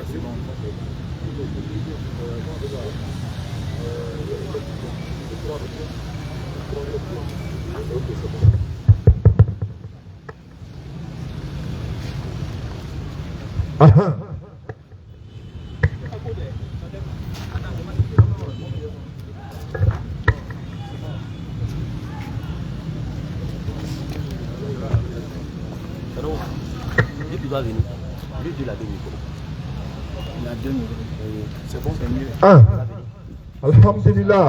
Tu dois venir. Lui, il a 2 micros. Il a 2 micros. C'est bon, c'est mieux. Alhamdulillah.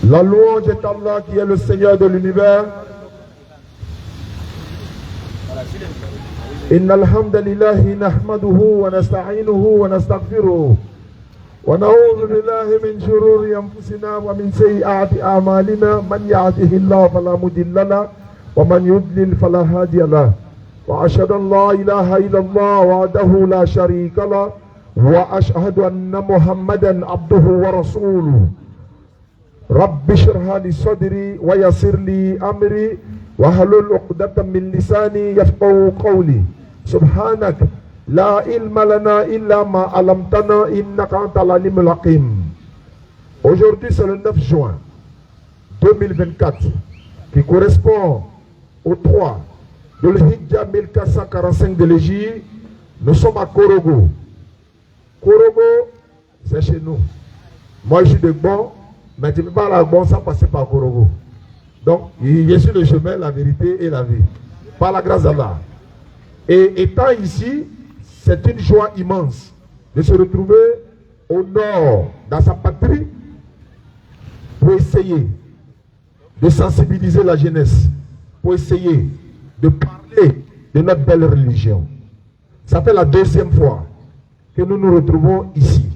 La louange est Allah qui est le Seigneur de l'univers. إن الحمد لله نحمده ونستعينه ونستغفره ونعوذ بالله من شرور أنفسنا ومن سيئات أعمالنا من يهده الله فلا مضل له ومن يضلل فلا هادي له وأشهد أن لا إله إلا الله وحده لا شريك له وأشهد أن محمدا عبده ورسوله رب اشرح لي صدري ويسر لي أمري واحلل عقدة من لساني يفقهوا قولي سبحانك لا علم لنا إلا ما علمتنا إنك أنت العليم الحكيم. Aujourd'hui c'est le 9 juin 2024 qui correspond au 3 de l'Hijja 1445 de l'Égypte. Nous sommes à Korogo. Korogo, c'est chez nous. Moi je suis de Gbon, mais tu ne peux pas aller à Gbon sans passer par Korogo. Donc, je suis le chemin, la vérité et la vie. Par la grâce d'Allah. Et étant ici, c'est une joie immense de se retrouver au nord, dans sa patrie, pour essayer de sensibiliser la jeunesse, pour essayer de parler de notre belle religion. Ça fait la 2e fois que nous nous retrouvons ici.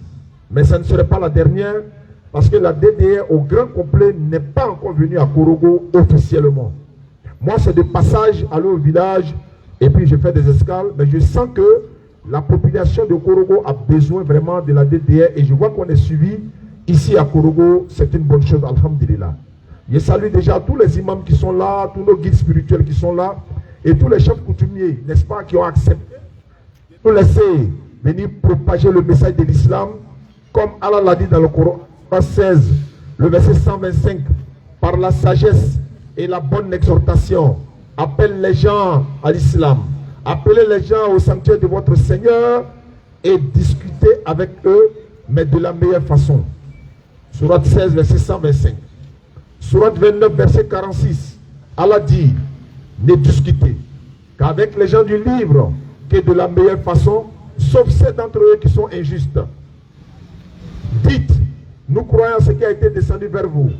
Mais ça ne serait pas la dernière, parce que la DDR au grand complet n'est pas encore venue à Korogo officiellement. Moi, c'est de passage, aller au village, et puis je fais des escales, mais je sens que la population de Korogo a besoin vraiment de la DDR, et je vois qu'on est suivi ici à Korogo, c'est une bonne chose, alhamdulillah. Je salue déjà tous les imams qui sont là, tous nos guides spirituels qui sont là, et tous les chefs coutumiers, n'est-ce pas, qui ont accepté de nous laisser venir propager le message de l'islam, comme Allah l'a dit dans le Coran 16, le verset 125, par la sagesse et la bonne exhortation, appelle les gens à l'islam, appelez les gens au sanctuaire de votre Seigneur et discutez avec eux, mais de la meilleure façon. Sourate 16, verset 125. Sourate 29, verset 46. Allah dit, ne discutez qu'avec les gens du livre que de la meilleure façon, sauf ceux d'entre eux qui sont injustes. Dites, nous croyons à ce qui a été descendu vers vous.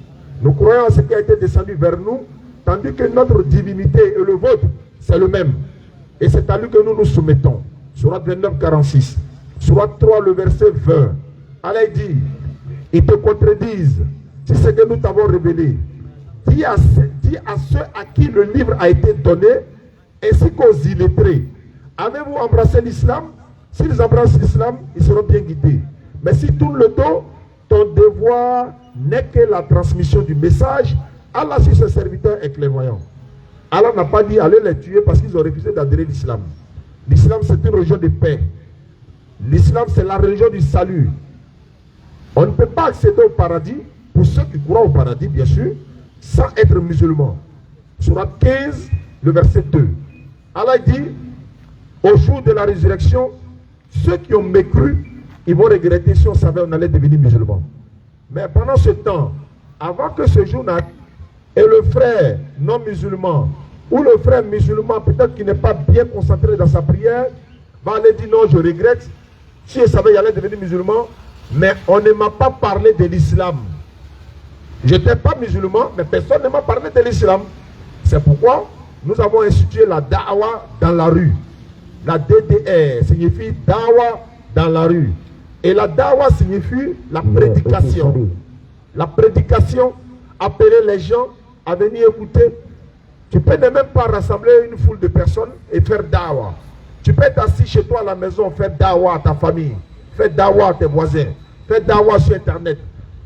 Nous croyons à ce qui a été descendu vers nous, tandis que notre divinité et le vôtre, c'est le même. Et c'est à lui que nous nous soumettons. Sourate 29, 46. Sourate 3, le verset 20. Allah dit, ils te contredisent si c'est que nous t'avons révélé. Dis à ceux à qui le livre a été donné, ainsi qu'aux illettrés. Avez-vous embrassé l'islam? S'ils embrassent l'islam, ils seront bien guidés. Mais s'ils tournent le dos, ton devoir n'est que la transmission du message. Allah sur ses serviteurs est clairvoyant. Allah n'a pas dit allez les tuer parce qu'ils ont refusé d'adhérer à l'islam. L'islam c'est une religion de paix. L'islam c'est la religion du salut. On ne peut pas accéder au paradis, pour ceux qui croient au paradis bien sûr, sans être musulman. Sourate 15, le verset 2. Allah dit, au jour de la résurrection, ceux qui ont mécru, ils vont regretter si on savait on allait devenir musulman. Mais pendant ce temps, avant que ce jour n'arrive, et le frère non musulman, ou le frère musulman, peut-être qui n'est pas bien concentré dans sa prière, va aller dire non, je regrette, si je savais qu'il allait devenir musulman, mais on ne m'a pas parlé de l'islam. Je n'étais pas musulman, mais personne ne m'a parlé de l'islam. C'est pourquoi nous avons institué la da'wa dans la rue. La DDR signifie da'wa dans la rue. Et la da'wa signifie la prédication. La prédication, appeler les gens à venir écouter. Tu peux ne même pas rassembler une foule de personnes et faire da'wa. Tu peux être assis chez toi à la maison, faire da'wa à ta famille, faire da'wa à tes voisins, faire da'wa sur Internet.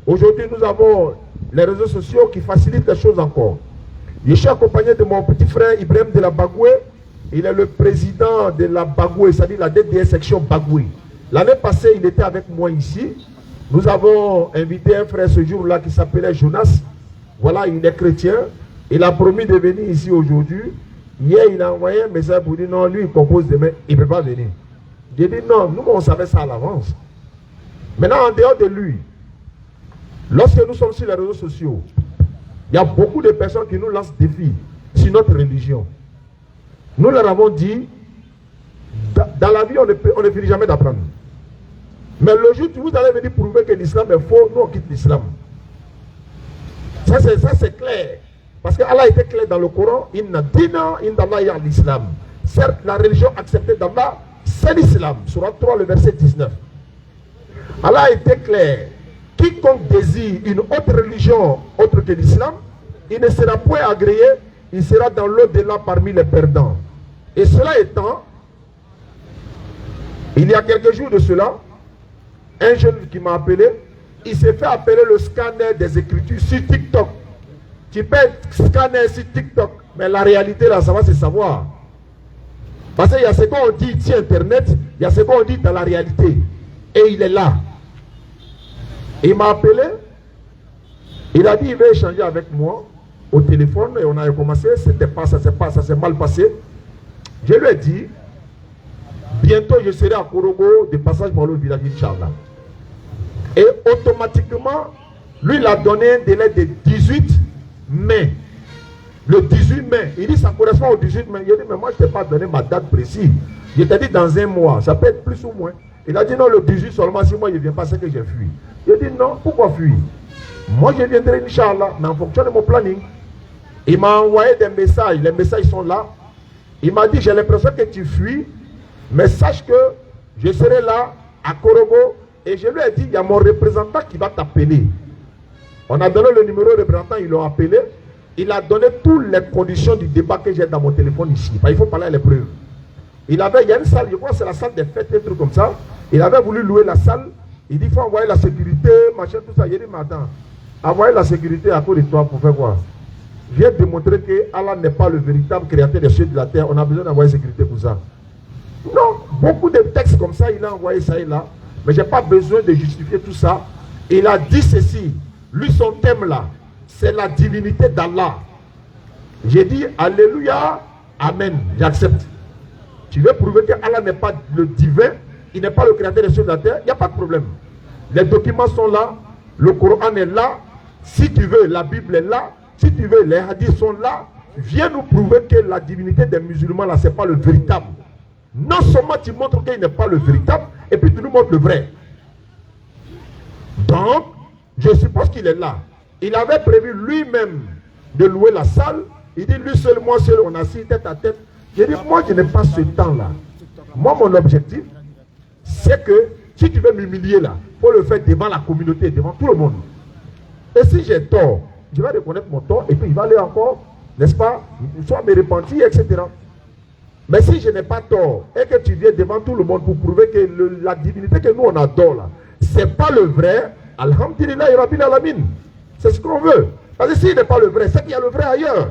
Aujourd'hui, nous avons les réseaux sociaux qui facilitent les choses encore. Je suis accompagné de mon petit frère Ibrahim de la Bagoué, Il est le président de la Bagoué, c'est-à-dire la DDS section Bagoué. L'année passée, il était avec moi ici. Nous avons invité un frère ce jour-là qui s'appelait Jonas. Voilà, il est chrétien. Il a promis de venir ici aujourd'hui. Hier, il a envoyé un message pour dire non, lui, il compose demain, il ne peut pas venir. J'ai dit non, nous, on savait ça à l'avance. Maintenant, en dehors de lui, lorsque nous sommes sur les réseaux sociaux, il y a beaucoup de personnes qui nous lancent des défis sur notre religion. Nous leur avons dit, dans la vie, on ne finit jamais d'apprendre. Mais le jour où vous allez venir prouver que l'islam est faux, nous on quitte l'islam. Ça c'est clair. Parce que Allah était clair dans le Coran, Inna dina indallahi al-Islam. Certes, la religion acceptée d'Allah, c'est l'islam. Surah 3, le verset 19. Allah était clair. Quiconque désire une autre religion autre que l'islam, il ne sera point agréé, il sera dans l'au-delà parmi les perdants. Et cela étant, il y a quelques jours de cela, un jeune qui m'a appelé, il s'est fait appeler le scanner des écritures sur TikTok. Tu peux scanner sur TikTok, mais la réalité là, ça va se savoir. Parce qu'il y a ce qu'on dit sur Internet, il y a ce qu'on dit dans la réalité. Et il est là. Il m'a appelé, il a dit il va échanger avec moi au téléphone et on a commencé, c'était pas, ça s'est mal passé. Je lui ai dit, bientôt je serai à Korogo, de passage par le village d'Inch'Allah. Et automatiquement, lui il a donné un délai de 18 mai. Le 18 mai, il dit ça correspond au 18 mai. Il a dit mais moi je ne t'ai pas donné ma date précise. Je t'ai dit dans un mois, ça peut être plus ou moins. Il a dit non, le 18 seulement, si moi je ne viens pas, c'est que j'ai fui. Il a dit non, pourquoi fuir? Moi je viendrai Inch'Allah, mais en fonction de mon planning. Il m'a envoyé des messages, les messages sont là. Il m'a dit j'ai l'impression que tu fuis, mais sache que je serai là à Korogo. Et je lui ai dit, il y a mon représentant qui va t'appeler. On a donné le numéro de représentant, ils l'ont appelé. Il a donné toutes les conditions du débat que j'ai dans mon téléphone ici. Il faut parler à l'épreuve. Il y a une salle, je crois que c'est la salle des fêtes, un truc comme ça. Il avait voulu louer la salle. Il dit, il faut envoyer la sécurité, machin, tout ça. Il dit, mais attends, envoyer la sécurité à cause de toi pour faire quoi? Je viens démontrer que Allah n'est pas le véritable créateur des cieux de la terre. On a besoin d'envoyer sécurité pour ça. Non, beaucoup de textes comme ça, il a envoyé ça et là. Mais je n'ai pas besoin de justifier tout ça. Il a dit ceci. Lui, son thème là, c'est la divinité d'Allah. J'ai dit, Alléluia, Amen. J'accepte. Tu veux prouver que Allah n'est pas le divin, il n'est pas le créateur des cieux de la terre, il n'y a pas de problème. Les documents sont là, le Coran est là. Si tu veux, la Bible est là. Si tu veux, les hadiths sont là. Viens nous prouver que la divinité des musulmans là, ce n'est pas le véritable. Non seulement tu montres qu'il n'est pas le véritable, et puis tu nous montres le vrai. Donc, je suppose qu'il est là. Il avait prévu lui-même de louer la salle. Il dit, lui seul, moi seul, on a assis tête à tête. J'ai dit, moi je n'ai pas ce temps-là. Moi, mon objectif, c'est que si tu veux m'humilier là, il faut le faire devant la communauté, devant tout le monde. Et si j'ai tort, je vais reconnaître mon tort, et puis il va aller encore, n'est-ce pas, soit me repentir, etc. Mais si je n'ai pas tort et que tu viens devant tout le monde pour prouver que la divinité que nous on adore là, c'est pas le vrai, Alhamdulillah Rabbil Alamin. C'est ce qu'on veut. Parce que s'il n'est pas le vrai, c'est qu'il y a le vrai ailleurs.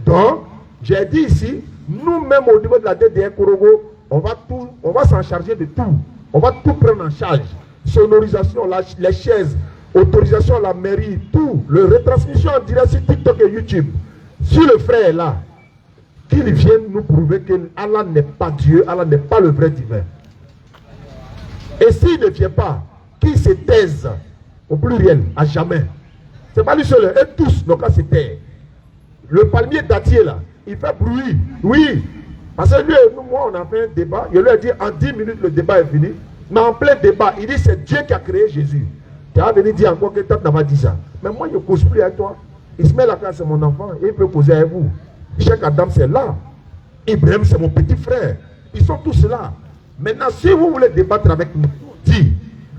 Donc, j'ai dit ici, nous-mêmes au niveau de la DDR Korogo, on va s'en charger de tout. On va tout prendre en charge. Sonorisation, les chaises, autorisation à la mairie, tout. Le retransmission en direct sur TikTok et YouTube. Si le frère est là, qu'il vienne nous prouver que Allah n'est pas Dieu, Allah n'est pas le vrai divin. Et s'il ne vient pas, qu'il se taise au pluriel, à jamais. C'est pas lui seul, et tous nos cas se taisent. Le palmier dattier là, il fait bruit, oui. Parce que lui et nous, moi, on a fait un débat, je lui ai dit en 10 minutes le débat est fini. Mais en plein débat, il dit c'est Dieu qui a créé Jésus. Tu vas venir dire encore que tu n'as pas dit ça. Mais moi, je ne cause plus avec toi. Ismaël Akar, c'est mon enfant, et il peut causer avec vous. Cheikh Adam, c'est là. Ibrahim, c'est mon petit frère. Ils sont tous là. Maintenant, si vous voulez débattre avec nous, dis,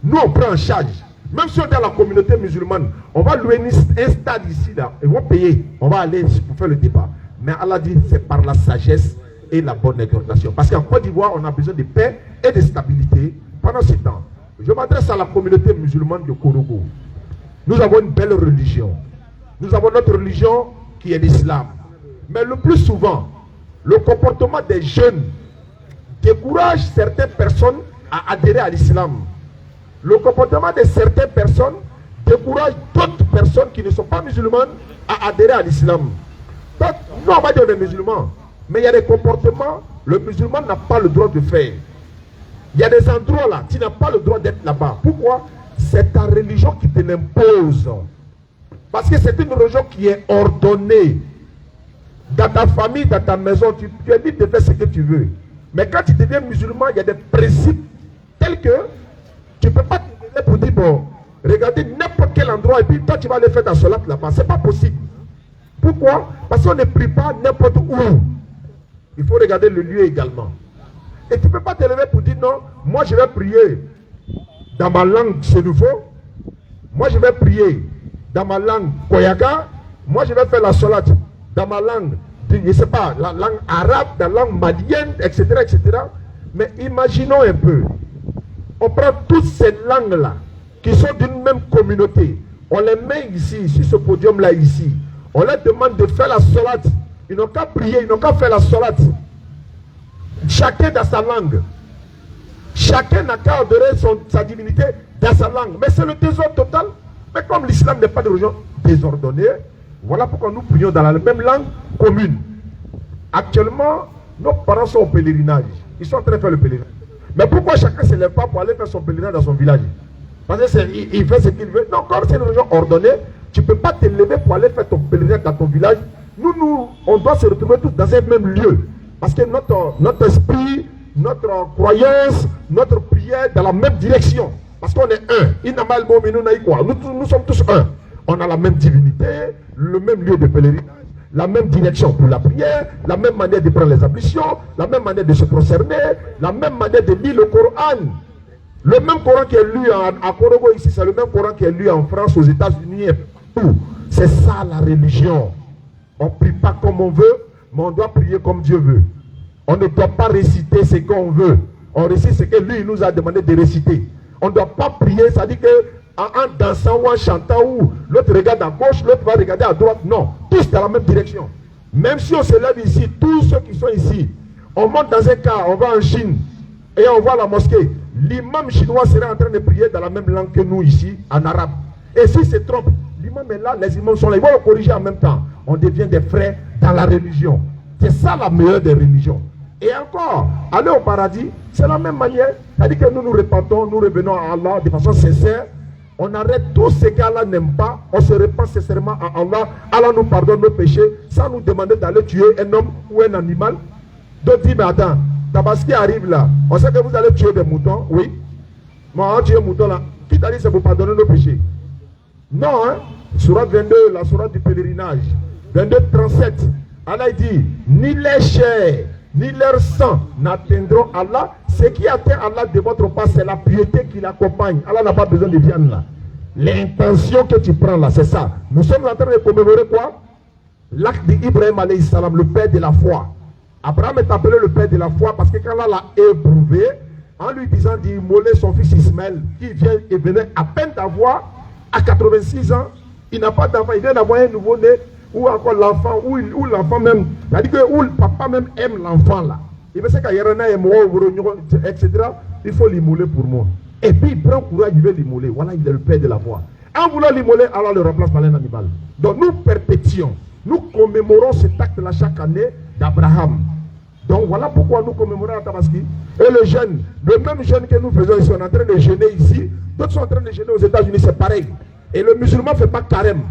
nous on prend en charge. Même si on est dans la communauté musulmane, on va louer un stade ici, là, et on va payer. On va aller pour faire le débat. Mais Allah dit, c'est par la sagesse et la bonne exhortation. Parce qu'en Côte d'Ivoire, on a besoin de paix et de stabilité pendant ce temps. Je m'adresse à la communauté musulmane de Korogo. Nous avons une belle religion. Nous avons notre religion qui est l'islam. Mais le plus souvent, le comportement des jeunes décourage certaines personnes à adhérer à l'islam. Le comportement de certaines personnes décourage d'autres personnes qui ne sont pas musulmanes à adhérer à l'islam. Donc, nous, on va dire les musulmans, mais il y a des comportements, le musulman n'a pas le droit de faire. Il y a des endroits là, tu n'as pas le droit d'être là-bas. Pourquoi? C'est ta religion qui te l'impose. Parce que c'est une religion qui est ordonnée. Dans ta famille, dans ta maison, tu es libre de faire ce que tu veux. Mais quand tu deviens musulman, il y a des principes tels que tu ne peux pas te lever pour dire, bon, regardez n'importe quel endroit et puis toi tu vas aller faire ta salat là-bas. Ce n'est pas possible. Pourquoi? Parce qu'on ne prie pas n'importe où. Il faut regarder le lieu également. Et tu ne peux pas te lever pour dire non, moi je vais prier dans ma langue sénoufo, moi je vais prier dans ma langue koyaga, moi je vais faire la salat dans ma langue, je ne sais pas, la langue arabe, dans la langue malienne, etc., etc. Mais imaginons un peu, on prend toutes ces langues-là, qui sont d'une même communauté, on les met ici, sur ce podium-là ici, on leur demande de faire la salat, ils n'ont qu'à prier, ils n'ont qu'à faire la salat. Chacun dans sa langue. Chacun n'a qu'à adorer sa divinité dans sa langue. Mais c'est le désordre total. Mais comme l'islam n'est pas de religion désordonnée, voilà pourquoi nous prions dans la même langue commune. Actuellement, nos parents sont au pèlerinage. Ils sont en train de faire le pèlerinage. Mais pourquoi chacun ne se lève pas pour aller faire son pèlerinage dans son village? Parce qu'il fait ce qu'il veut. Non, comme c'est une religion ordonnée, tu ne peux pas te lever pour aller faire ton pèlerinage dans ton village. Nous, on doit se retrouver tous dans un même lieu. Parce que notre esprit, notre croyance, notre prière dans la même direction. Parce qu'on est un. Nous sommes tous un. On a la même divinité, le même lieu de pèlerinage, la même direction pour la prière, la même manière de prendre les ablutions, la même manière de se prosterner, la même manière de lire le Coran. Le même Coran qui est lu à Korogo ici, c'est le même Coran qui est lu en France, aux États-Unis et tout. C'est ça la religion. On ne prie pas comme on veut, mais on doit prier comme Dieu veut. On ne doit pas réciter ce qu'on veut. On récite ce que lui nous a demandé de réciter. On ne doit pas prier, ça dit que en dansant ou en chantant, ou l'autre regarde à gauche, l'autre va regarder à droite. Non, tous dans la même direction. Même si on se lève ici, tous ceux qui sont ici, on monte dans un car, on va en Chine et on voit la mosquée. L'imam chinois serait en train de prier dans la même langue que nous ici, en arabe. Et s'il se trompe, l'imam est là, les imams sont là, ils vont le corriger en même temps. On devient des frères dans la religion. C'est ça la meilleure des religions. Et encore, aller au paradis, c'est la même manière. C'est-à-dire que nous nous repentons, nous revenons à Allah de façon sincère. On arrête tout ce qu'Allah n'aime pas. On se repent sincèrement à Allah. Allah nous pardonne nos péchés sans nous demander d'aller tuer un homme ou un animal. D'autres disent, mais attends, Tabaski arrive là. On sait que vous allez tuer des moutons. Oui. Moi, on tue un mouton là. Qui t'a dit c'est pour pardonner nos péchés? Non, hein. Sourate 22, la sourate du pèlerinage. 22, 37. Allah dit, ni les chairs, ni leur sang n'atteindront Allah. Ce qui atteint Allah de votre part, c'est la piété qui l'accompagne. Allah n'a pas besoin de viande là. L'intention que tu prends là, c'est ça. Nous sommes en train de commémorer quoi? L'acte d'Ibrahim alayhi salam, le père de la foi. Abraham est appelé le père de la foi parce que quand Allah l'a éprouvé, en lui disant d'immoler son fils Ismaël, qui venait à peine d'avoir, à 86 ans, il n'a pas d'enfant, il vient d'avoir un nouveau-né, ou encore l'enfant, ou l'enfant même, c'est-à-dire que où le papa même aime l'enfant là. Il veut qu'il y ait un etc. Il faut l'immoler pour moi. Et puis il prend courage, il veut l'immoler. Voilà, il est le père de la foi. En voulant l'immoler, Allah le remplace par un animal. Donc nous perpétuons, nous commémorons cet acte-là chaque année d'Abraham. Donc voilà pourquoi nous commémorons à Tabaski. Et le jeûne, le même jeûne que nous faisons ici, on est en train de jeûner ici, d'autres sont en train de jeûner aux États-Unis, c'est pareil. Et le musulman ne fait pas carême.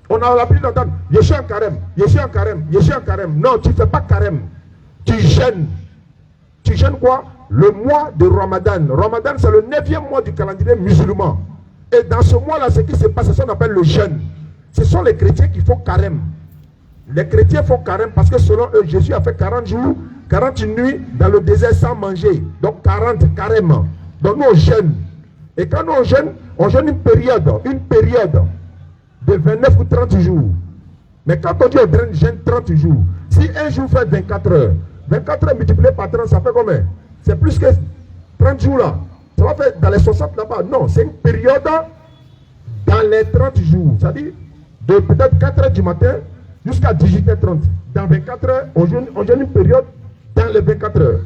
On a l'habitude d'entendre, je suis en carême, je suis en carême, je suis en carême. Non, tu ne fais pas carême. Tu jeûnes. Tu jeûnes quoi? Le mois de Ramadan. Ramadan, c'est le 9e mois du calendrier musulman. Et dans ce mois-là, ce qui se passe, c'est ce qu'on appelle le jeûne. Ce sont les chrétiens qui font carême. Les chrétiens font carême parce que selon eux, Jésus a fait 40 jours, 40 nuits dans le désert sans manger. Donc 40 carrément. Donc nous on jeûne. Et quand nous on jeûne une période de 29 ou 30 jours. Mais quand on dit on jeûne 30 jours, si un jour fait 24 heures, 24 heures multiplié par 30, ça fait combien? C'est plus que 30 jours là. Ça va faire dans les 60 là-bas. Non, c'est une période dans les 30 jours. C'est-à-dire de peut-être 4 heures du matin jusqu'à 18h30. Dans 24 heures, on donne une période dans les 24 heures.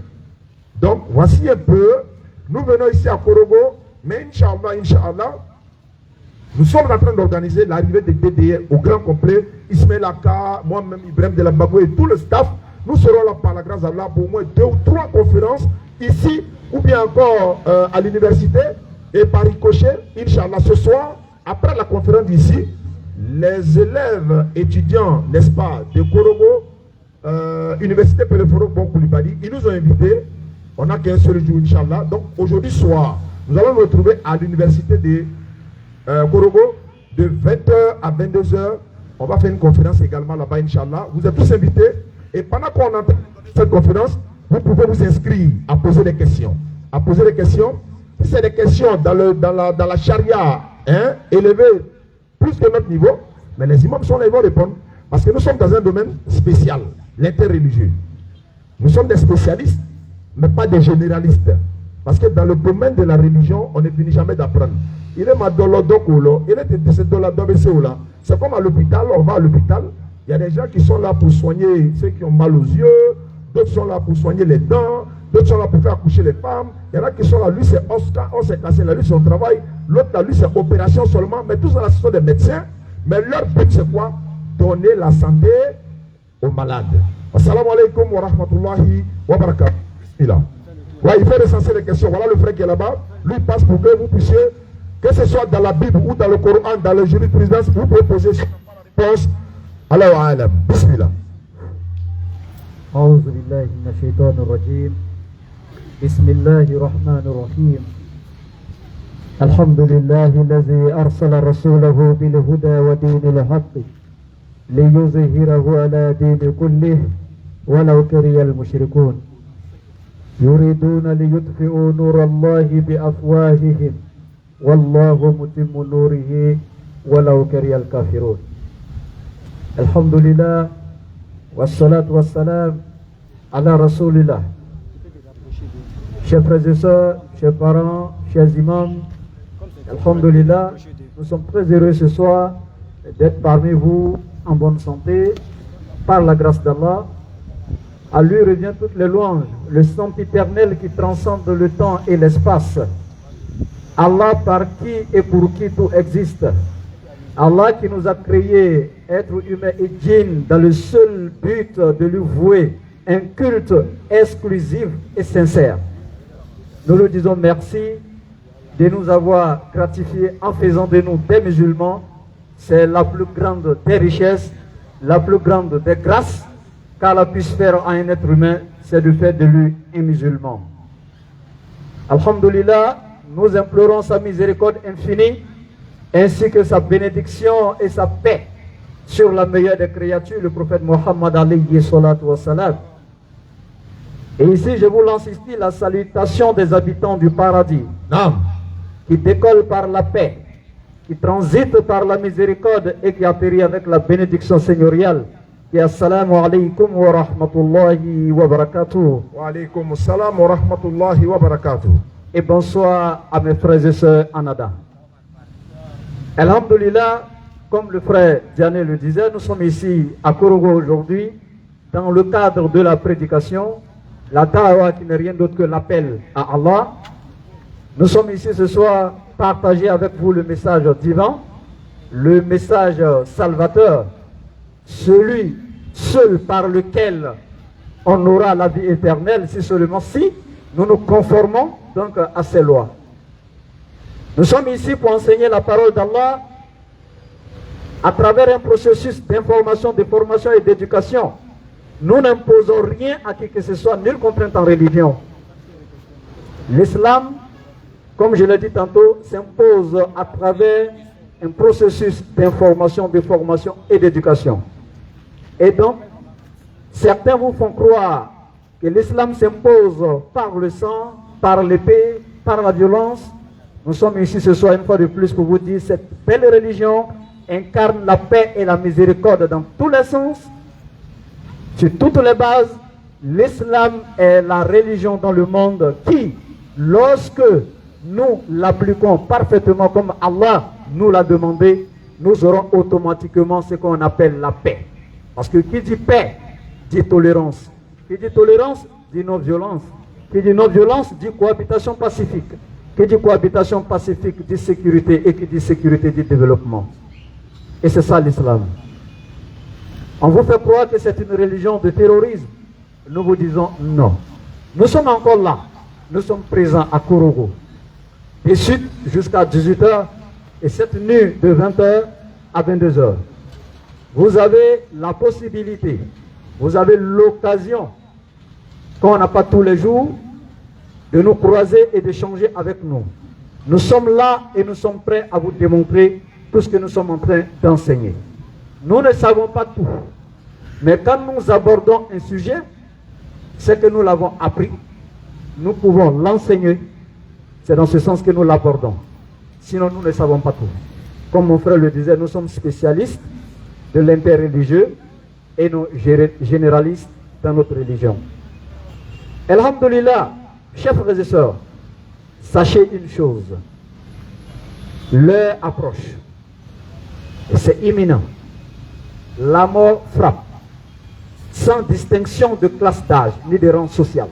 Donc, voici un peu. Nous venons ici à Korogo, mais Inch'Allah, nous sommes en train d'organiser l'arrivée des DDE au grand complet. Ismaël Aka, moi-même, Ibrahim de la Bagou et tout le staff. Nous serons là par la grâce d'Allah pour au moins 2 ou 3 conférences ici ou bien encore à l'université et par ricochet, Inch'Allah, ce soir, après la conférence d'ici, les élèves étudiants, n'est-ce pas, de Korogo, Université Peleforo Bon Koulibaly, ils nous ont invités. On n'a qu'un seul jour, Inch'Allah. Donc aujourd'hui soir, nous allons nous retrouver à l'université de Korogo de 20h à 22h. On va faire une conférence également là-bas, Inch'Allah. Vous êtes tous invités. Et pendant qu'on entend cette conférence, vous pouvez vous inscrire à poser des questions. À poser des questions. Si c'est des questions dans la charia, hein, élevées plus que notre niveau, mais les imams sont là, ils vont répondre. Parce que nous sommes dans un domaine spécial, l'interreligieux. Nous sommes des spécialistes, mais pas des généralistes. Parce que dans le domaine de la religion, on ne finit jamais d'apprendre. Il est ma dolodokolo, il est de cette dolodobesséola. C'est comme à l'hôpital, on va à l'hôpital, il y a des gens qui sont là pour soigner ceux qui ont mal aux yeux, d'autres sont là pour soigner les dents, d'autres sont là pour faire accoucher les femmes. Il y en a qui sont là, lui c'est Oscar, on s'est cassé, là, lui c'est son travail, l'autre là, lui c'est opération seulement, mais tous là, ce sont des médecins. Mais leur but c'est quoi? Donner la santé aux malades. Assalamu alaikum wa rahmatullahi wa barakatuh. Ouais, il fait recenser les questions. Voilà le frère qui est là-bas. Lui passe pour que vous puissiez, que ce soit dans la Bible ou dans le Coran, dans la jurisprudence, vous pouvez poser la réponse. Alors, alam. Bismillah. أعوذ بالله من الشيطان الرجيم بسم الله الرحمن الرحيم الحمد لله الذي أرسل رسوله بالهدى ودين الحق ليظهره على دين كله ولو كره المشركون يريدون ليطفئوا نور الله بأفواههم والله متم نوره ولو كره الكافرون الحمد لله والصلاة والسلام على رسول الله. Chers frères et sœurs, chers parents, chers imams, alhamdulillah, nous sommes très heureux ce soir d'être parmi vous en bonne santé par la grâce d'Allah. À lui revient toutes les louanges, le sempiternel qui transcende le temps et l'espace. Allah par qui et pour qui tout existe. Allah qui nous a créés, êtres humains et djinns, dans le seul but de lui vouer un culte exclusif et sincère. Nous lui disons merci de nous avoir gratifiés en faisant de nous des musulmans. C'est la plus grande des richesses, la plus grande des grâces qu'Allah puisse faire à un être humain, c'est de faire de lui un musulman. Alhamdulillah, nous implorons sa miséricorde infinie, ainsi que sa bénédiction et sa paix sur la meilleure des créatures, le prophète Mohammed alayhi salatu wa salam. Et ici, je vous lance ici la salutation des habitants du paradis, qui décolle par la paix, qui transite par la miséricorde et qui atterrit avec la bénédiction seigneuriale. Et assalamu alaikum wa rahmatullahi wa barakatuh. Wa alaikum assalam wa rahmatullahi wa barakatuh. Et bonsoir à mes frères et sœurs en Adam. Alhamdulillah, comme le frère Diané le disait, nous sommes ici à Korogo aujourd'hui dans le cadre de la prédication, la da'wah qui n'est rien d'autre que l'appel à Allah. Nous sommes ici ce soir partager avec vous le message divin, le message salvateur, celui seul par lequel on aura la vie éternelle, si seulement si nous nous conformons donc à ces lois. Nous sommes ici pour enseigner la parole d'Allah à travers un processus d'information, de formation et d'éducation. Nous n'imposons rien à qui que ce soit, nulle contrainte en religion. L'islam, comme je l'ai dit tantôt, s'impose à travers un processus d'information, de formation et d'éducation. Et donc, certains vous font croire que l'islam s'impose par le sang, par l'épée, par la violence. Nous sommes ici ce soir une fois de plus pour vous dire que cette belle religion incarne la paix et la miséricorde dans tous les sens. Sur toutes les bases, l'islam est la religion dans le monde qui, lorsque nous l'appliquons parfaitement comme Allah nous l'a demandé, nous aurons automatiquement ce qu'on appelle la paix. Parce que qui dit paix, dit tolérance. Qui dit tolérance, dit non-violence. Qui dit non-violence, dit cohabitation pacifique. Qui dit cohabitation pacifique, dit sécurité. Et qui dit sécurité, dit développement. Et c'est ça l'islam. On vous fait croire que c'est une religion de terrorisme. Nous vous disons non. Nous sommes encore là. Nous sommes présents à Korogo. Et suite jusqu'à 18h. Et cette nuit de 20h à 22h. Vous avez la possibilité, vous avez l'occasion, quand on n'a pas tous les jours, de nous croiser et d'échanger avec nous. Nous sommes là et nous sommes prêts à vous démontrer tout ce que nous sommes en train d'enseigner. Nous ne savons pas tout. Mais quand nous abordons un sujet, c'est que nous l'avons appris. Nous pouvons l'enseigner. C'est dans ce sens que nous l'abordons. Sinon, nous ne savons pas tout. Comme mon frère le disait, nous sommes spécialistes de l'interreligieux et nous généralistes dans notre religion. Alhamdulillah, chers frères et sœurs, sachez une chose. L'heure approche. Et c'est imminent. La mort frappe. Sans distinction de classe d'âge ni de rang social.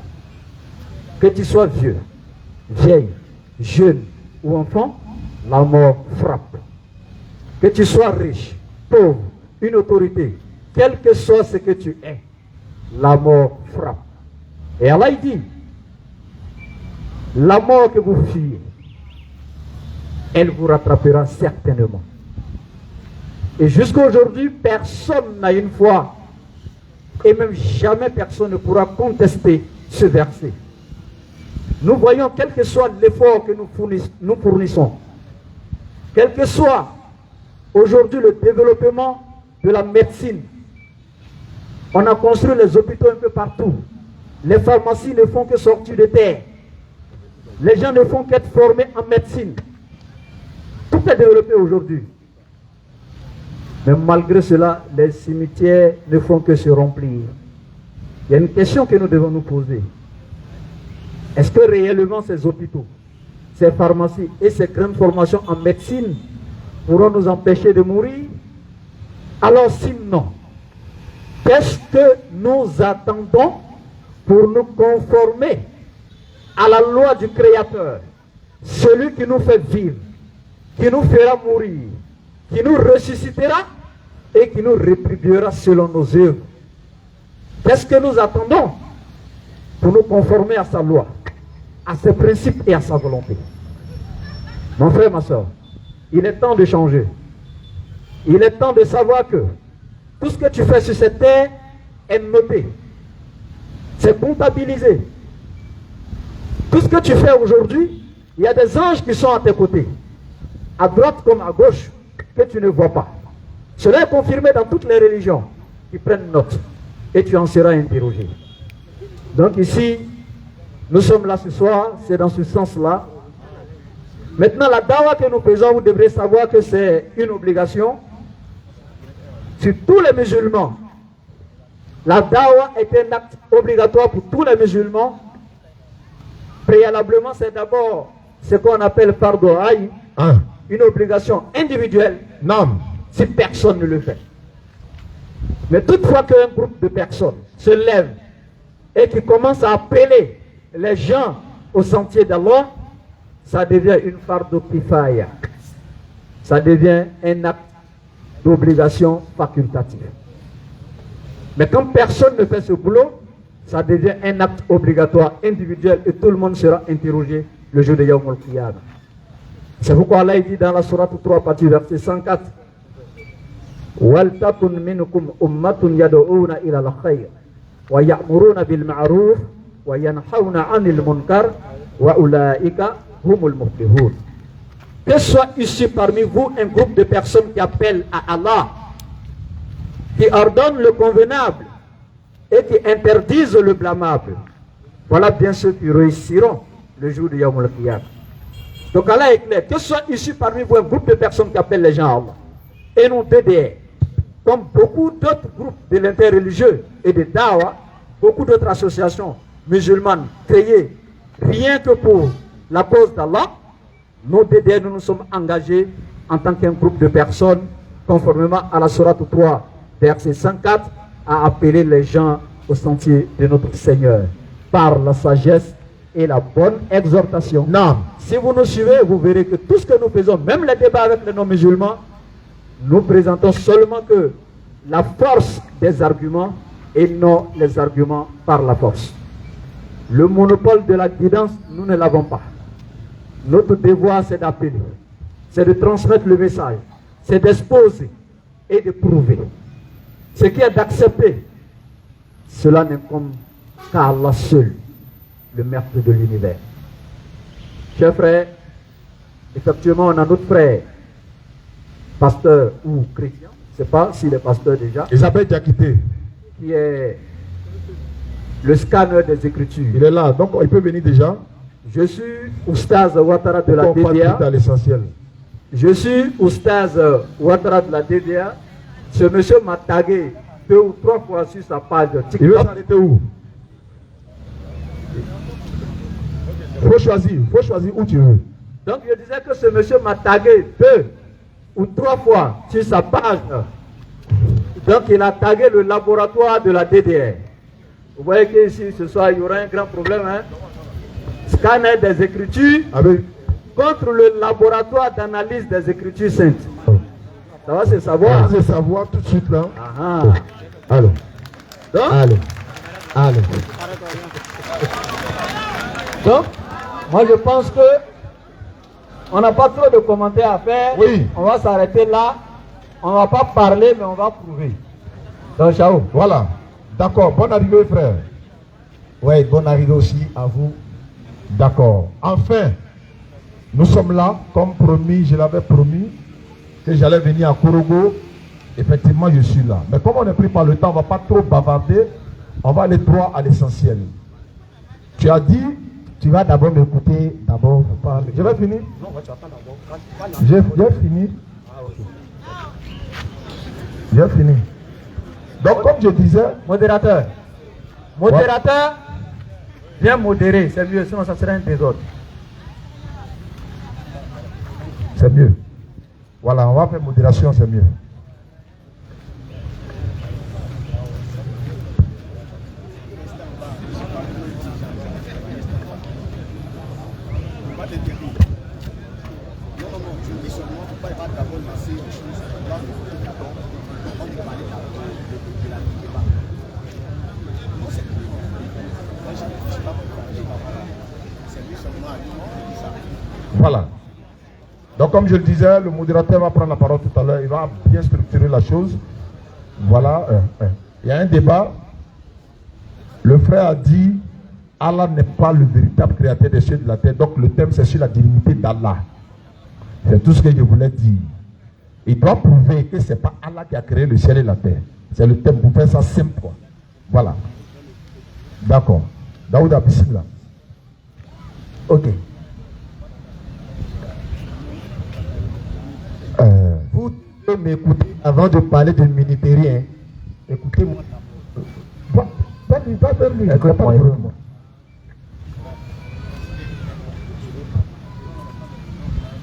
Que tu sois vieux, vieille, jeune ou enfant, la mort frappe. Que tu sois riche, pauvre, une autorité, quel que soit ce que tu es, la mort frappe. Et Allah dit, la mort que vous fuyez, elle vous rattrapera certainement. Et jusqu'à aujourd'hui, personne n'a une foi, et même jamais personne ne pourra contester ce verset. Nous voyons, quel que soit l'effort que nous fournissons, quel que soit aujourd'hui le développement de la médecine, on a construit les hôpitaux un peu partout. Les pharmacies ne font que sortir de terre. Les gens ne font qu'être formés en médecine. Tout est développé aujourd'hui. Mais malgré cela, les cimetières ne font que se remplir. Il y a une question que nous devons nous poser. Est-ce que réellement ces hôpitaux, ces pharmacies et ces grandes formations en médecine pourront nous empêcher de mourir? Alors sinon, qu'est-ce que nous attendons pour nous conformer à la loi du Créateur, celui qui nous fait vivre, qui nous fera mourir, qui nous ressuscitera et qui nous rétribuera selon nos œuvres? Qu'est-ce que nous attendons pour nous conformer à sa loi, à ses principes et à sa volonté? Mon frère, ma soeur, il est temps de changer. Il est temps de savoir que tout ce que tu fais sur cette terre est noté. C'est comptabilisé. Tout ce que tu fais aujourd'hui, il y a des anges qui sont à tes côtés, à droite comme à gauche, que tu ne vois pas. Cela est confirmé dans toutes les religions qui prennent note. Et tu en seras interrogé. Donc ici, nous sommes là ce soir, c'est dans ce sens-là. Maintenant, la dawa que nous faisons, vous devrez savoir que c'est une obligation sur tous les musulmans. La dawa est un acte obligatoire pour tous les musulmans. Préalablement, c'est d'abord ce qu'on appelle fardu ayn, une obligation individuelle, si personne ne le fait. Mais toutefois qu'un groupe de personnes se lève et qui commence à appeler les gens au sentier d'Allah, ça devient une fardu kifaya. Ça devient un acte d'obligation facultative. Mais quand personne ne fait ce boulot, ça devient un acte obligatoire individuel et tout le monde sera interrogé le jour de Yawm al-Qiyamah. C'est pourquoi Allah dit dans la sourate 3, partie verset 104, وَلْتَكُنْ مِنْكُمْ أُمَّةٌ يَدْعُونَ إِلَى الْخَيْرِ وَيَأْمُرُونَ بِالْمَعْرُوفِ وَيَنْهَوْنَ عَنِ الْمُنْكَرِ وَأُولَئِكَ هُمُ الْمُفْلِحُونَ. Que soit ici parmi vous un groupe de personnes qui appellent à Allah, qui ordonnent le convenable et qui interdisent le blâmable. Voilà bien ceux qui réussiront le jour de Yawm al-Qiyamah. Donc Allah est clair, que soit ici parmi vous un groupe de personnes qui appellent les gens à Allah et non DDR, comme beaucoup d'autres groupes de l'interreligieux et de Dawa, beaucoup d'autres associations musulmanes créées rien que pour la cause d'Allah. Nos DDR, nous nous sommes engagés en tant qu'un groupe de personnes conformément à la sourate 3 verset 104, a appelé les gens au sentier de notre Seigneur par la sagesse et la bonne exhortation. Non. Si vous nous suivez, vous verrez que tout ce que nous faisons, même les débats avec les non-musulmans, nous présentons seulement que la force des arguments et non les arguments par la force. Le monopole de la guidance, nous ne l'avons pas. Notre devoir, c'est d'appeler, c'est de transmettre le message, c'est d'exposer et de prouver. Ce qui est d'accepter, cela n'incombe qu'à Allah seul, le maître de l'univers. Chers frères, effectivement, on a notre frère, pasteur ou chrétien, je ne sais pas s'il est pasteur déjà, Il s'appelle Diakité. qui est le scanner des Écritures. Il est là, donc il peut venir déjà. Je suis Oustaz Ouattara de la On passe DDA. vite à l'essentiel. Je suis Oustaz Ouattara de la DDA. Ce monsieur m'a tagué 2 ou 3 fois sur sa page Il veut TikTok. s'arrêter où? Faut choisir où tu veux. Donc je disais que ce monsieur m'a tagué 2 ou 3 fois sur sa page. Donc il a tagué le laboratoire de la DDR. Vous voyez qu'ici ce soir il y aura un grand problème. Hein? Scanner des Écritures Avec... contre le laboratoire d'analyse des Écritures saintes. Ça va se On savoir. va savoir tout de suite là. Ah, Allô. donc, Allô. donc, moi je pense que on n'a pas trop de commentaires à faire. Oui. On va s'arrêter là. On ne va pas parler, mais on va prouver. Donc, ciao. Voilà. D'accord. Bonne arrivée, frère. Oui, bonne arrivée aussi à vous. D'accord. Enfin, nous sommes là, comme promis, je l'avais promis, que j'allais venir à Korogo. Effectivement, je suis là. Mais comme on est pris par le temps, on ne va pas trop bavarder. On va aller droit à l'essentiel. Tu as dit, Tu vas d'abord m'écouter, d'abord vous parler. je vais finir. J'ai fini. J'ai fini. Donc, comme je disais, Modérateur. Modérateur, viens modérer. C'est mieux, sinon ça serait un désordre. c'est mieux. Voilà, on va faire modération, c'est mieux. Voilà. Donc, comme je le disais, le modérateur va prendre la parole tout à l'heure. Il va bien structurer la chose. Voilà. Il y a un débat. Le frère a dit, Allah n'est pas le véritable créateur des cieux et de la terre. Donc, le thème, c'est sur la divinité d'Allah. C'est tout ce que je voulais dire. Il doit prouver que ce n'est pas Allah qui a créé le ciel et la terre. C'est le thème pour faire ça simple. Quoi. Voilà. D'accord. Daouda, bismillah. Ok. Vous devez m'écouter avant de parler de militaire. Hein. Écoutez-moi. Pas vers lui. Écoute-moi.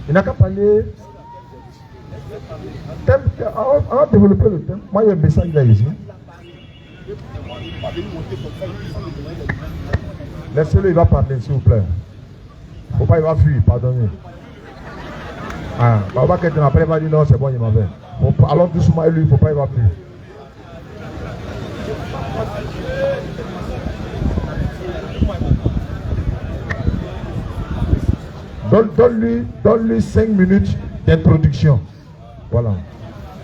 Il n'a qu'à parler. Thème, on va développer le thème. Moi, il y a un message là ici. Laissez-le, il va parler, s'il vous plaît. Faut pas, il va fuir, pardonnez. Ah, Baba quelqu'un après il va dire non, c'est bon, il m'en va. Allons doucement et lui, il ne faut pas, il va fuir. Donne-lui 5 minutes d'introduction. Voilà.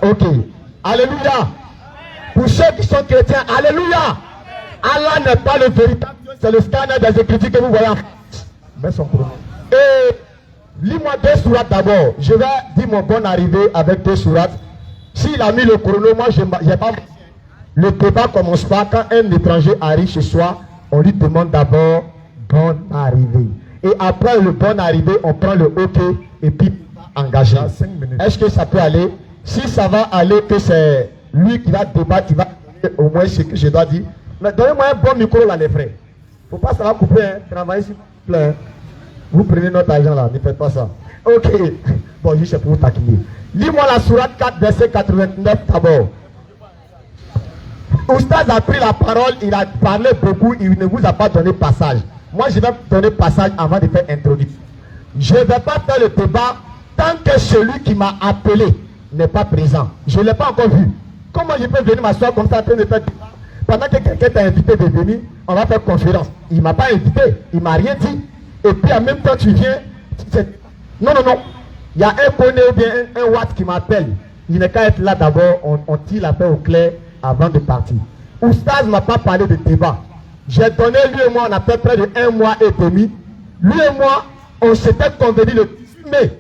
Ok. Alléluia. Pour ceux qui sont chrétiens, Alléluia. Allah n'est pas le véritable Dieu, c'est le scanner des Écritures que vous voyez. Mets son chrono. Et lis-moi 2 sourates d'abord. Je vais dire mon bonne arrivée avec 2 sourates. S'il a mis le chrono, moi je n'ai pas. Le débat ne commence pas quand un étranger arrive chez soi. On lui demande d'abord bonne arrivée. Et après le bonne arrivée, on prend le OK et puis engagé. 5 minutes. Est-ce que ça peut aller? Si ça va aller, que c'est lui qui va débattre, il va donner au moins ce que je dois dire. Mais donnez-moi un bon micro là, les frères. Faut pas ça va couper, hein. Travaillez s'il vous plaît. Vous prenez notre argent là, ne faites pas ça. Ok. Bon, juste pour vous taquiner. Lis-moi la sourate 4, verset 89 d'abord. Oustaz a pris la parole, il a parlé beaucoup, il ne vous a pas donné passage. Moi, je vais donner passage avant de faire introduction. Je ne vais pas faire le débat tant que celui qui m'a appelé n'est pas présent. Je ne l'ai pas encore vu. Comment je peux venir m'asseoir comme ça en train de faire débat? Pendant que quelqu'un t'a invité de venir, on va faire conférence. Il ne m'a pas invité, il ne m'a rien dit. Et puis en même temps, tu viens. Non, non, non. Il y a un poney ou bien un watt qui m'appelle. Il n'est qu'à être là d'abord, on tire la paix au clair avant de partir. Oustaz ne m'a pas parlé de débat. J'ai donné, lui et moi, on a fait près de 1 mois et demi. Lui et moi, on s'était convenu le 10 mai.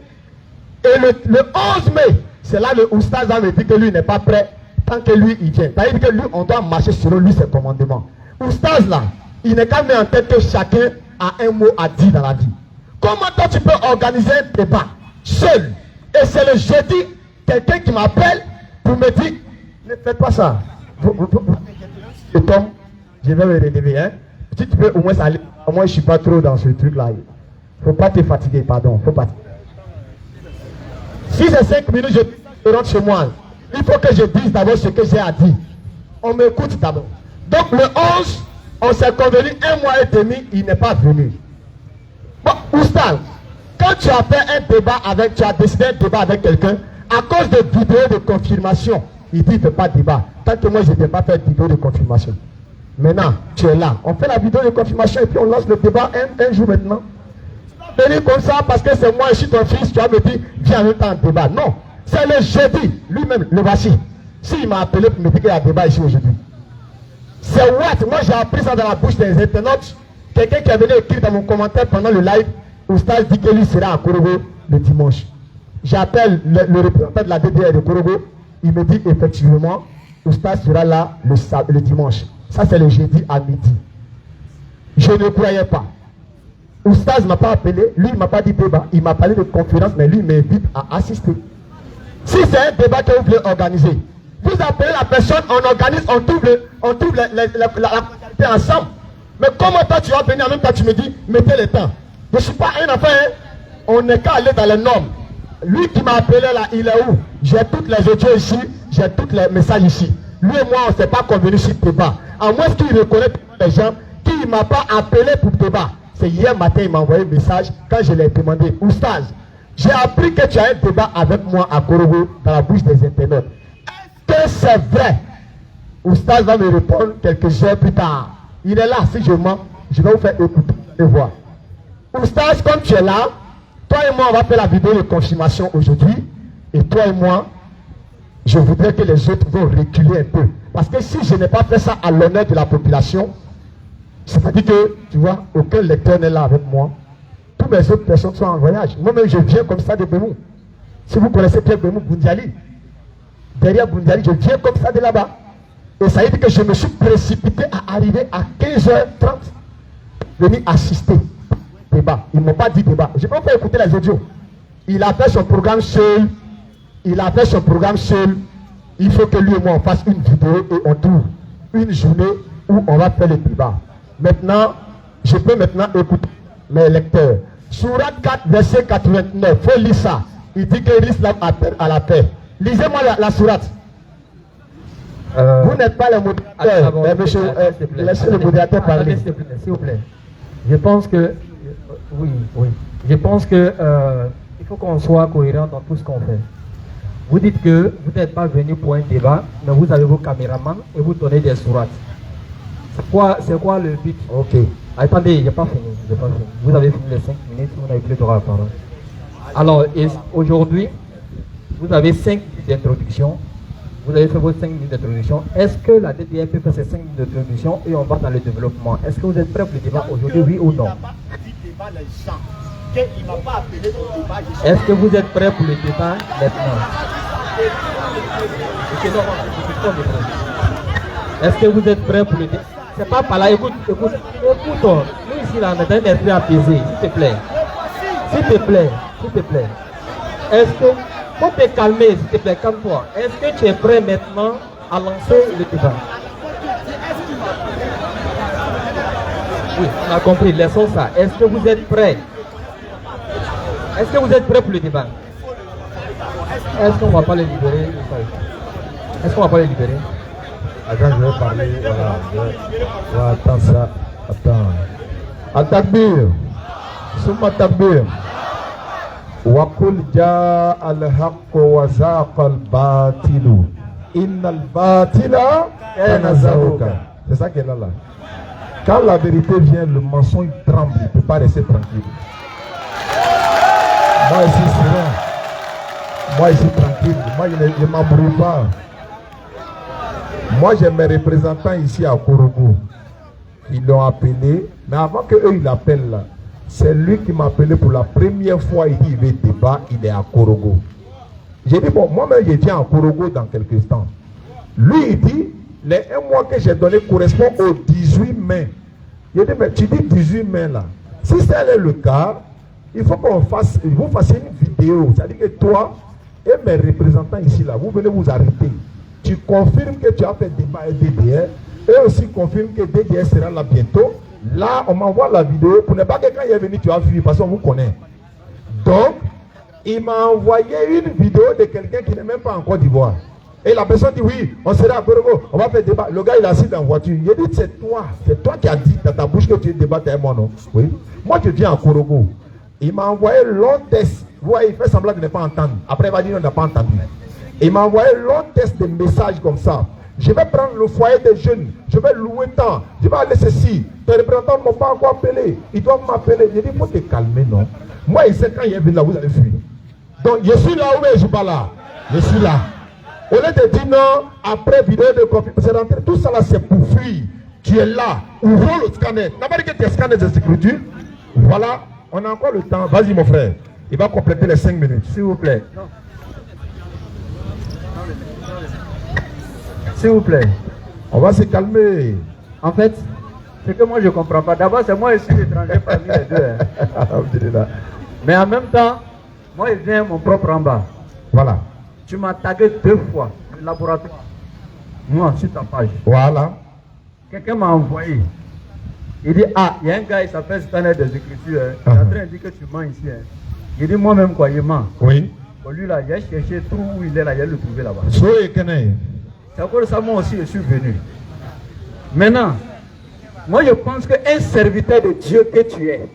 Et le 11 mai, c'est là le Oustaz me dit que lui n'est pas prêt tant que lui il vient. C'est-à-dire que lui, on doit marcher selon lui ses commandements. Oustaz là, il n'est qu'à mettre en tête que chacun a un mot à dire dans la vie. Comment toi tu peux organiser un débat seul? Et c'est le jeudi, quelqu'un qui m'appelle pour me dire, ne faites pas ça. Et Tom, je vais me relever. Hein? Si tu peux au moins aller, au moins je ne suis pas trop dans ce truc là. Il ne faut pas te fatiguer, pardon. Faut pas. Si c'est 5 minutes, je rentre chez moi. Il faut que je dise d'abord ce que j'ai à dire. On m'écoute d'abord. Donc le 11, on s'est convenu 1 mois et demi, il n'est pas venu. Bon, Oustaz, quand tu as fait un débat avec, tu as décidé un débat avec quelqu'un, à cause de vidéos de confirmation, il dit il ne fait pas de débat. Tant que moi je ne vais pas faire de vidéo de confirmation. Maintenant, tu es là. On fait la vidéo de confirmation et puis on lance le débat un jour maintenant. Venir comme ça parce que c'est moi, je suis ton fils, tu vas me dire, viens en même temps en débat. Non. C'est le jeudi, lui-même, le voici. S'il m'a appelé pour me dire qu'il y a un débat ici aujourd'hui. C'est what? Moi j'ai appris ça dans la bouche des internautes. Quelqu'un qui est venu écrire dans mon commentaire pendant le live, Oustaz dit que lui sera à Korogo le dimanche. J'appelle le représentant de la DDR de Korogo, il me dit effectivement, Oustaz sera là le dimanche. Ça c'est le jeudi à midi. Je ne croyais pas. Oustaz ne m'a pas appelé, lui il ne m'a pas dit débat, il m'a parlé de conférence, mais lui il m'invite à assister. Si c'est un débat que vous voulez organiser, vous appelez la personne, on organise, on trouve la ensemble. Mais comment toi tu vas venir en même temps, tu me dis, mettez le temps. Je ne suis pas un enfant, hein? On n'est qu'à aller dans les normes. Lui qui m'a appelé là, il est où? J'ai toutes les audios ici, j'ai tous les messages ici. Lui et moi, on ne s'est pas convenu sur le débat. À moins qu'il reconnaît les gens qui ne m'a pas appelé pour le débat. C'est hier matin, il m'a envoyé un message quand je l'ai demandé, Oustaz, j'ai appris que tu as un débat avec moi à Korogo dans la bouche des internautes. Est-ce que c'est vrai? Oustaz va me répondre quelques heures plus tard. Il est là, si je mens, je vais vous faire écouter et voir. Oustaz, comme tu es là, toi et moi, on va faire la vidéo de confirmation aujourd'hui. Et toi et moi, je voudrais que les autres vont reculer un peu. Parce que si je n'ai pas fait ça à l'honneur de la population, c'est-à-dire que, tu vois, aucun lecteur n'est là avec moi. Toutes mes autres personnes sont en voyage. Moi-même, je viens comme ça de Bémou. Si vous connaissez Pierre Bémou, Boundiali, derrière Boundiali, je viens comme ça de là-bas. Et ça veut dire que je me suis précipité à arriver à 15h30, venir assister au débat. Ils ne m'ont pas dit débat. Je ne peux pas écouter les audios. Il a fait son programme seul. Il a fait son programme seul. Il faut que lui et moi, on fasse une vidéo et on trouve une journée où on va faire le débat. Maintenant, je peux maintenant écouter mes lecteurs. Sourate 4, verset 89. Il faut lire ça. Il dit que l'islam appelle à la paix. Lisez-moi la sourate. Vous n'êtes pas le modérateur. Mais monsieur, laissez le modérateur parler. S'il vous plaît. Je pense que... Oui. Je pense que il faut qu'on soit cohérent dans tout ce qu'on fait. Vous dites que vous n'êtes pas venu pour un débat, mais vous avez vos caméramans et vous donnez des sourates. C'est quoi le but? Ok. Attendez, je n'ai pas fini. Vous avez fini les 5 minutes, vous n'avez plus droit à la parole. Alors, aujourd'hui, vous avez 5 minutes d'introduction. Vous avez fait vos 5 minutes d'introduction. Est-ce que la DDR peut faire ces 5 minutes d'introduction et on va dans le développement? Est-ce que vous êtes prêts pour le débat aujourd'hui, oui ou non? Est-ce que vous êtes prêts pour le débat maintenant? Est-ce que vous êtes prêts pour le débat? C'est pas par là, écoute. Nous ici là, on est un esprit apaisé, s'il te plaît. S'il te plaît. Est-ce que, faut te calmer, s'il te plaît, calme-toi. Est-ce que tu es prêt maintenant à lancer le débat? Oui, on a compris, laissons ça. Est-ce que vous êtes prêts? Est-ce que vous êtes prêts pour le débat? Est-ce qu'on ne va pas les libérer? Est-ce qu'on ne va pas les libérer? Attends, je vais parler. Voilà. Attends ça. Attends. Atakbir. Summa takbir. Wakul ja al-haqq wa zaqa al-batilu. Inna al-batila kana zahuqa. C'est ça qu'elle a là. Quand la vérité vient, le mensonge tremble. Il ne peut pas rester tranquille. Moi ici, c'est rien. Moi ici, tranquille. Moi, je ne m'embrouille pas. Moi, j'ai mes représentants ici à Korogo. Ils l'ont appelé. Mais avant qu'eux, ils l'appellent là, c'est lui qui m'a appelé pour la première fois. Il dit, il veut débat, il est à Korogo. J'ai dit, bon, moi-même, je viens à Korogo dans quelques temps. Lui, il dit, les 1 mois que j'ai donné correspond au 18 mai. J'ai dit, mais tu dis 18 mai là. Si tel est le cas, il faut qu'on fasse, vous fassiez une vidéo. C'est-à-dire que toi et mes représentants ici là, vous venez vous arrêter. Tu confirmes que tu as fait débat et DDR. Eux aussi confirment que DDR sera là bientôt. Là, on m'envoie la vidéo pour ne pas que quand il est venu, tu as vu, parce qu'on vous connaît. Donc, il m'a envoyé une vidéo de quelqu'un qui n'est même pas en Côte d'Ivoire. Et la personne dit oui, on sera à Korogo, on va faire débat. Le gars il est assis dans la voiture. Il dit c'est toi qui as dit dans ta bouche que tu débattes avec moi, non? Oui. Moi je viens à Korogo. Il m'a envoyé long test. Vous voyez, il fait semblant de ne pas entendre. Après il va dire on n'a pas entendu. Il m'a envoyé long test de messages comme ça. Je vais prendre le foyer des jeunes, je vais louer tant, je vais aller ceci. Tes représentants ne m'ont pas encore appelé, ils doivent m'appeler. Je dis, il faut te calmer, non? Moi, il sait quand il est venu là, vous allez fuir. Donc, je suis là où je ne suis pas là. Je suis là. Au lieu de dire non, après vidéo de conférence, c'est rentré, tout ça là, c'est pour fuir. Tu es là, ouvre le scanner. N'a pas dit que tu es scanner de sécurité. Voilà, on a encore le temps. Vas-y, mon frère. Il va compléter les 5 minutes, s'il vous plaît. S'il vous plaît. On va se calmer. En fait, ce que moi je ne comprends pas. D'abord, c'est moi ici l'étranger parmi les deux. Hein. Mais en même temps, moi je viens mon propre en bas. Voilà. Tu m'as tagué 2 fois le laboratoire. Moi, sur ta page. Voilà. Quelqu'un m'a envoyé. Il dit, ah, il y a un gars, il s'appelle Scanner des Écritures. Hein. Il est en train de dire que tu mens ici. Hein. Il dit, moi-même, quoi, il ment. Oui. Bon, lui, là, il a cherché tout où il est là, il a le trouvé là-bas. C'est encore ça, moi aussi, je suis venu. Maintenant, moi, je pense qu'un serviteur de Dieu que tu es,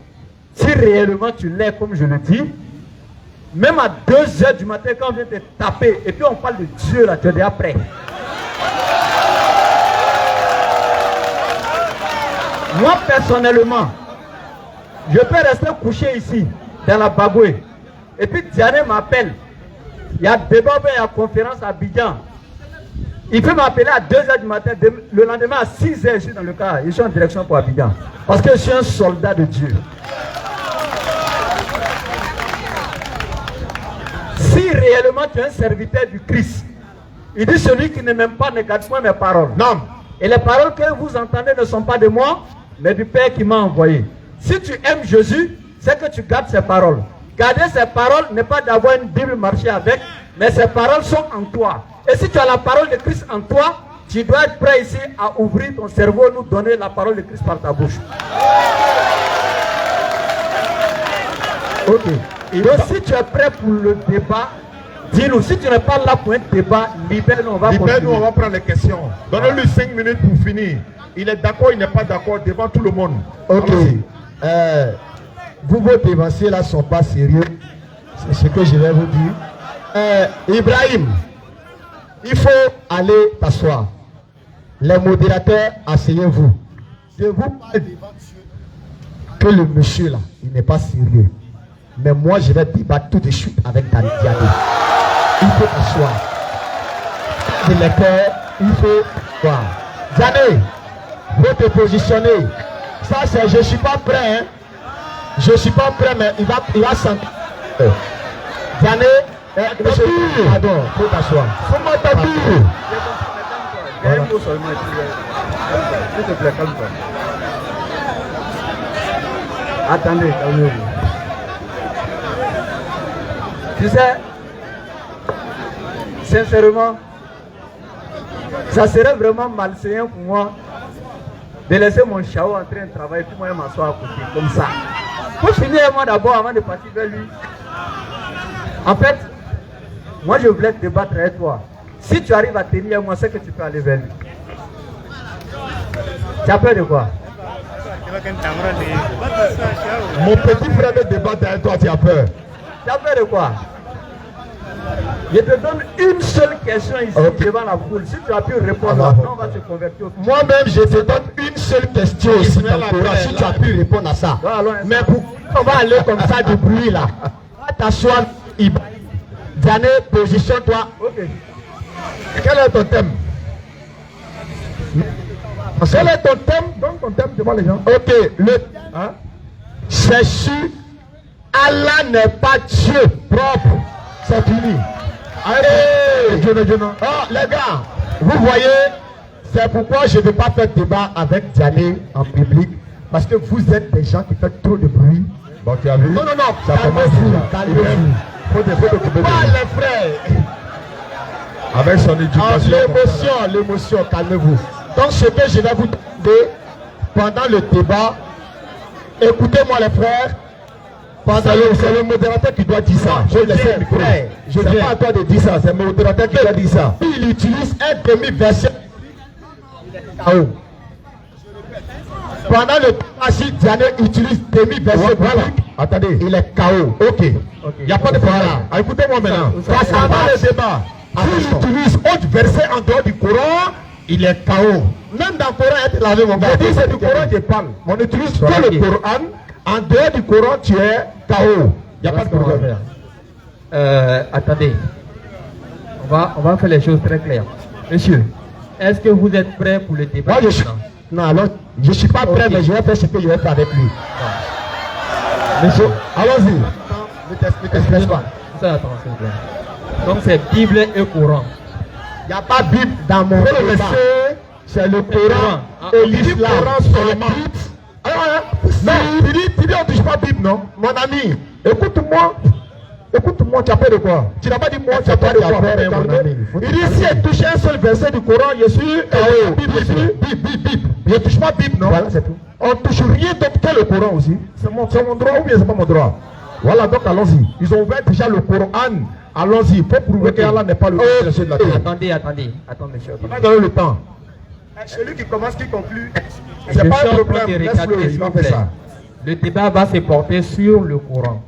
si réellement tu l'es, comme je le dis, même à 2h du matin, quand on vient te taper, et puis on parle de Dieu, là, tu es déjà prêt. Moi, personnellement, je peux rester couché ici, dans la Bagoué. Et puis Diane m'appelle. Il y a débat, il y a conférence à Abidjan. Il peut m'appeler à 2h du matin. Le lendemain à 6h, je suis dans le car. Je suis en direction pour Abidjan. Parce que je suis un soldat de Dieu. Si réellement tu es un serviteur du Christ, il dit celui qui ne m'aime pas ne garde point mes paroles. Non. Et les paroles que vous entendez ne sont pas de moi, mais du Père qui m'a envoyé. Si tu aimes Jésus, c'est que tu gardes ses paroles. Garder ses paroles n'est pas d'avoir une Bible marcher avec, mais ses paroles sont en toi. Et si tu as la parole de Christ en toi, tu dois être prêt ici à ouvrir ton cerveau, nous donner la parole de Christ par ta bouche. Ok. Donc si tu es prêt pour le débat, dis-nous. Si tu n'es pas là pour un débat, libère-nous, on va continuer. Libère-nous, on va prendre les questions. Donnez-lui 5 minutes pour finir. Il est d'accord, il n'est pas d'accord devant tout le monde. Ok. Vous, vos dévanciers là ne sont pas sérieux. C'est ce que je vais vous dire. Ibrahim, il faut aller t'asseoir. Les modérateurs, asseyez-vous. Je vous parle que le monsieur là, il n'est pas sérieux. Mais moi, je vais débattre tout de suite avec Diané. Il faut t'asseoir. De l'école, il faut voir. Diané, il faut te positionner. Ça, c'est je ne suis pas prêt. Hein. Je ne suis pas prêt, mais il va sentir. Diané, monsieur, pardon, il faut t'asseoir. Faut-moi t'appuyer. Il y a un mot seulement. S'il te plaît, calme-toi. Attendez, calmez-vous. Tu sais, sincèrement, ça serait vraiment malsain pour moi de laisser mon chao en train de travailler, puis moi je m'assois à côté, comme ça. Pour finir, moi d'abord, avant de partir vers lui, en fait, moi je voulais te débattre avec toi. Si tu arrives à tenir moi, c'est que tu peux aller vers lui. Tu as peur de quoi? Mon petit frère ne débat derrière toi, tu as peur. Tu as peur de quoi? Je te donne une seule question ici devant la foule. Si tu as pu répondre, on va se convertir. Moi-même, je te donne une seule question aussi dans le Coran, si tu as pu répondre à ça. Mais on va aller comme ça du bruit là. Va t'asseoir, Diane, positionne-toi. Ok. Quel est ton thème? Quel est ton thème? Donne ton thème devant les gens. Ok, Hein? c'est sûr, Allah n'est pas Dieu propre. C'est fini. Allez, Dieu non. oh les gars, vous voyez, c'est pourquoi je ne vais pas faire débat avec Diane en public, parce que vous êtes des gens qui font trop de bruit. Bon, tu as vu? Non, Ça commence déjà. calmez-vous. Faut t'occuper de Pas lui. les frères. Avec son éducation. L'émotion, calmez-vous. Donc ce que je vais vous demander pendant le débat, écoutez-moi les frères, c'est le modérateur qui doit dire ça. Je laisse le micro. Je ne sais pas à toi de dire ça, c'est le modérateur qui doit dire ça. Il utilise un demi-verset. Pendant le débat, si Diane utilise demi-verset, Voilà. Attendez. il est KO. Ok. Il n'y a pas de problème. Ah, écoutez-moi maintenant. Face à Avant le face. débat, S'il utilise autre verset en dehors du Coran, il est KO. Même dans le Coran, il est lavé, mon gars. je dis c'est du Coran que je parle. On utilise que le Coran. En dehors du Coran, tu es KO. Il n'y a pas de problème. Attendez. On va faire les choses très claires. Monsieur, est-ce que vous êtes prêt pour le débat? Moi, je suis. Non, alors, je ne suis pas prêt, mais je vais faire ce que je vais faire avec lui. Monsieur, Allons-y. Ne t'expresse pas. ça, attends, s'il vous plaît. Donc c'est Bible et Coran. Il n'y a pas de Bible dans mon C'est le débat. verset. C'est le Coran et l'islam. seulement. Non, tu dis on ne touche pas Bible, non? Mon ami, Écoute-moi. Écoute-moi, tu as peur de quoi? Tu n'as pas dit moi, tu as toi peur de qui as quoi? peur, mon Calmez. ami. Faut te Il dit si elle touche un seul verset du Coran, je suis KO. Bible. Je ne touche pas Bible, non? Voilà, c'est tout. On ne touche rien d'autre que le Coran aussi. C'est mon droit ou bien c'est pas mon droit? Voilà, donc allons-y. Ils ont ouvert déjà le Coran. Allons-y. Il faut prouver qu'Allah n'est pas le chercher de la terre. Attendez, monsieur. On va donner le temps. Celui qui commence, qui conclut. C'est pas un Je suis en train problème. de Laisse-le, recadrer, il s'il va vous faire plaît. ça. Le débat va se porter sur le Coran.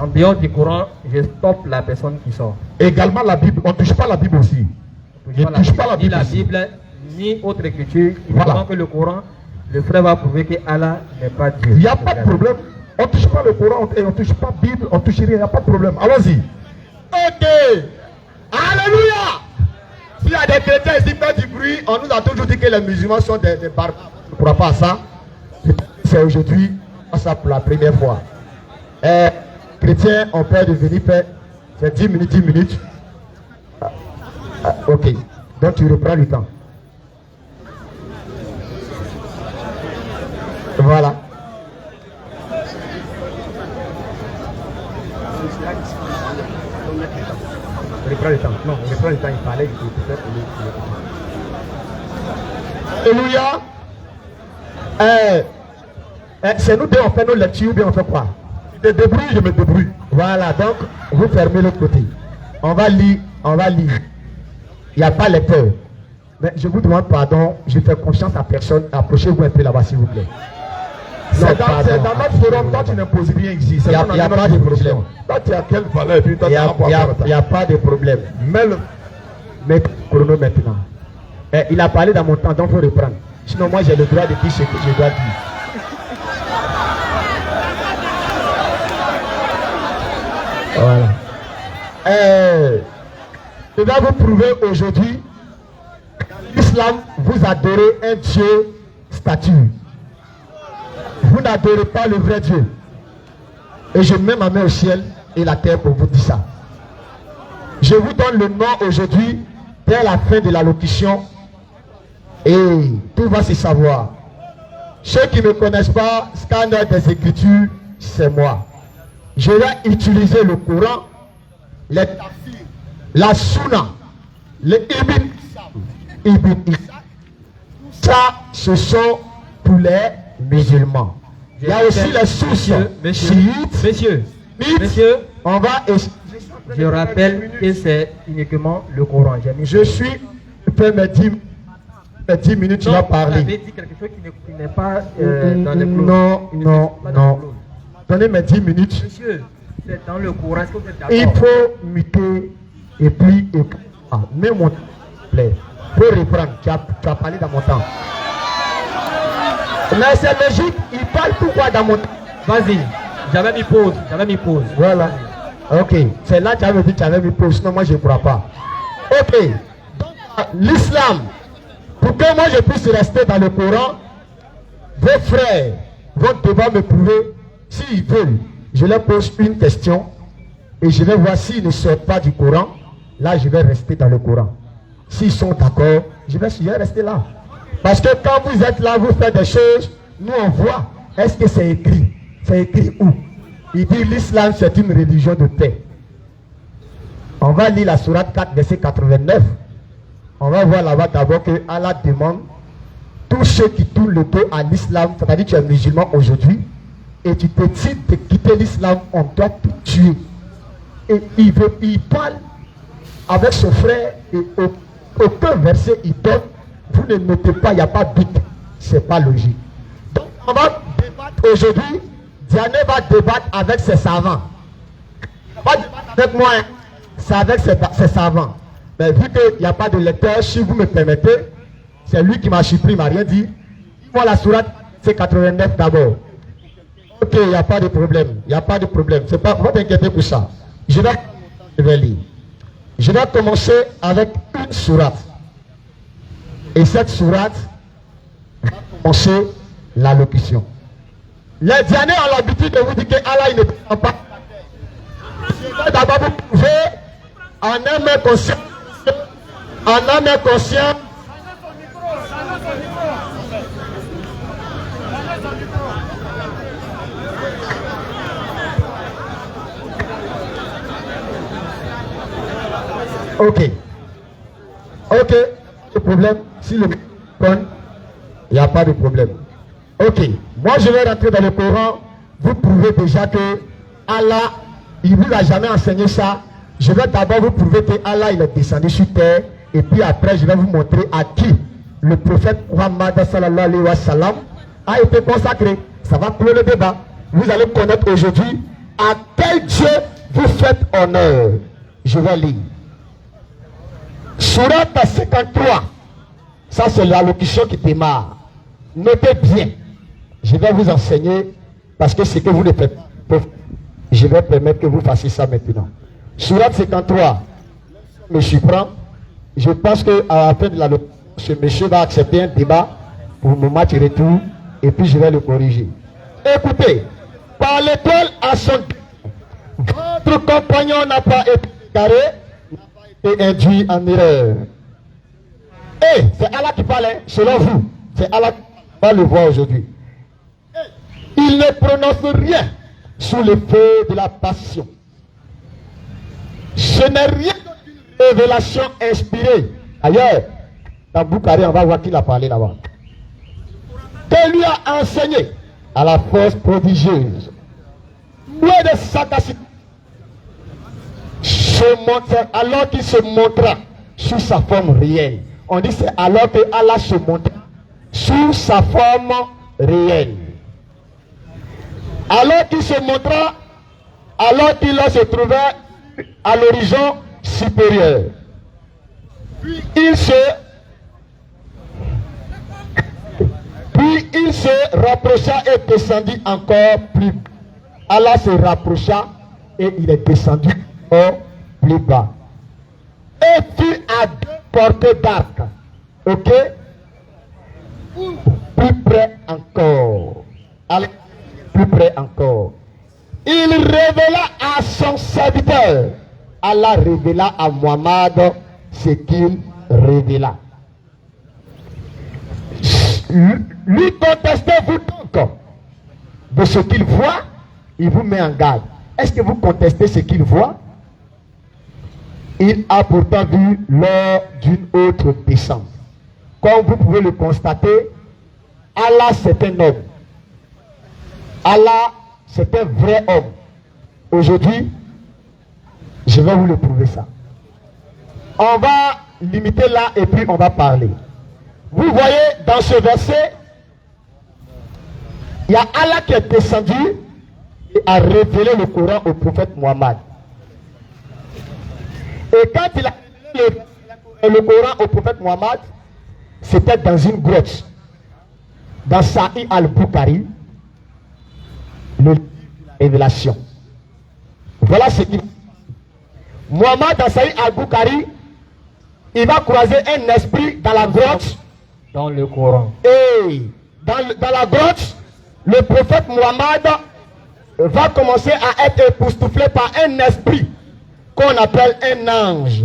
En dehors du Coran, je stoppe la personne qui sort. Également la Bible. On ne touche pas la Bible aussi. Je ne touche pas la Ni Bible. la aussi. Bible, ni autre écriture. Voilà. Pendant que le Coran, le frère va prouver que Allah n'est pas Dieu. Il n'y a pas de problème. On ne touche pas le Coran et on ne touche pas la Bible. On ne touche rien. Il n'y a pas de problème. Allons-y. Ok. Alléluia. S'il y a des chrétiens ici qui font du bruit, on nous a toujours dit que les musulmans sont des barbares. On ne croit pas à ça. C'est aujourd'hui, ça pour la première fois. Chrétiens ont peur de venir faire. C'est 10 minutes. Ok. Donc tu reprends le temps. Voilà. On reprend le temps. Non, on reprend le temps. Il fallait que Alléluia. C'est nous deux, on fait nos lectures ou bien on fait quoi? Tu te débrouilles, je me débrouille. Voilà, donc vous fermez l'autre côté. On va lire. Il n'y a pas lecteur. Mais je vous demande pardon, je fais confiance à personne. Approchez-vous un peu là-bas, s'il vous plaît. C'est dans notre forum, toi tu n'imposes rien ici. Il n'y a pas de problème. Toi tu as quelle valeur et puis toi Il tu as rapport à n'y a pas de problème. Mais le... Mais chrono maintenant. Il a parlé dans mon temps, donc il faut reprendre. Sinon, moi j'ai le droit de dire ce que je dois dire. Voilà. Je vais vous prouver aujourd'hui que l'islam, vous adorez un Dieu statue. Vous n'adorez pas le vrai Dieu. Et je mets ma main au ciel et la terre pour vous dire ça. Je vous donne le nom aujourd'hui, dès la fin de l'allocution, et tout va se savoir. Ceux qui ne me connaissent pas, scanner des Écritures, c'est moi. Je vais utiliser le Coran, les tafsirs, la Sunna, les Ibn Ishaq. Ça, ce sont pour les musulmans. Il y a aussi les sources chiites. Monsieur, On va je rappelle que c'est uniquement le Coran. je suis, je peux me dire, 10 minutes, tu vas parler. Vous avez dit quelque chose qui n'est pas dans le clone. Non. Donnez mes 10 minutes. Monsieur, c'est dans le Coran, est-ce que vous êtes d'accord? Il faut muter et puis mets mon temps, s'il te plaît. Faut reprendre. Tu as parlé dans mon temps. Mais c'est logique, il parle pourquoi dans mon temps? Vas-y, j'avais mis pause. Voilà. Ok, c'est là que tu avais dit que tu avais mis pause, sinon moi je ne pourrais pas. Ok, donc l'islam, pour que moi je puisse rester dans le Coran, vos frères vont devoir me prouver, s'ils veulent, je leur pose une question et je vais voir s'ils ne sortent pas du Coran, là je vais rester dans le Coran. S'ils sont d'accord, je vais rester là. Parce que quand vous êtes là, vous faites des choses, nous on voit, est-ce que c'est écrit? C'est écrit où? Il dit l'islam c'est une religion de paix. On va lire la sourate 4, verset 89. On va voir là-bas d'abord que Allah demande tous ceux qui tournent le dos à l'islam, c'est-à-dire que tu es musulman aujourd'hui, et tu décides de quitter l'islam, on doit te tuer. Et il parle avec son frère et aucun verset il donne. Vous ne notez pas, il n'y a pas de but. C'est pas logique. Donc on va débattre aujourd'hui. Diane va débattre avec ses savants. Pas débattre avec moi, hein. C'est avec ses savants. Mais vu qu'il n'y a pas de lecteur, si vous me permettez, c'est lui qui m'a supprimé, il m'a rien dit. Dis-moi la sourate, c'est 89 d'abord. Ok, il n'y a pas de problème. Il n'y a pas de problème. C'est pas, faut t'inquiéter pour ça. Je vais lire. Je vais commencer avec une sourate. Et cette sourate va commencer l'allocution. Les Dianais ont l'habitude de vous dire que Allah il ne prend pas. Je vais d'abord vous prouver en âme et conscience. En âme et conscience. Ok. Ok. Le problème, si le microphone, il n'y a pas de problème. Ok. Moi, je vais rentrer dans le Coran. Vous prouvez déjà que Allah, il ne vous a jamais enseigné ça. Je vais d'abord vous prouver que Allah, il est descendu sur terre. Et puis après, je vais vous montrer à qui le prophète Muhammad sallallahu alayhi wa sallam a été consacré. Ça va clore le débat. Vous allez connaître aujourd'hui à quel Dieu vous faites honneur. Je vais lire. Sourate 53. Ça, c'est l'allocution qui démarre. Notez bien. Je vais vous enseigner parce que ce que vous ne faites pas, je vais permettre que vous fassiez ça maintenant. Sourate 53. Je me surprends. Je pense qu'à la fin de l'allocution, ce monsieur va accepter un débat pour mon match retour et puis je vais le corriger. Écoutez, par l'étoile à son votre compagnon n'a pas été carré, et induit en erreur. Et c'est Allah qui parle, selon vous. C'est Allah qui va le voir aujourd'hui. Il ne prononce rien sous le feu de la passion. Ce n'est rien qu'une révélation inspirée. Ailleurs, dans Boukhari, on va voir qui l'a parlé là-bas. Que lui a enseigné à la force prodigieuse. Loin de sagacité. Alors qu'il se montra sous sa forme réelle. On dit c'est alors que Allah se montra sous sa forme réelle. Alors qu'il se montra, alors qu'il se trouvait à l'horizon supérieur. Puis il se rapprocha et descendit encore plus bas. Allah se rapprocha et il est descendu plus bas. Et fut à 2 portées d'arc. Ok? Plus près encore. Alors, plus près encore. Il révéla à son serviteur. Allah révéla à Muhammad ce qu'il révéla. Lui contestez-vous donc de ce qu'il voit, il vous met en garde. Est-ce que vous contestez ce qu'il voit? Il a pourtant vu lors d'une autre descente. Comme vous pouvez le constater, Allah c'est un homme. Allah c'est un vrai homme. Aujourd'hui, je vais vous le prouver ça. On va limiter là et puis on va parler. Vous voyez dans ce verset, il y a Allah qui est descendu et a révélé le Coran au prophète Mohammed. Et quand il a révélé le Coran au prophète Mohammed, c'était dans une grotte, dans Sahih al-Bukhari, le révélation. Voilà ce qu'il Mohammed dans Sahih al-Bukhari, il va croiser un esprit dans la grotte. Dans le Coran. Et dans la grotte, le prophète Mohammed va commencer à être époustouflé par un esprit qu'on appelle un ange.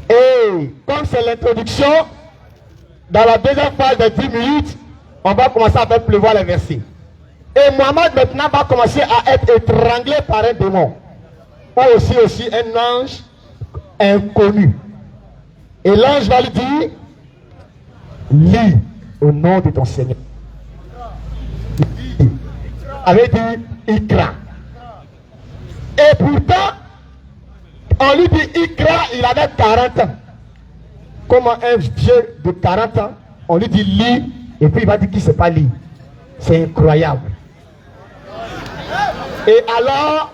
Et comme c'est l'introduction, dans la deuxième phase de 10 minutes, on va commencer à faire pleuvoir les versets. Et Mohammed maintenant va commencer à être étranglé par un démon. Ou aussi un ange inconnu. Et l'ange va lui dire, lis au nom de ton Seigneur. Il avait dit Ikra. Et pourtant, on lui dit Ikra, il avait 40 ans. Comme un vieux de 40 ans, on lui dit lis, et puis il va dire qu'il ne sait pas lire. C'est incroyable. Et alors,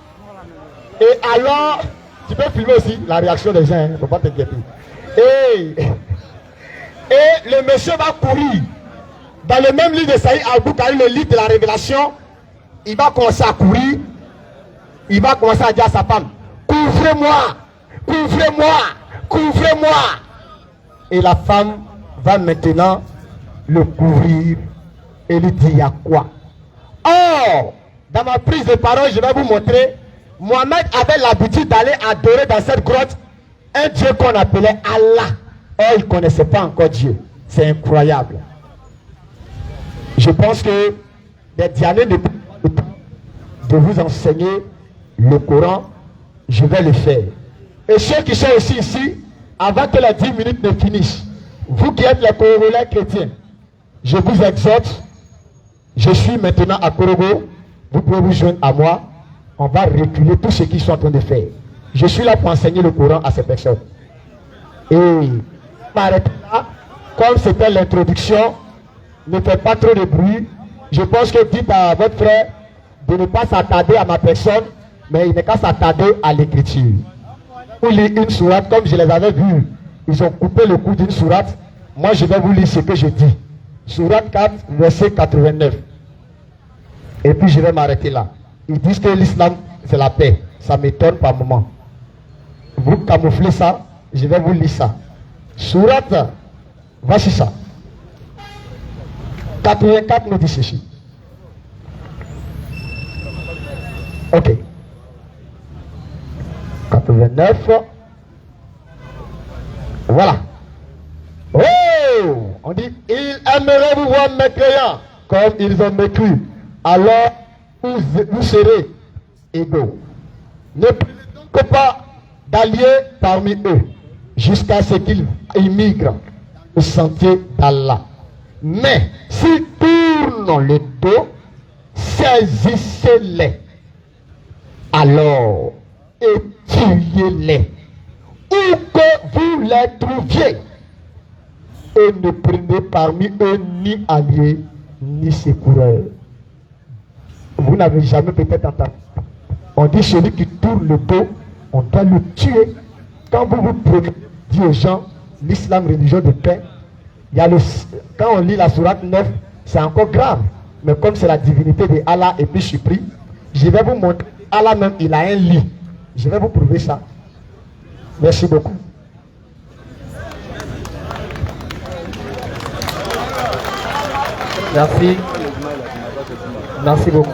tu peux filmer aussi la réaction des gens, il ne faut pas t'inquiéter. Et le monsieur va courir. Dans le même livre de Sahih al-Bukhari, le livre de la révélation, il va commencer à courir. Il va commencer à dire à sa femme, couvrez-moi, couvrez-moi, couvrez-moi. Et la femme va maintenant le couvrir et lui dire, il y a quoi? Or, dans ma prise de parole, je vais vous montrer, Mohammed avait l'habitude d'aller adorer dans cette grotte un Dieu qu'on appelait Allah. Or, il ne connaissait pas encore Dieu. C'est incroyable. Je pense que des dianés de vous enseigner le Coran, je vais le faire. Et ceux qui sont aussi ici, avant que les 10 minutes ne finissent, vous qui êtes les Congolais chrétiens, je vous exhorte, je suis maintenant à Korogo, vous pouvez vous joindre à moi, on va reculer tout ce qu'ils sont en train de faire. Je suis là pour enseigner le Coran à ces personnes. Et m'arrêter là, comme c'était l'introduction, ne faites pas trop de bruit. Je pense que dites à votre frère de ne pas s'attarder à ma personne, mais il n'est qu'à s'attarder à l'écriture. Vous lisez une sourate, comme je les avais vus, ils ont coupé le cou d'une sourate. Moi, je vais vous lire ce que je dis. Sourate 4, verset 89. Et puis, je vais m'arrêter là. Ils disent que l'islam, c'est la paix. Ça m'étonne par moment. Vous camouflez ça, je vais vous lire ça. Sourate, voici ça. 84 nous dit ceci. Ok. 89. Voilà. Oh! On dit, ils aimeraient vous voir mécréants comme ils ont mécru. Alors, vous serez égaux. Ne prenez donc pas d'alliés parmi eux, jusqu'à ce qu'ils immigrent au sentier d'Allah. Mais s'ils tournent le dos, saisissez-les. Alors, et tuez-les, où que vous les trouviez, et ne prenez parmi eux ni alliés, ni secoureurs. Vous n'avez jamais peut-être entendu. On dit celui qui tourne le dos, on doit le tuer. Quand vous vous prenez, dit aux gens, l'islam, religion de paix, il y a quand on lit la sourate 9, c'est encore grave. Mais comme c'est la divinité de Allah, et puis je suis pris, je vais vous montrer. Allah même, il a un lit. Je vais vous prouver ça. Merci beaucoup. Merci. Merci beaucoup.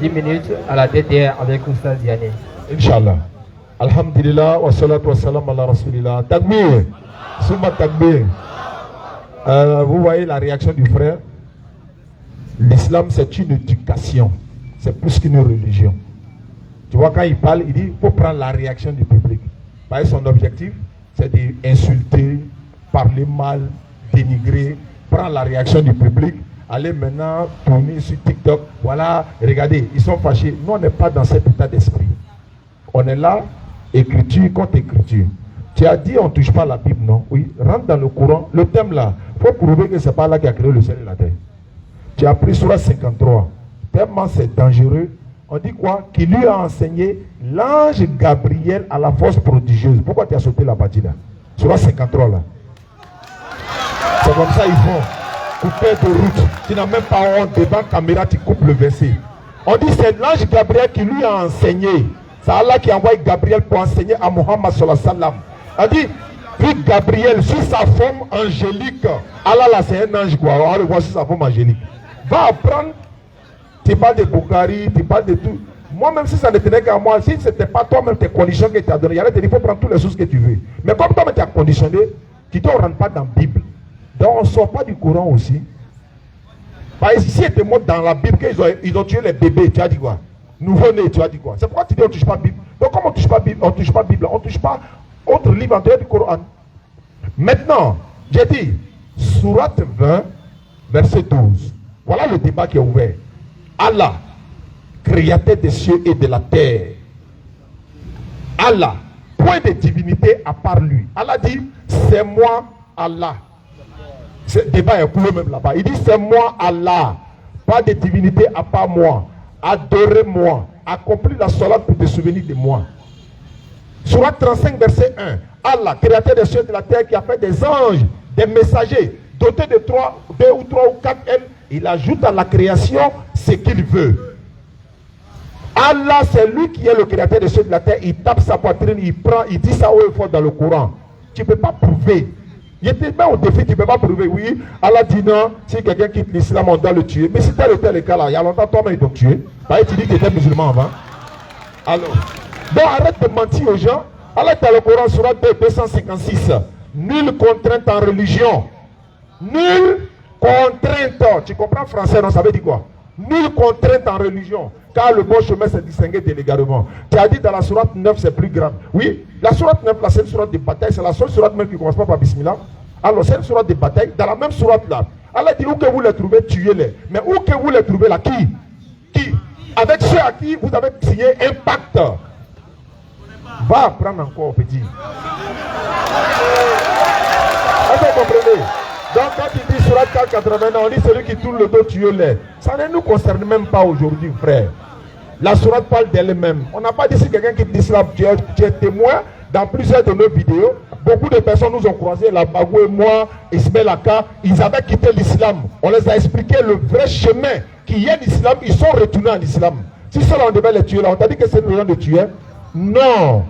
10 minutes à la DDR avec Oustaz Diané. Inch'Allah. Alhamdulillah, wa salatu wa salam ala rasulillah. Takbir. Souma takbir. Vous voyez la réaction du frère. L'islam, c'est une éducation. C'est plus qu'une religion. Tu vois, quand il parle, il dit il faut prendre la réaction du public. Parce que son objectif, c'est d'insulter, parler mal, dénigrer, prendre la réaction du public, aller maintenant tourner sur TikTok. Voilà, regardez, ils sont fâchés. Nous, on n'est pas dans cet état d'esprit. On est là, écriture contre écriture. Tu as dit on ne touche pas la Bible, non? Oui, rentre dans le Coran. Le thème là, il faut prouver que ce n'est pas là qui a créé le ciel et la terre. Tu as pris Surah 53. Tellement c'est dangereux. On dit quoi? Qui lui a enseigné l'ange Gabriel à la force prodigieuse. Pourquoi tu as sauté la partie là? Surah 53 là. C'est comme ça ils font. Coupé de route. Tu n'as même pas honte. Devant caméra, tu coupes le verset. On dit c'est l'ange Gabriel qui lui a enseigné. C'est Allah qui a envoyé Gabriel pour enseigner à Muhammad sallallahu alayhi wa sallam. On dit, puis Gabriel, sur sa forme angélique, Allah là c'est un ange quoi. On le voit sur sa forme angélique. Va apprendre. Tu parles de Boukari, tu parles de tout. Moi-même, si ça ne tenait qu'à moi, si ce n'était pas toi-même tes conditions que tu as données, il faut prendre toutes les choses que tu veux. Mais comme toi-même tu as conditionné, tu ne te rentres pas dans la Bible. Donc on ne sort pas du Coran aussi. Par exemple, si était mort dans la Bible qu'ils ont tué les bébés, tu as dit quoi? Nouveau-né, tu as dit quoi? C'est pourquoi tu dis on ne touche pas la Bible. Donc comme on ne touche pas Bible, on ne touche pas Bible, on ne touche pas autre livre en dehors du Coran. Maintenant, j'ai dit, Sourate 20, verset 12. Voilà le débat qui est ouvert. Allah, créateur des cieux et de la terre. Allah, point de divinité à part lui. Allah dit, c'est moi Allah. Ce débat est coulé même là-bas. Il dit, c'est moi Allah. Pas de divinité à part moi. Adorez-moi. Accomplis la salade pour te souvenir de moi. Sourate 35, verset 1. Allah, créateur des cieux et de la terre, qui a fait des anges, des messagers, dotés de 2 ou 3 ou 4 ailes. Il ajoute à la création ce qu'il veut. Allah, c'est lui qui est le créateur des cieux et de la terre. Il tape sa poitrine, il dit ça haut et fort dans le Coran. Tu ne peux pas prouver. Il était bien au défi, tu ne peux pas prouver. Oui, Allah dit non, si quelqu'un quitte l'islam, on doit le tuer. Mais si tel ou tel cas là, il y a longtemps, toi-même, ils t'ont tué. Tu dis que tu étais musulman avant. Alors, donc arrête de mentir aux gens. Allah dans le Coran, Sourate 256. Nulle contrainte en religion. Nulle contrainte. Tu comprends français, non? Ça veut dire quoi? Nulle contrainte en religion. Car le bon chemin s'est distingué de l'égarement. Tu as dit dans la sourate 9, c'est plus grave. Oui, la sourate 9, là, c'est une sourate de bataille. C'est la seule sourate même qui ne commence pas par Bismillah. Alors, c'est une sourate de bataille. Dans la même sourate là, Allah dit où que vous les trouvez, tuez-les. Mais où que vous les trouvez là, qui? Avec ceux à qui vous avez signé un pacte. Va apprendre encore, petit. Est-ce que vous comprenez? Donc quand il dit Sourate 480, on dit celui qui tourne le dos, tuez-les. Ça ne nous concerne même pas aujourd'hui, frère. La sourate parle d'elle-même. On n'a pas dit si quelqu'un qui dit l'islam, tu es témoin dans plusieurs de nos vidéos. Beaucoup de personnes nous ont croisés, la Bagou et moi, Ismaël Aka, ils avaient quitté l'islam. On les a expliqué le vrai chemin qui est l'islam, ils sont retournés en islam. Si cela on devait les tuer là, on t'a dit que c'est le genre de tuer? Non.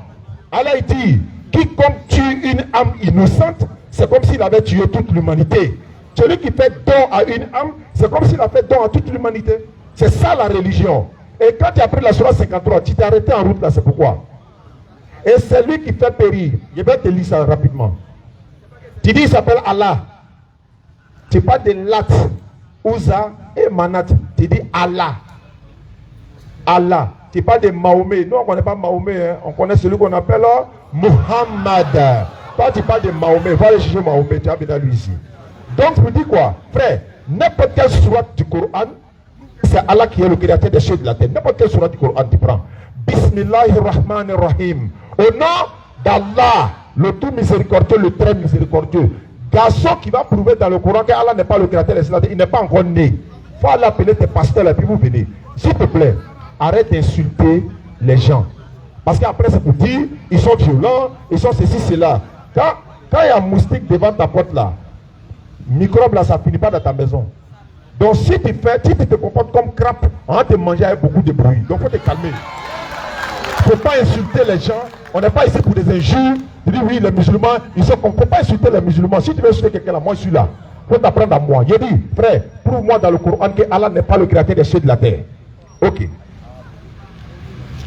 Allah dit, quiconque tue une âme innocente, c'est comme s'il avait tué toute l'humanité. Celui qui fait don à une âme, c'est comme s'il a fait don à toute l'humanité. C'est ça la religion. Et quand tu as pris la Sourate 53, tu t'es arrêté en route là, c'est pourquoi. Et c'est lui qui fait périr. Je vais te lire ça rapidement. Tu dis, il s'appelle Allah. Tu parles de Lat, Uza et Manat. Tu dis Allah. Allah. Tu parles de Mahomet. Nous, on ne connaît pas Mahomet. Hein. On connaît celui qu'on appelle Muhammad. Toi, tu parles de Mahomet. Va aller chercher Mahomet. Tu as bien lui ici. Donc, je vous dis quoi? Frère, n'importe quelle sourate du Coran, c'est Allah qui est le créateur des cieux de la terre. N'importe quelle sourate du Coran, tu prends. Bismillahirrahmanirrahim. Au nom d'Allah, le tout miséricordieux, le très miséricordieux. Garçon qui va prouver dans le Coran que Allah n'est pas le créateur des cieux de la terre. Il n'est pas encore né. Il faut aller appeler tes pasteurs et puis vous venez. S'il te plaît, arrête d'insulter les gens. Parce qu'après, c'est pour dire, ils sont violents, ils sont ceci, cela. Quand il y a un moustique devant ta porte là, microbe là, ça ne finit pas dans ta maison. Donc si tu te comportes comme crabe, on va te manger avec beaucoup de bruit. Donc il faut te calmer. Il ne faut pas insulter les gens. On n'est pas ici pour des injures. Tu dis oui, les musulmans, ils sont comme. Il ne faut pas insulter les musulmans. Si tu veux insulter quelqu'un là, moi je suis là. Il faut t'apprendre à moi. Je dis, frère, prouve-moi dans le Coran que Allah n'est pas le créateur des cieux de la terre. Ok.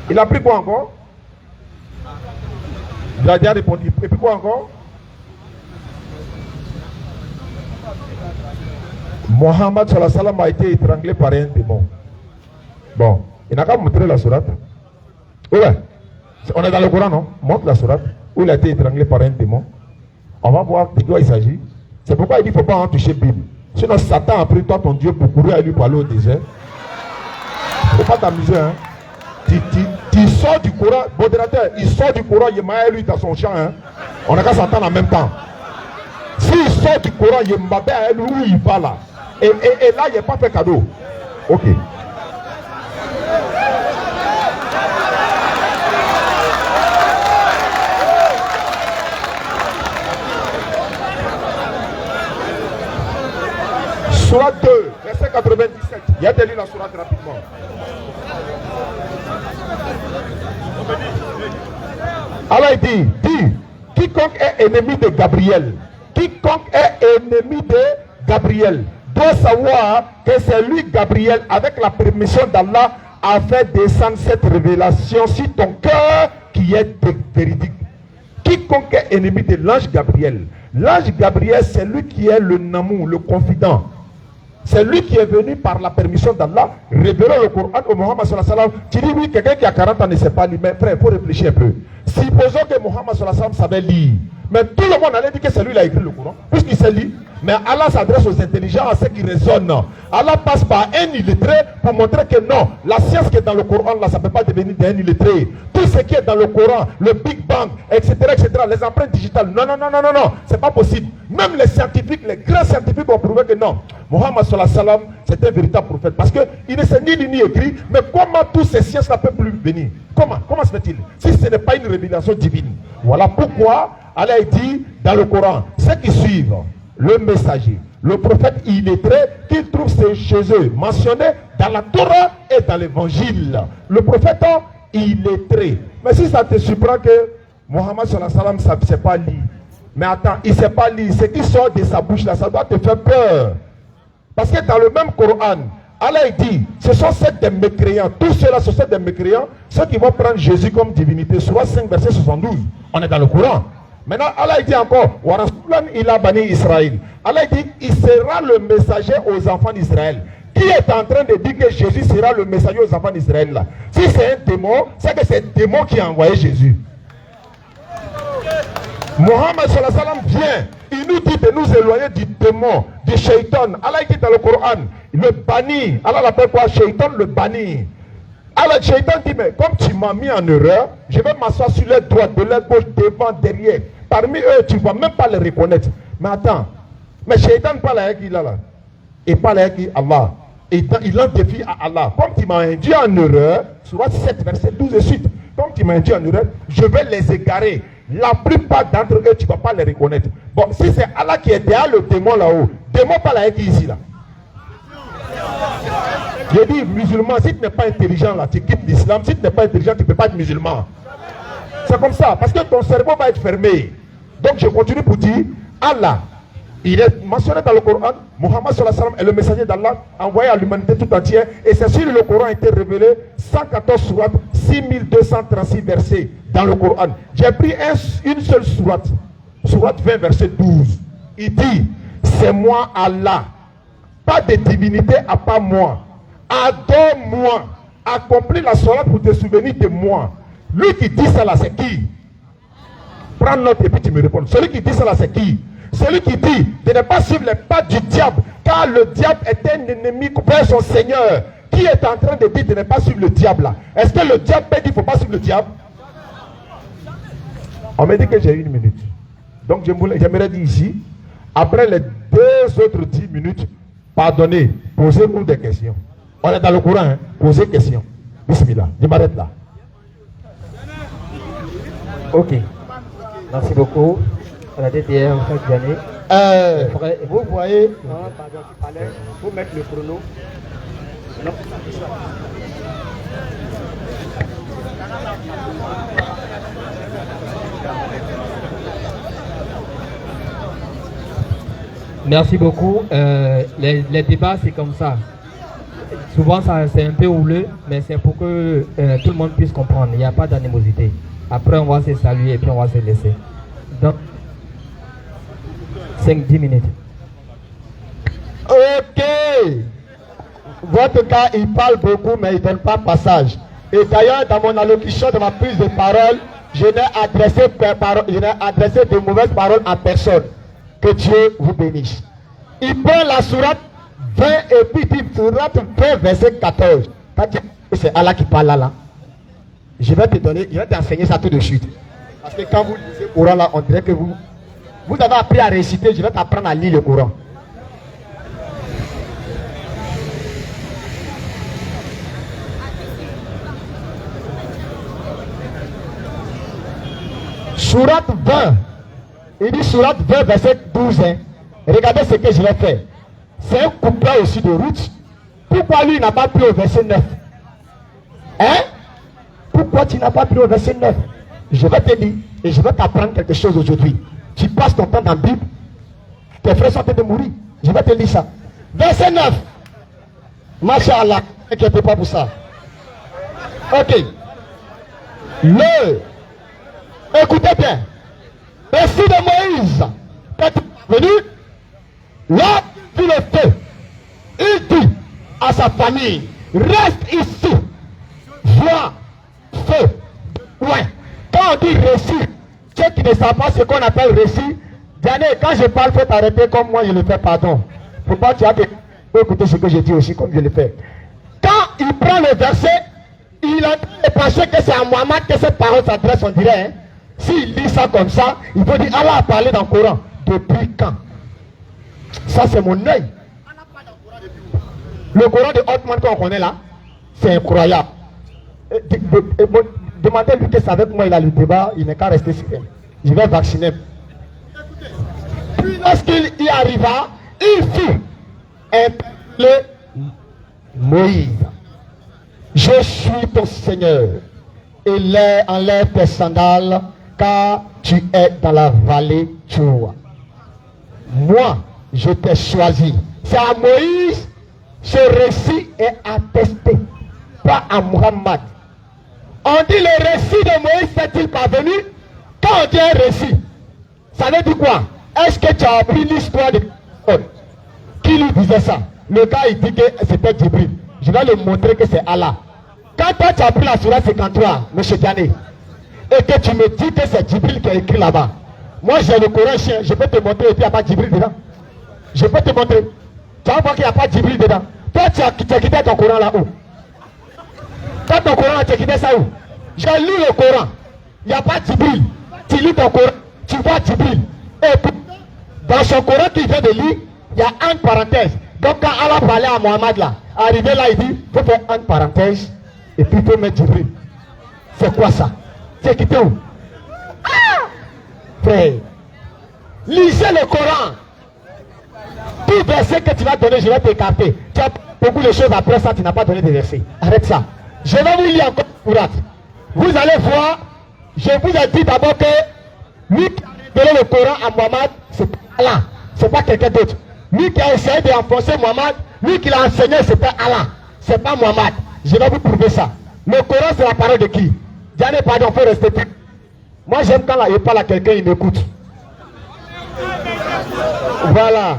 Il a pris quoi encore? Il a déjà répondu. Et puis quoi encore? Mohammed sallallahu alayhi wa sallam a été étranglé par un démon. Bon, il n'a qu'à montrer la sourate. Ouais, on est dans le Coran, non? Montre la sourate où il a été étranglé par un démon. On va voir de quoi il s'agit. C'est pourquoi il dit qu'il ne faut pas en toucher Bible. Sinon Satan a pris toi ton Dieu pour courir à lui parler au désert. Il ne faut pas t'amuser, hein. Tu sors du Coran, modérateur, il sort du Coran, il m'a lui dans son champ, hein. On n'a qu'à s'entendre en même temps. S'il sort du Coran, il m'a dit où il va là. Et là, il n'y a pas fait cadeau. Ok. Surat 2, verset 97. Il y a des livres la surat rapidement. Alors il dit, quiconque est ennemi de Gabriel, quiconque est ennemi de Gabriel, doit savoir que c'est lui, Gabriel, avec la permission d'Allah, a fait descendre cette révélation sur ton cœur qui est véridique. Quiconque est ennemi de l'ange Gabriel, c'est lui qui est le namou, le confident. C'est lui qui est venu par la permission d'Allah révéler le Coran au Muhammad sallallahu alayhi wa sallam. Tu dis oui, quelqu'un qui a 40 ans ne sait pas lire. Mais frère, il faut réfléchir un peu. Supposons que Muhammad sallallahu alayhi wa sallam savait lire. Mais tout le monde allait dire que c'est lui qui a écrit le Coran. Puisqu'il sait lire. Mais Allah s'adresse aux intelligents, à ceux qui raisonnent. Allah passe par un illettré pour montrer que non, la science qui est dans le Coran, là, ça ne peut pas devenir d'un illettré. Tout ce qui est dans le Coran, le Big Bang, etc., les empreintes digitales, non, c'est pas possible. Même les scientifiques, les grands scientifiques ont prouvé que non. Muhammad sallallahu alayhi wa sallam, c'est un véritable prophète. Parce qu'il ne sait ni lire ni écrit, mais comment toutes ces sciences-là peuvent plus venir? Comment se fait-il? Si ce n'est pas une révélation divine. Voilà pourquoi Allah dit dans le Coran, ceux qui suivent le messager, le prophète illettré, qu'ils trouvent chez eux mentionnés dans la Torah et dans l'évangile. Le prophète illettré. Mais si ça te surprend que Muhammad sallallahu alayhi wa sallam ne sait pas lire, mais attends, il ne sait pas lire, ce qui sort de sa bouche là, ça doit te faire peur. Parce que dans le même Coran, Allah dit, ce sont des mécréants, tous ceux-là, ce sont des mécréants, ceux qui vont prendre Jésus comme divinité, soit 5 verset 72. On est dans le Coran. Maintenant, Allah dit encore, il a banni Israël. Allah dit, il sera le messager aux enfants d'Israël. Qui est en train de dire que Jésus sera le messager aux enfants d'Israël là? Si c'est un démon, c'est que c'est un démon qui a envoyé Jésus. Muhammad sallallahu alayhi wa sallam vient, il nous dit de nous éloigner du démon, du shaitan. Allah dit dans le Coran, le banni. Allah l'appelle quoi? Shaitan, le banni. Alors shaitan dit, mais comme tu m'as mis en erreur, je vais m'asseoir sur les droite, de la gauche, devant, derrière. Parmi eux, tu ne vas même pas les reconnaître. Mais attends, mais shaitan parle avec qui là? Il parle avec Allah. Il en défie à Allah. Comme tu m'as induit en erreur, surat 7, verset 12 et suite. Comme tu m'as induit en erreur, je vais les égarer. La plupart d'entre eux, tu ne vas pas les reconnaître. Bon, si c'est Allah qui est derrière le démon là-haut, démon parle avec qui ici là? J'ai dit, musulman, si tu n'es pas intelligent là, tu quittes l'islam. Si tu n'es pas intelligent, tu ne peux pas être musulman. C'est comme ça, parce que ton cerveau va être fermé. Donc je continue pour dire, Allah, il est mentionné dans le Coran, Muhammad sallallahu alayhi wa sallam est le messager d'Allah, envoyé à l'humanité tout entière. Et c'est sur le Coran a été révélé 114 sourates, 6236 versets dans le Coran. J'ai pris une seule sourate, sourate 20 verset 12. Il dit, c'est moi Allah, pas de divinité à part moi. Adore-moi, accomplis la sourate pour te souvenir de moi. Lui qui dit ça là, c'est qui? Prends note et puis tu me réponds. Celui qui dit ça là, c'est qui? Celui qui dit de ne pas suivre les pas du diable, car le diable est un ennemi vers son Seigneur. Qui est en train de dire de ne pas suivre le diable là? Est-ce que le diable peut dire qu'il ne faut pas suivre le diable? On m'a dit que j'ai 1 minute. Donc j'aimerais dire ici, après les 2 autres 10 minutes, pardonnez, posez-nous des questions. On est dans le Coran, hein? Posez questions. Bismillah, je m'arrête là. Ok. Merci beaucoup. On a été hier en fin d'année. Vous voyez, Il faut mettre le chrono. Non. Merci beaucoup. Les débats, c'est comme ça. Souvent, c'est un peu houleux, mais c'est pour que tout le monde puisse comprendre. Il n'y a pas d'animosité. Après, on va se saluer et puis on va se laisser. Donc, 5-10 minutes. ok. Votre cas, il parle beaucoup, mais il ne donne pas passage. Et d'ailleurs, dans mon allocution, de ma prise de parole, je n'ai adressé de mauvaises paroles à personne. Que Dieu vous bénisse. Il prend la sourate 20 et puis il dit sourate 20 verset 14. C'est Allah qui parle là. Je vais te donner, je vais t'enseigner ça tout de suite. Parce que quand vous lisez le Coran là, on dirait que vous avez appris à réciter, je vais t'apprendre à lire le Coran. Sourate 20. Il dit Sourate 20, verset 12. Hein. Regardez ce que je vais faire. C'est un couplet aussi de route. Pourquoi lui n'a pas pris au verset 9? Hein? Pourquoi tu n'as pas pris au verset 9? Je vais te dire et je vais t'apprendre quelque chose aujourd'hui. Tu passes ton temps dans la Bible. Tes frères sont en train de mourir. Je vais te dire ça. Verset 9. Masha'Allah. N'inquiète pas pour ça. Ok. Écoutez bien. Récit de Moïse. Quand il est venu, là, il le feu. Il dit à sa famille, reste ici. Vois, feu, loin. Quand on dit récit, ceux qui ne savent pas ce qu'on appelle récit, Diane, quand je parle, il faut t'arrêter comme moi je le fais, pardon. Pourquoi tu as écouter ce que je dis aussi comme je le fais. Quand il prend le verset, il a pensé que c'est à Mohammed que cette parole s'adresse, on dirait. Hein. S'il lit ça comme ça, il faut dire Allah a parlé dans le Coran. Depuis quand? Ça c'est mon œil. Le Coran de Othman qu'on connaît là, c'est incroyable. Demandez-lui que c'est avec moi il a le débat, il n'est qu'à rester serein. Je vais vacciner. Puis lorsqu'il y arriva, il fut appelé Moïse. Je suis ton Seigneur. Et enlève tes sandales, car tu es dans la vallée Tchoua. Moi, je t'ai choisi. C'est à Moïse, ce récit est attesté, pas à Muhammad. On dit le récit de Moïse n'est-il pas venu? Quand on dit un récit, ça veut dire quoi? Est-ce que tu as appris l'histoire de qui lui disait ça? Le gars il dit que c'était Djibril. Je vais lui montrer que c'est Allah. Quand toi tu as pris la sourate 53, M. Diané, et que tu me dis que c'est Djibril qui a écrit là-bas, moi j'ai le Coran chien, je peux te montrer et puis il n'y a pas Djibril dedans. Je peux te montrer. Tu vas voir qu'il n'y a pas Djibril dedans. Toi tu as quitté ton Coran là-haut. Toi ton Coran, tu as quitté ça où? J'ai lu le Coran. Il n'y a pas Djibril. Tu lis ton Coran, tu vois Djibril. Et puis, dans son Coran qu'il vient de lire, il y a une parenthèse. Donc quand Allah parlait à Mohammed là, arrivé là, il dit, il faut faire une parenthèse, et puis il faut mettre Djibril. C'est quoi ça? C'est quitté où? Ah! Frère, lisez le Coran. Tout verset que tu vas donner, je vais t'écarter. Tu as beaucoup de choses après ça, tu n'as pas donné de versets. Arrête ça. Je vais vous lire encore Coran. Vous allez voir, je vous ai dit d'abord que lui qui a révélé le Coran à Mohammed, c'est Allah, c'est pas quelqu'un d'autre. Lui qui a essayé d'enfoncer Mohammed, lui qui l'a enseigné, c'était Allah, c'est pas Mohammed. Je vais vous prouver ça. Le Coran, c'est la parole de qui? Diane, pardon, il faut rester. Moi, j'aime quand il parle à quelqu'un, il m'écoute. Voilà.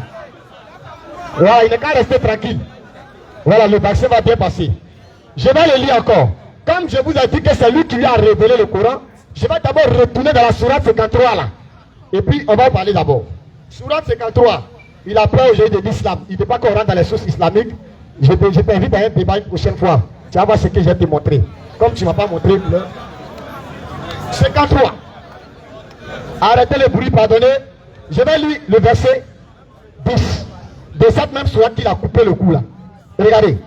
Voilà, il n'est qu'à rester tranquille. Voilà, le vaccin va bien passer. Je vais le lire encore. Comme je vous ai dit que c'est lui qui lui a révélé le Coran, je vais d'abord retourner dans la sourate 53 là. Et puis, on va parler d'abord. Sourate 53, il a peur aujourd'hui de l'islam. Il ne peut pas qu'on rentre dans les sources islamiques. Je t'invite à un débat une prochaine fois. Tu vas voir ce que je vais te montrer. Comme tu ne m'as pas montré le 53. Arrêtez le bruit, pardonnez. Je vais lire le verset 10 de cette même sourate qu'il a coupé le cou là. Regardez.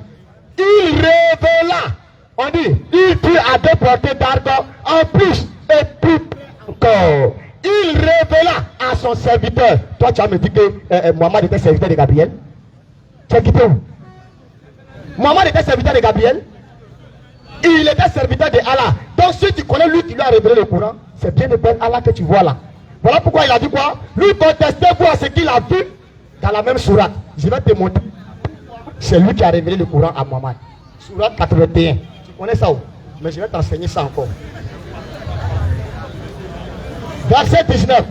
Il révéla, on dit, il tue à deux portées d'arc en plus et plus encore. Il révéla à son serviteur. Toi, tu vas me dire que Mohammed était serviteur de Gabriel. Tu as quitté où? Mohammed était serviteur de Gabriel. Il était serviteur de Allah. Donc, si tu connais lui qui lui a révélé le Coran, c'est bien de ben Allah que tu vois là. Voilà pourquoi il a dit quoi? Lui contestez-vous à ce qu'il a vu dans la même sourate. Je vais te montrer. C'est lui qui a révélé le Coran à Mohammed. Sourate 81. Tu connais ça où? Mais je vais t'enseigner ça encore. Verset 19.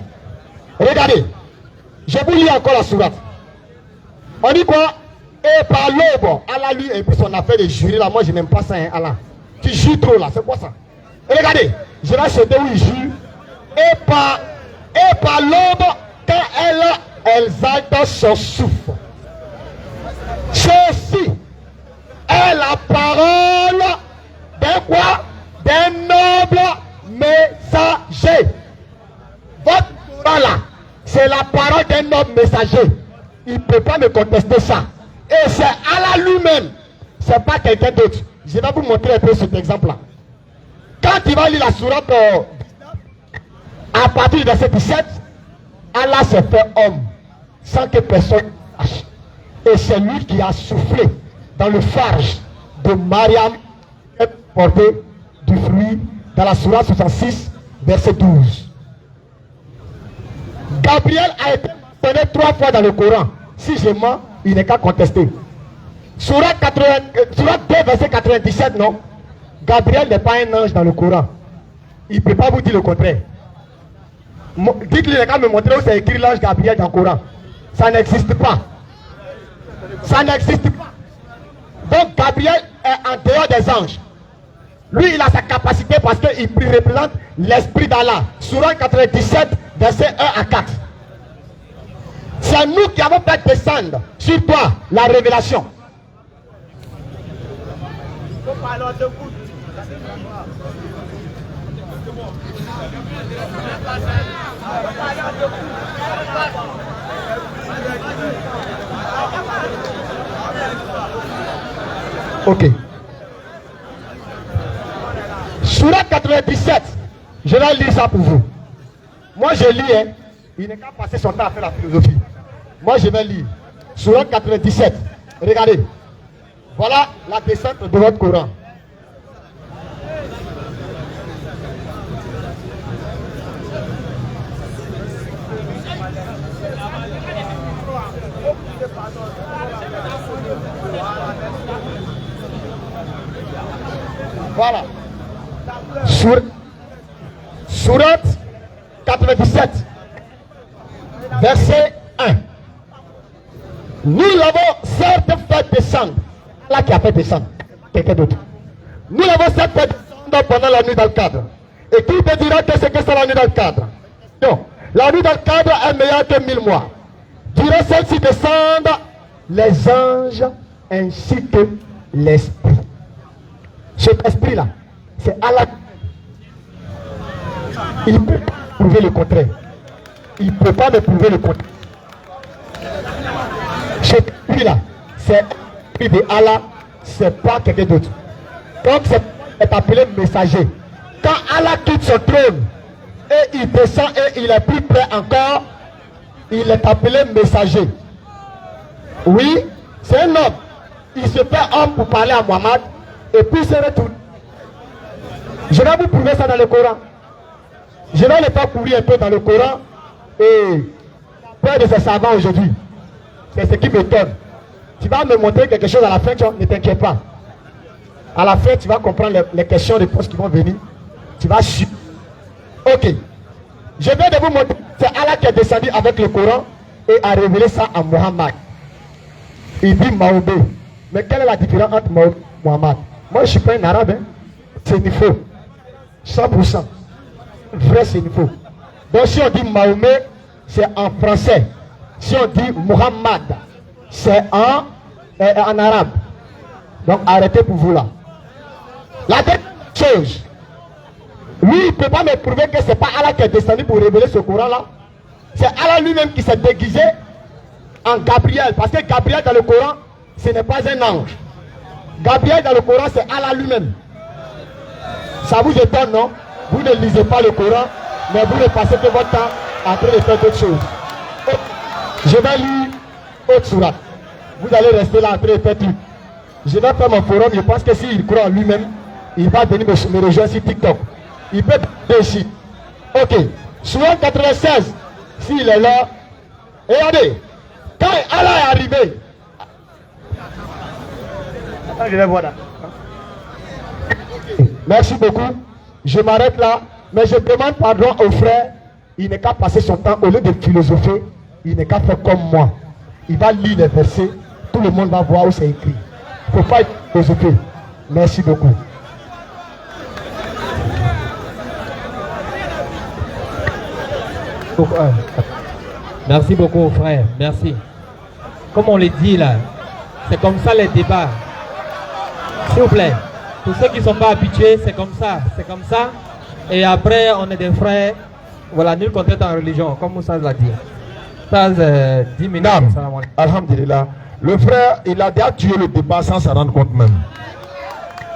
Regardez. Je vous lis encore la sourate. On dit quoi? Et par l'aube, Allah lui et puis son affaire de jurer là. Moi je n'aime pas ça, hein, Allah. Tu jures trop là, c'est quoi ça? Et regardez, je vais sauter où il jure. Et par l'aube, quand elles dans son souffle. Ceci est la parole d'un quoi? D'un noble messager. messager. Il ne peut pas me contester ça. Et c'est Allah lui-même. Ce n'est pas quelqu'un d'autre. Je vais vous montrer un peu cet exemple-là. Quand il va lire la sourate à partir du verset 17, Allah s'est fait homme sans que personne sache. Et c'est lui qui a soufflé dans le farge de Mariam et porté du fruit dans la sourate 66, verset 12. Gabriel a été mentionné 3 fois dans le Coran. Si je mens, il n'est qu'à contester. Sourate 2, verset 97, non. Gabriel n'est pas un ange dans le Coran. Il ne peut pas vous dire le contraire. Dites-lui, il n'est qu'à me montrer où c'est écrit l'ange Gabriel dans le Coran. Ça n'existe pas. Ça n'existe pas. Donc Gabriel est en dehors des anges. Lui, il a sa capacité parce qu'il représente l'esprit d'Allah. Sourate 97, verset 1 à 4. C'est nous qui avons fait descendre sur toi la révélation. Ok. Sourate 97, je vais lire ça pour vous. Moi je lis, hein. Il n'est qu'à passer son temps à faire la philosophie. Moi je vais lire. Sourate 97. Regardez. Voilà la descente de votre Coran. Voilà. Sourate 97, verset 1. Nous l'avons certes fait descendre. Là qui a fait descendre quelqu'un d'autre. Nous l'avons certes fait descendre pendant la nuit dans le cadre. Et qui te dira que c'est que c'est la nuit dans le cadre? Non. La nuit dans le cadre est meilleure que 1000 mois. Durant celle-ci descendent les anges ainsi que l'esprit. Cet esprit-là, c'est Allah. Il ne peut pas prouver le contraire. Il ne peut pas me prouver le contraire. Cet esprit-là, c'est l'esprit de Allah, c'est pas quelqu'un d'autre. Donc c'est appelé messager. Quand Allah quitte son trône et il descend et il est plus près encore, il est appelé messager. Oui, c'est un homme. Il se fait homme pour parler à Mohammed et puis il se retourne. Je vais vous prouver ça dans le Coran. Je vais le faire courir un peu dans le Coran et peur de ces savants aujourd'hui. C'est ce qui m'étonne. Tu vas me montrer quelque chose à la fin, ne t'inquiète pas. À la fin, tu vas comprendre les questions-réponses qui vont venir. Tu vas suivre. Ok. Je viens de vous montrer. C'est Allah qui est descendu avec le Coran et a révélé ça à Mohammed. Il dit Mahomet. Mais quelle est la différence entre Mahomet et Mohammed? Moi, je ne suis pas un arabe. Hein. C'est une faux. 100%. Vrai, c'est une faux. Donc, si on dit Mahomet, c'est en français. Si on dit Muhammad, c'est en arabe. Donc, arrêtez pour vous là. La dernière chose. Lui, il ne peut pas me prouver que ce n'est pas Allah qui est descendu pour révéler ce Coran là. C'est Allah lui-même qui s'est déguisé en Gabriel. Parce que Gabriel dans le Coran, ce n'est pas un ange. Gabriel dans le Coran, c'est Allah lui-même. Ça vous étonne, non? Vous ne lisez pas le Coran, mais vous ne passez que votre temps en train de faire d'autres choses. Je vais lire autre sourate. Vous allez rester là en train de faire tout. Je vais faire mon forum. Je pense que s'il croit en lui-même, il va venir me rejoindre sur TikTok. Il peut être ici. Ok. Sourate 96, s'il est là, regardez. Quand Allah est arrivé, je vais voir là. Merci beaucoup. Je m'arrête là. Mais je demande pardon au frère. Il n'est qu'à passer son temps, au lieu de philosopher, il n'est qu'à faire comme moi. Il va lire les versets. Tout le monde va voir où c'est écrit. Il ne faut pas être philosopher. Merci beaucoup. Merci beaucoup, frère. Merci. Comme on le dit là, c'est comme ça les débats. S'il vous plaît, pour ceux qui ne sont pas habitués, c'est comme ça. C'est comme ça. Et après, on est des frères. Voilà, nul contraire en religion, comme Moussa l'a dit. Oustaz, 10 minutes. Nam, Salam alaikum. alhamdulillah. Le frère, il a déjà tué le débat sans s'en rendre compte même.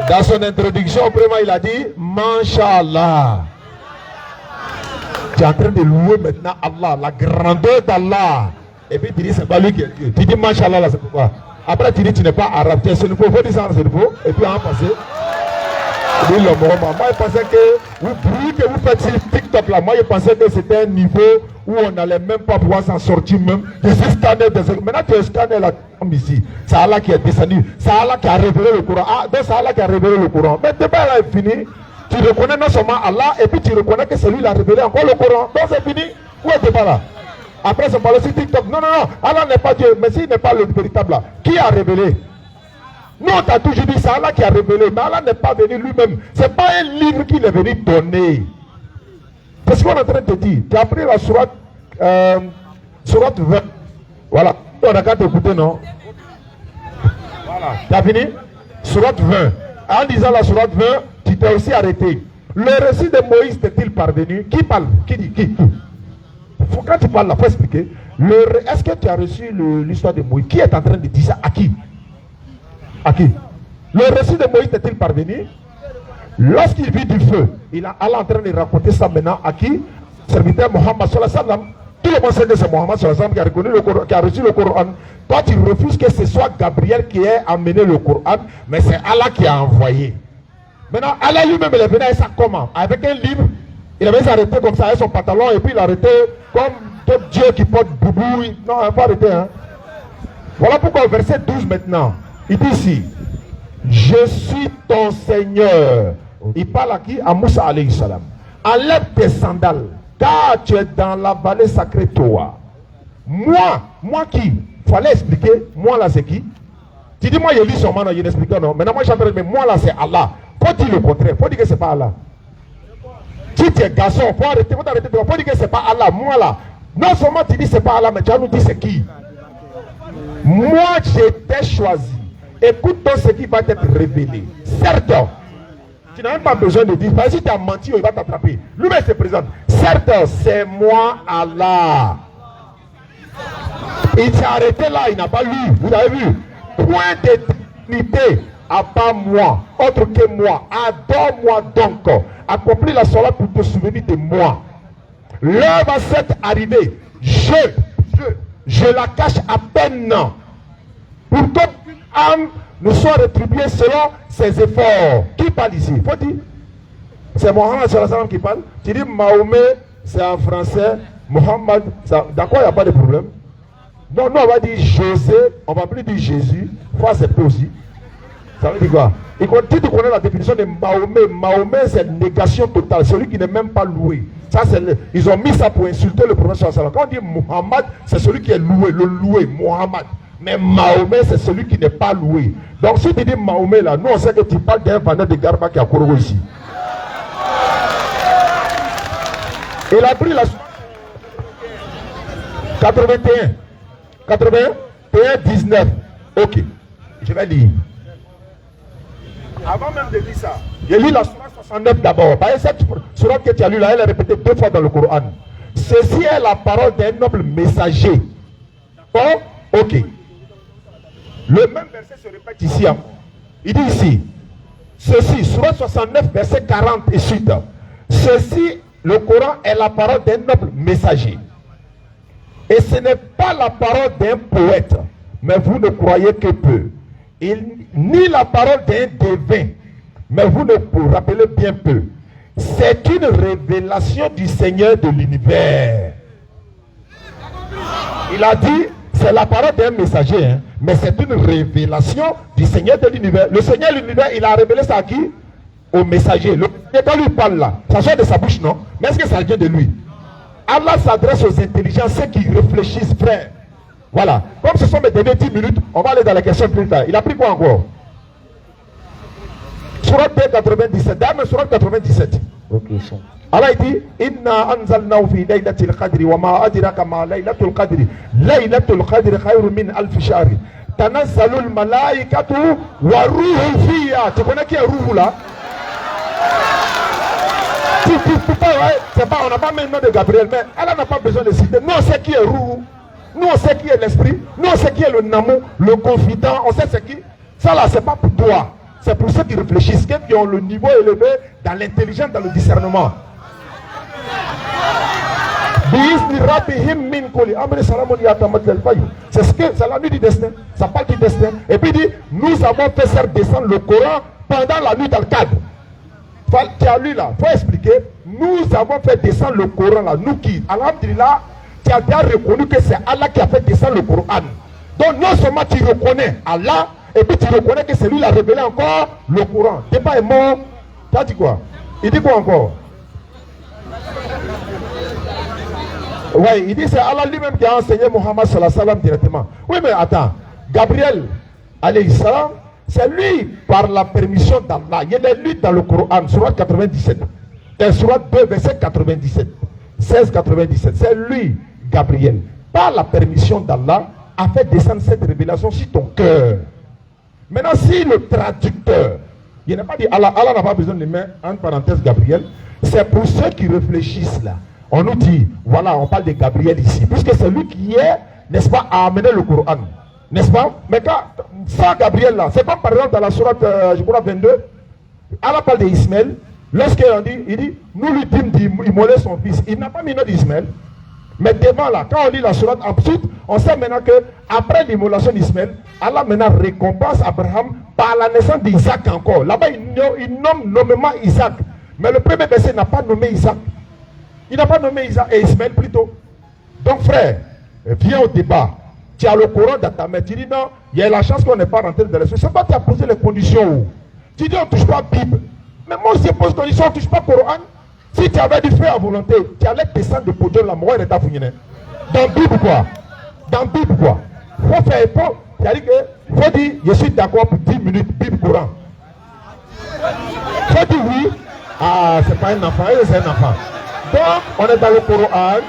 Dans son introduction, vraiment, il a dit Masha'Allah. Tu es en train de louer maintenant Allah, la grandeur d'Allah. Et puis tu dis, c'est pas lui qui est Dieu. Tu dis Masha'Allah, là, c'est pourquoi. Après, tu dis, tu n'es pas arabe. Tu es Sénégal, il faut dire ça en Sénégal. Et puis, en passé. Moi, je pensais que vous brûlez, que vous faites sur TikTok là. Moi, je pensais que c'était un niveau où on n'allait même pas pouvoir s'en sortir même. De ce scanner, maintenant tu es un scanner là, comme ici. C'est Allah qui est descendu. C'est Allah qui a révélé le Coran. Ah, donc c'est Allah qui a révélé le Coran. Mais le débat là est fini. Tu reconnais non seulement Allah et puis tu reconnais que c'est lui qui a révélé encore le Coran. Donc c'est fini. Où est le débat là? Après, c'est parlé sur TikTok. Non, non, non. Allah n'est pas Dieu. Mais s'il n'est pas le véritable là, qui a révélé? Nous, on t'a toujours dit, c'est Allah qui a révélé. Mais Allah n'est pas venu lui-même. Ce n'est pas un livre qu'il est venu donner. C'est ce qu'on est en train de te dire. Tu as pris la sourate 20. Voilà. On a qu'à t'écouter, non? Voilà. Tu as fini? Sourate 20. En disant la sourate 20, tu t'es aussi arrêté. Le récit de Moïse t'est-il parvenu? Qui parle? Qui dit? Qui? Quand tu parles là, il faut expliquer. Est-ce que tu as reçu l'histoire de Moïse? Qui est en train de dire ça? À qui? À qui? Le récit de Moïse est-il parvenu? Lorsqu'il vit du feu, Allah est en train de raconter ça maintenant à qui? Serviteur Mohammed sallallahu alayhi wa sallam. Tout le monde sait que c'est Mohammed sallallahu alayhi wa sallam qui a reçu le Coran. Toi, tu refuses que ce soit Gabriel qui ait amené le Coran, mais c'est Allah qui a envoyé. Maintenant, Allah lui-même, il est venu avec ça comment? Avec un livre. Il avait arrêté comme ça avec son pantalon et puis il a arrêté comme d'autres dieux qui portent boubou. Non, il faut arrêter. Hein. Voilà pourquoi au verset 12 maintenant, il dit ici, je suis ton Seigneur. Il parle à qui? À Moussa alayhi salam. Enlève tes sandales, car tu es dans la vallée sacrée Toa. Moi qui? Il fallait expliquer, moi là c'est qui? Tu dis moi je lis son nom, je n'explique pas non. Maintenant moi je suis en train de dire, mais moi là c'est Allah. Faut dire le contraire, faut dire que c'est pas Allah. Si tu es garçon, faut arrêter, faut dire que c'est pas Allah. Moi là, non seulement tu dis c'est pas Allah, mais tu vas nous dire c'est qui? Moi j'étais choisi. Écoute donc ce qui va t'être révélé. Certes, tu n'as même pas besoin de dire, parce que si tu as menti, il va t'attraper. Lui-même se présente. Certes, c'est moi Allah. Il s'est arrêté là, il n'a pas lu. Vous avez vu? Point de dignité à part moi, autre que moi. Adore-moi donc. Accomplis la salat pour te souvenir de moi. L'heure va s'être arrivée. Je la cache à peine. Pour qu'aucune âme ne soit rétribuée selon ses efforts. Qui parle ici? Faut dire. C'est Mohammed sallam qui parle. Tu dis Mahomet, c'est en français. Mohammed, d'accord, il n'y a pas de problème. Non, nous on va dire José, on va plus dire Jésus. Il faut accepter aussi. Ça veut dire quoi? Et quand tu connais la définition de Mahomet, Mahomet c'est négation totale, celui qui n'est même pas loué. Ça, ils ont mis ça pour insulter le prophète sallallahu alayhi wa sallam. Quand on dit Muhammad, c'est celui qui est loué, le loué, Muhammad. Mais Mahomet, c'est celui qui n'est pas loué. Donc si tu dis Mahomet là, nous on sait que tu parles d'un vendeur de Garba qui a Korogo ici. Il a pris la 81, 19. Ok, je vais lire. Avant même de lire ça, je lis la sourate 69 d'abord. Parce que cette sourate que tu as lu là, elle est répétée 2 fois dans le Coran. Ceci est la parole d'un noble messager. D'accord? Ok. Le même verset se répète ici encore. Il dit ici, ceci, sourate 69, verset 40 et suite. Ceci, le Coran est la parole d'un noble messager. Et ce n'est pas la parole d'un poète, mais vous ne croyez que peu. Ni la parole d'un devin, mais vous ne vous rappelez bien peu. C'est une révélation du Seigneur de l'univers. Il a dit, c'est la parole d'un messager, hein, mais c'est une révélation du Seigneur de l'univers. Le Seigneur de l'univers, il a révélé ça à qui? Au messager. Le messager, quand lui parle là, ça sort de sa bouche, non? Mais est-ce que ça vient de lui? Allah s'adresse aux intelligents, ceux qui réfléchissent, frère. Voilà. Comme ce sont mes dernières 10 minutes, on va aller dans la question plus tard. Il a pris quoi encore? Sourate 97. Dame, Sourate 97. Ok, ça. Allah dit Inna anzalnahu fi laylatil qadri wa ma adraka ma laylatul qadri. Laylatul qadri khayrun min alf shahr. Tanazzalul malaikatu wa ruhu fiha. Tu connais qui est ruhu là? C'est pas, on n'a pas même le nom de Gabriel, mais elle n'a pas besoin de citer. Non, c'est qui est ruhu. Nous, on sait qui est l'esprit. Nous, on sait qui est le Namo, le confident. On sait c'est qui. Ça là, c'est pas pour toi. C'est pour ceux qui réfléchissent, qui ont le niveau élevé dans l'intelligence, dans le discernement. C'est ce que c'est la nuit du destin. Ça parle du destin. Et puis il dit, nous avons fait faire descendre le Coran pendant la nuit dans le cadre. Tu as lu là, il faut expliquer. Nous avons fait descendre le Coran là. Nous qui, alhamdulillah, tu as bien reconnu que c'est Allah qui a fait descendre le Coran. Donc non seulement tu reconnais Allah, et puis tu reconnais que c'est lui qui a révélé encore le Coran. T'es pas mort. Tu as dit quoi? Il dit quoi encore? Oui, il dit c'est Allah lui-même qui a enseigné Muhammad sallallahu alayhi wa sallam directement. Oui, mais attends, Gabriel alayhi salam, c'est lui par la permission d'Allah. Il est lu dans le Coran, surat 97. Surat 2, verset 97. 16-97. C'est lui, Gabriel, par la permission d'Allah, a fait descendre cette révélation sur ton cœur. Maintenant, si le traducteur, il n'a pas dit Allah, Allah n'a pas besoin de mettre entre parenthèses Gabriel, c'est pour ceux qui réfléchissent là. On nous dit, voilà, on parle de Gabriel ici, puisque c'est lui qui est, n'est-ce pas, à amener le Coran. N'est-ce pas? Mais quand, ça, Gabriel là, c'est comme par exemple dans la sourate, je crois, 22, Allah parle d'Ismaël. Lorsqu'il dit, il dit, nous lui dîmes d'immoler son fils. Il n'a pas mis nom d'Ismaël. Mais devant là, quand on lit la sourate, ensuite, on sait maintenant que après l'immolation d'Ismaël, Allah maintenant récompense Abraham par la naissance d'Isaac encore. Là-bas, il nomme nommément Isaac. Mais le premier verset n'a pas nommé Isaac. Il n'a pas nommé Isaac et Ismaël plutôt. Donc frère, viens au débat. Tu as le Coran dans ta main. Tu dis non, il y a la chance qu'on n'est pas rentré dans les choses. C'est pas tu as posé les conditions. Tu dis on ne touche pas la Bible. Mais moi aussi, je pose condition, on ne touche pas le Coran. Si tu avais du feu à volonté, tu allais descendre de podium la mort et ta fouine. Dans la Bible quoi? Dans la Bible quoi? Faut faire effort. C'est-à-dire que faut dire je suis d'accord pour 10 minutes Bible Coran. Faut dire oui. Ah, c'est pas un enfant, c'est un enfant. Donc, on est dans le Coran,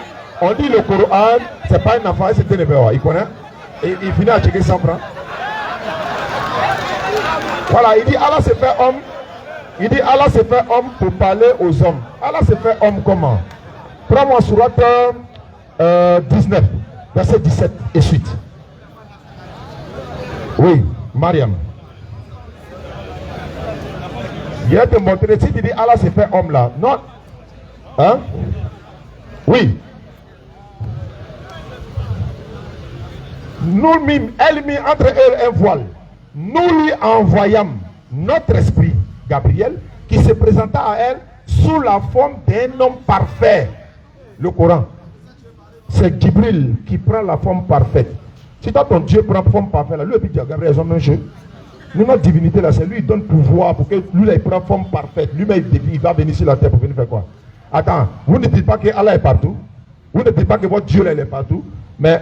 on dit le Coran, c'est pas un enfant, c'est un élève, il connaît. Et il finit à checker 100 francs. Voilà, il dit Allah s'est fait homme. Il dit Allah s'est fait homme pour parler aux hommes. Allah s'est fait homme comment? Prends-moi surat 19, verset 17 et suite. Oui, Mariam. Il va te montrer, si tu dis Allah s'est fait homme là, non. Hein? Oui. Nous, elle mit entre elles un voile. Nous lui envoyâmes notre esprit, Gabriel, qui se présenta à elle sous la forme d'un homme parfait. Le Coran. C'est Gabriel qui prend la forme parfaite. Si toi ton Dieu prend forme parfaite, là, lui et puis Gabriel, ils ont même jeu. Nous, notre divinité là, c'est lui qui donne pouvoir pour que lui là, il prend forme parfaite. Lui-même, il va venir sur la terre pour venir faire quoi? Attends, vous ne dites pas que Allah est partout. Vous ne dites pas que votre Dieu là, il est partout. Mais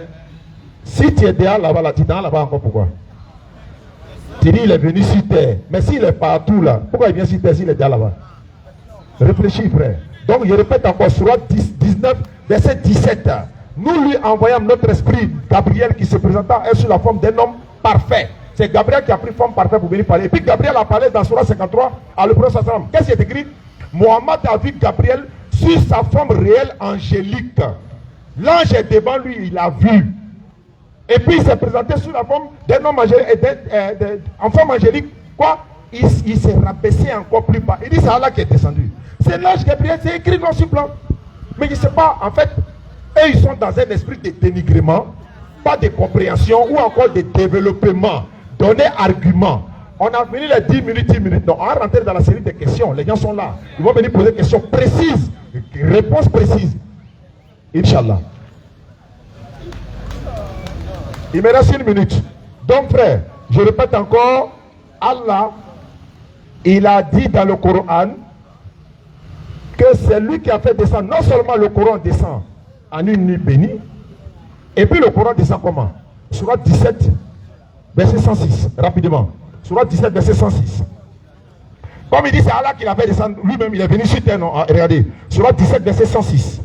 si tu es derrière là-bas, tu es derrière là-bas encore pourquoi? Tu dis il est venu sur terre. Mais s'il est partout là, pourquoi il vient sur terre s'il est derrière là-bas? Réfléchis frère. Donc je répète encore, surat 19, verset 17. Nous lui envoyons notre esprit, Gabriel, qui se présenta sous la forme d'un homme parfait. C'est Gabriel qui a pris forme parfaite pour venir parler. Et puis Gabriel a parlé dans surat 53 à le prophète sallam. Qu'est-ce qui est écrit? Mohammed a vu Gabriel sur sa forme réelle angélique. L'ange est devant lui, il a vu. Et puis il s'est présenté sous la forme d'un homme angélique, en forme angélique. Quoi? Il s'est rabaissé encore plus bas. Il dit c'est Allah qui est descendu. C'est l'ange Gabriel, c'est écrit dans ce plan. Mais il ne sait pas, en fait, eux ils sont dans un esprit de dénigrement, pas de compréhension ou encore de développement. Donner argument. On a fini les 10 minutes. Donc, on va rentrer dans la série de questions. Les gens sont là. Ils vont venir poser des questions précises. Réponses précises. Inch'Allah. Il me reste 1 minute. Donc, frère, je répète encore. Allah, il a dit dans le Coran que c'est lui qui a fait descendre. Non seulement le Coran descend en une nuit bénie. Et puis le Coran descend comment? Surat 17, verset 106. Rapidement. Surat 17, verset 106. Comme il dit, c'est Allah qui l'a fait descendre. Lui-même, il est venu sur terre. Non, regardez. Surat 17, verset 106.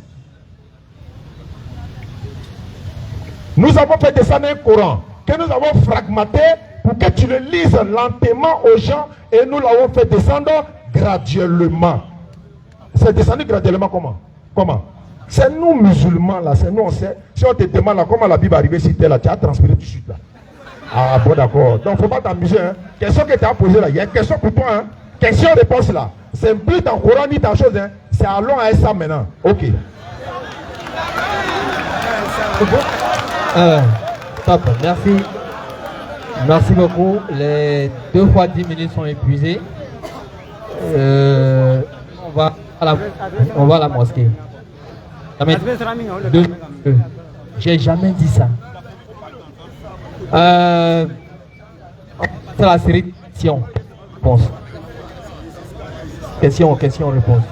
Nous avons fait descendre un Coran que nous avons fragmenté pour que tu le lises lentement aux gens et nous l'avons fait descendre graduellement. C'est descendu graduellement comment? Comment? C'est nous musulmans là, c'est nous on sait. Si on te demande là, comment la Bible est arrivée sur terre là, tu as transpiré tout de suite là. Ah bon d'accord. Donc faut pas t'amuser. Hein. Question que tu as posée là, il y a une question pour toi. Hein. Question-réponse là. C'est plus ton Coran ni ta chose. Hein. C'est allons à ça maintenant. Ok. Top, merci. Merci beaucoup. Les 2 fois 10 minutes sont épuisées. On va à la mosquée. J'ai jamais dit ça. C'est la série de questions. Réponse. Question, réponse.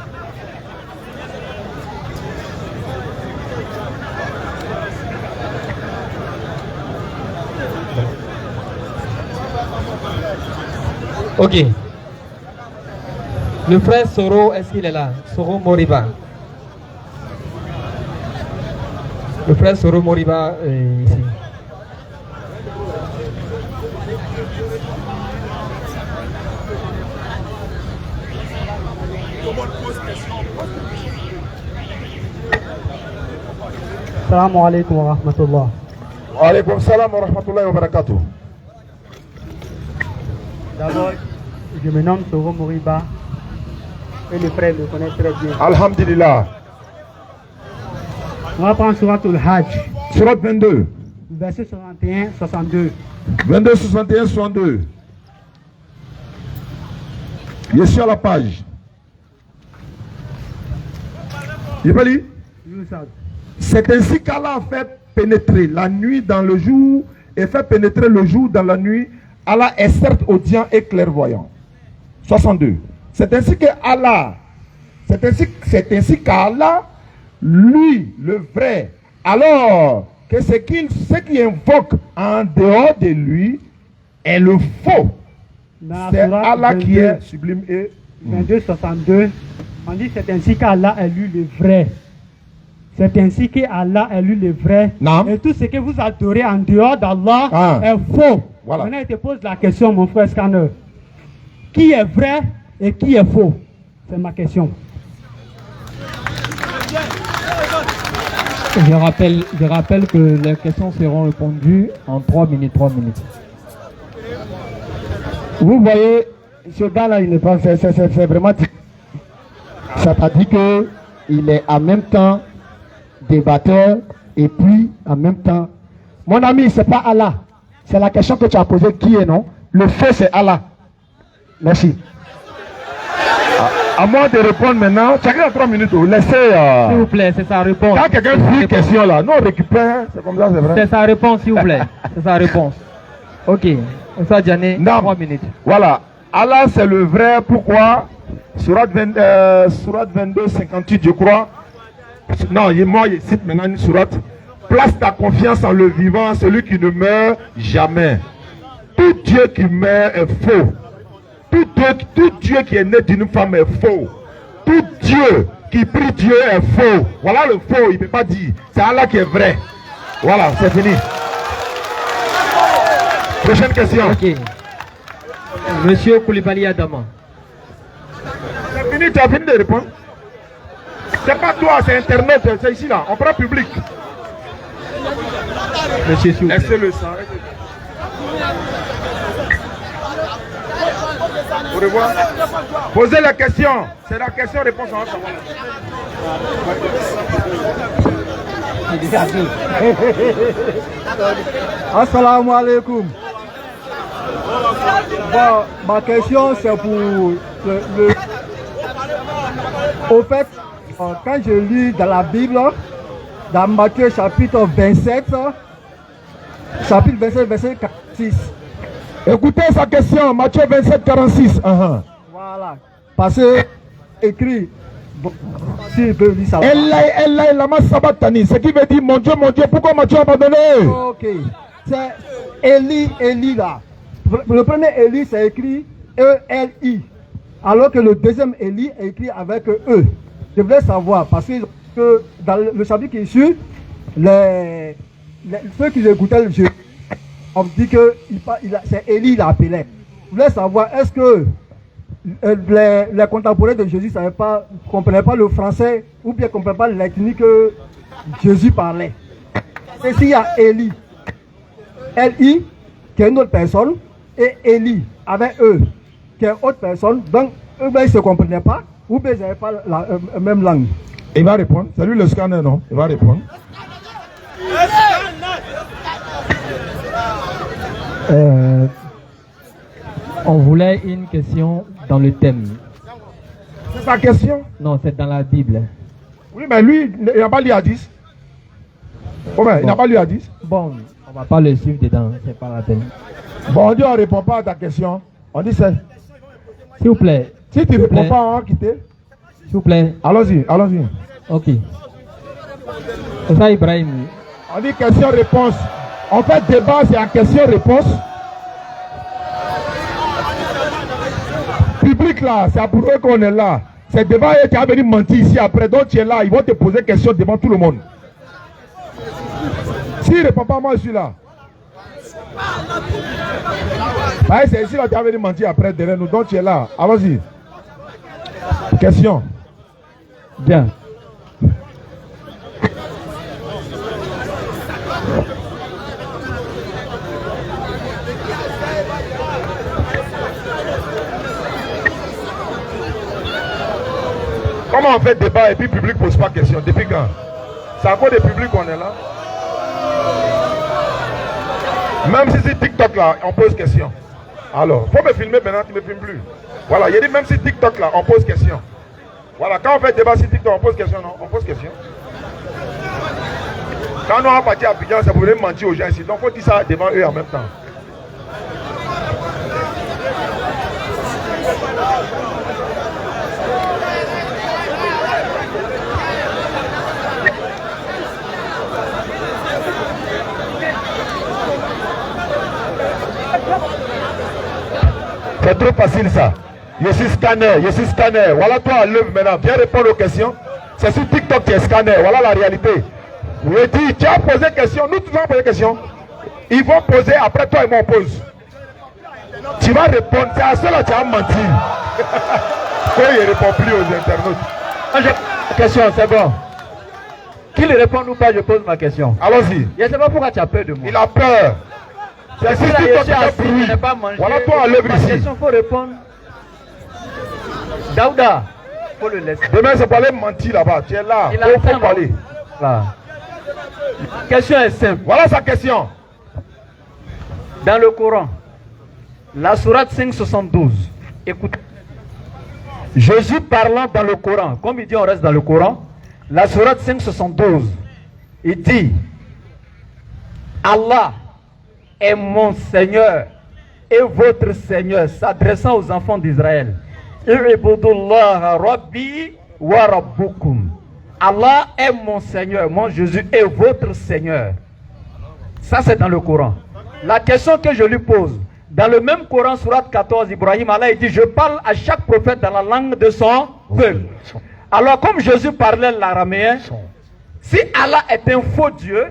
Ok. Le frère Soro, est-ce qu'il est là? Soro Moriba. Le frère Soro Moriba est ici. Salam alaikum wa rahmatullah. Wa alaikum salam wa rahmatullahi wa barakatuh. D'abord, je me nomme Soro Moriba et le frère me connaît très bien. Alhamdulillah. On va prendre Surat al-Hajj. Surat 22. Verset 61, 62. 22, 61, 62. Je suis à la page. Il va lire. C'est ainsi qu'Allah a fait pénétrer la nuit dans le jour et fait pénétrer le jour dans la nuit. Allah est certes audient et clairvoyant. 62. C'est ainsi qu'Allah, lui, le vrai, alors que ce qui invoque en dehors de lui est le faux. C'est Allah 22, qui est sublime et 22, 62. On dit c'est ainsi qu'Allah est lui le vrai. C'est ainsi qu'Allah est lui le vrai. Non. Et tout ce que vous adorez en dehors d'Allah est faux. Voilà. Maintenant, il te pose la question, mon frère Scanner. Qui est vrai et qui est faux? C'est ma question. Je rappelle que les questions seront répondues en 3 minutes. Vous voyez, ce gars-là, il n'est pas fait, c'est vraiment... Ça t'a dit qu'il est en même temps débatteur et puis en même temps... Mon ami, c'est pas Allah. C'est la question que tu as posée, qui est, non? Le fait, c'est Allah. Merci. À moi de répondre maintenant. Chacun a 3 minutes. Laissez... S'il vous plaît, c'est sa réponse. Quand quelqu'un dit une question là, nous on récupère. C'est comme ça, c'est vrai. C'est sa réponse, s'il vous plaît. C'est sa réponse. Ok. Ça, Diane, 3 minutes. Voilà. Allah, c'est le vrai. Pourquoi? Surat 22, 58, je crois. Non, moi, je cite maintenant une surat. Place ta confiance en le vivant, celui qui ne meurt jamais. Tout Dieu qui meurt est faux. Tout Dieu qui est né d'une femme est faux. Tout Dieu qui prie Dieu est faux. Voilà le faux, il ne peut pas dire. C'est Allah qui est vrai. Voilà, c'est fini. Prochaine question. Ok. Monsieur Koulibaly Adama. C'est fini, tu as fini de répondre. C'est pas toi, c'est Internet, c'est ici là. On prend public. Monsieur Sou. Laissez-le ça. Au revoir. Posez la question. C'est la question-réponse. Assalamu alaikum. Bon, ma question c'est pour Au fait, quand je lis dans la Bible, dans Matthieu chapitre 27, verset 46. Écoutez sa question, Matthieu 27, 46. Voilà. Parce que écrit, bon, si je peux lire ça. Allah lama sabatani, ce qui veut dire mon Dieu, pourquoi m'as-tu abandonné? Ok. C'est Eli là. Le premier Eli c'est écrit E-L-I. Alors que le deuxième Eli est écrit avec E. Je voulais savoir, parce que dans le chapitre qui est issu, ceux qui écoutaient le jeu, on dit que c'est Eli l'appelait. Je voulais savoir, est-ce que les contemporains de Jésus ne comprenaient pas le français ou bien ne comprenaient pas l'ethnie que Jésus parlait. Et s'il y a Élie, L-I, qui est une autre personne, et Élie, avec eux, qui est une autre personne, donc eux, ils ne se comprenaient pas, ou bien ils n'avaient pas la même langue. Il va répondre. C'est lui le scanner, non? Il va répondre. On voulait une question dans le thème. C'est sa question? Non, c'est dans la Bible. Oui, mais lui, il n'a pas lu à 10. Comment? Il n'a pas lu à 10. Bon, on va pas le suivre dedans, c'est pas la peine. Bon, on dit on ne répond pas à ta question. On dit c'est. S'il vous plaît. Si tu ne réponds pas, on va quitter. S'il vous plaît. Allons-y, allons-y. Ok. C'est ça, Ibrahim. On dit question-réponse. En fait, débat, c'est en question-réponse. Public là, c'est pour eux qu'on est là. C'est débat et tu as venu mentir ici après. Donc tu es là, ils vont te poser question devant tout le monde. S'il ne répond pas, moi je suis là. Bah, c'est ici là, tu as venu mentir après derrière nous. Donc tu es là. Allons-y. Question. Bien. Comment on fait débat et puis le public ne pose pas question? Depuis quand? C'est encore des publics qu'on est là. Même si c'est TikTok là, on pose question. Alors, faut me filmer maintenant, tu ne me filmes plus. Voilà, il a dit même si TikTok là, on pose question. Voilà, quand on fait débat sur TikTok, on pose question, non? On pose question. Quand on va partir à Abidjan, ça voulait mentir aux gens ici. Donc, il faut dire ça devant eux en même temps. C'est trop facile ça. Je suis scanner. Voilà toi à l'œuvre maintenant. Viens répondre aux questions. C'est sur TikTok que tu es scanner. Voilà la réalité. Je dis, tu as posé question. Nous tous avons posé question. Ils vont poser, après toi ils m'en posent. Tu vas répondre. C'est à cela que tu as menti. Quand il ne répond plus aux internautes. Question, c'est bon. Qu'il répond ou pas, je pose ma question. Allons-y. Je ne sais pas pourquoi tu as peur de moi. Il a peur. C'est sur TikTok que tu as pris. Voilà toi à l'œuvre ici. Il faut répondre. Daouda, il faut le laisser. Demain c'est pour aller mentir là-bas. Tu es là. Il Il faut parler. La question est simple. Voilà sa question. Dans le Coran, la sourate 572, écoutez. Jésus parlant dans le Coran, comme il dit on reste dans le Coran, la sourate 572, il dit Allah est mon Seigneur et votre Seigneur, s'adressant aux enfants d'Israël. I'budullaha rabbi wa rabbukum. Allah est mon Seigneur, mon Jésus est votre Seigneur. Ça c'est dans le Coran. La question que je lui pose, dans le même Coran, sourate 14, Ibrahim, Allah il dit, je parle à chaque prophète dans la langue de son peuple. Alors comme Jésus parlait l'araméen, si Allah est un faux Dieu,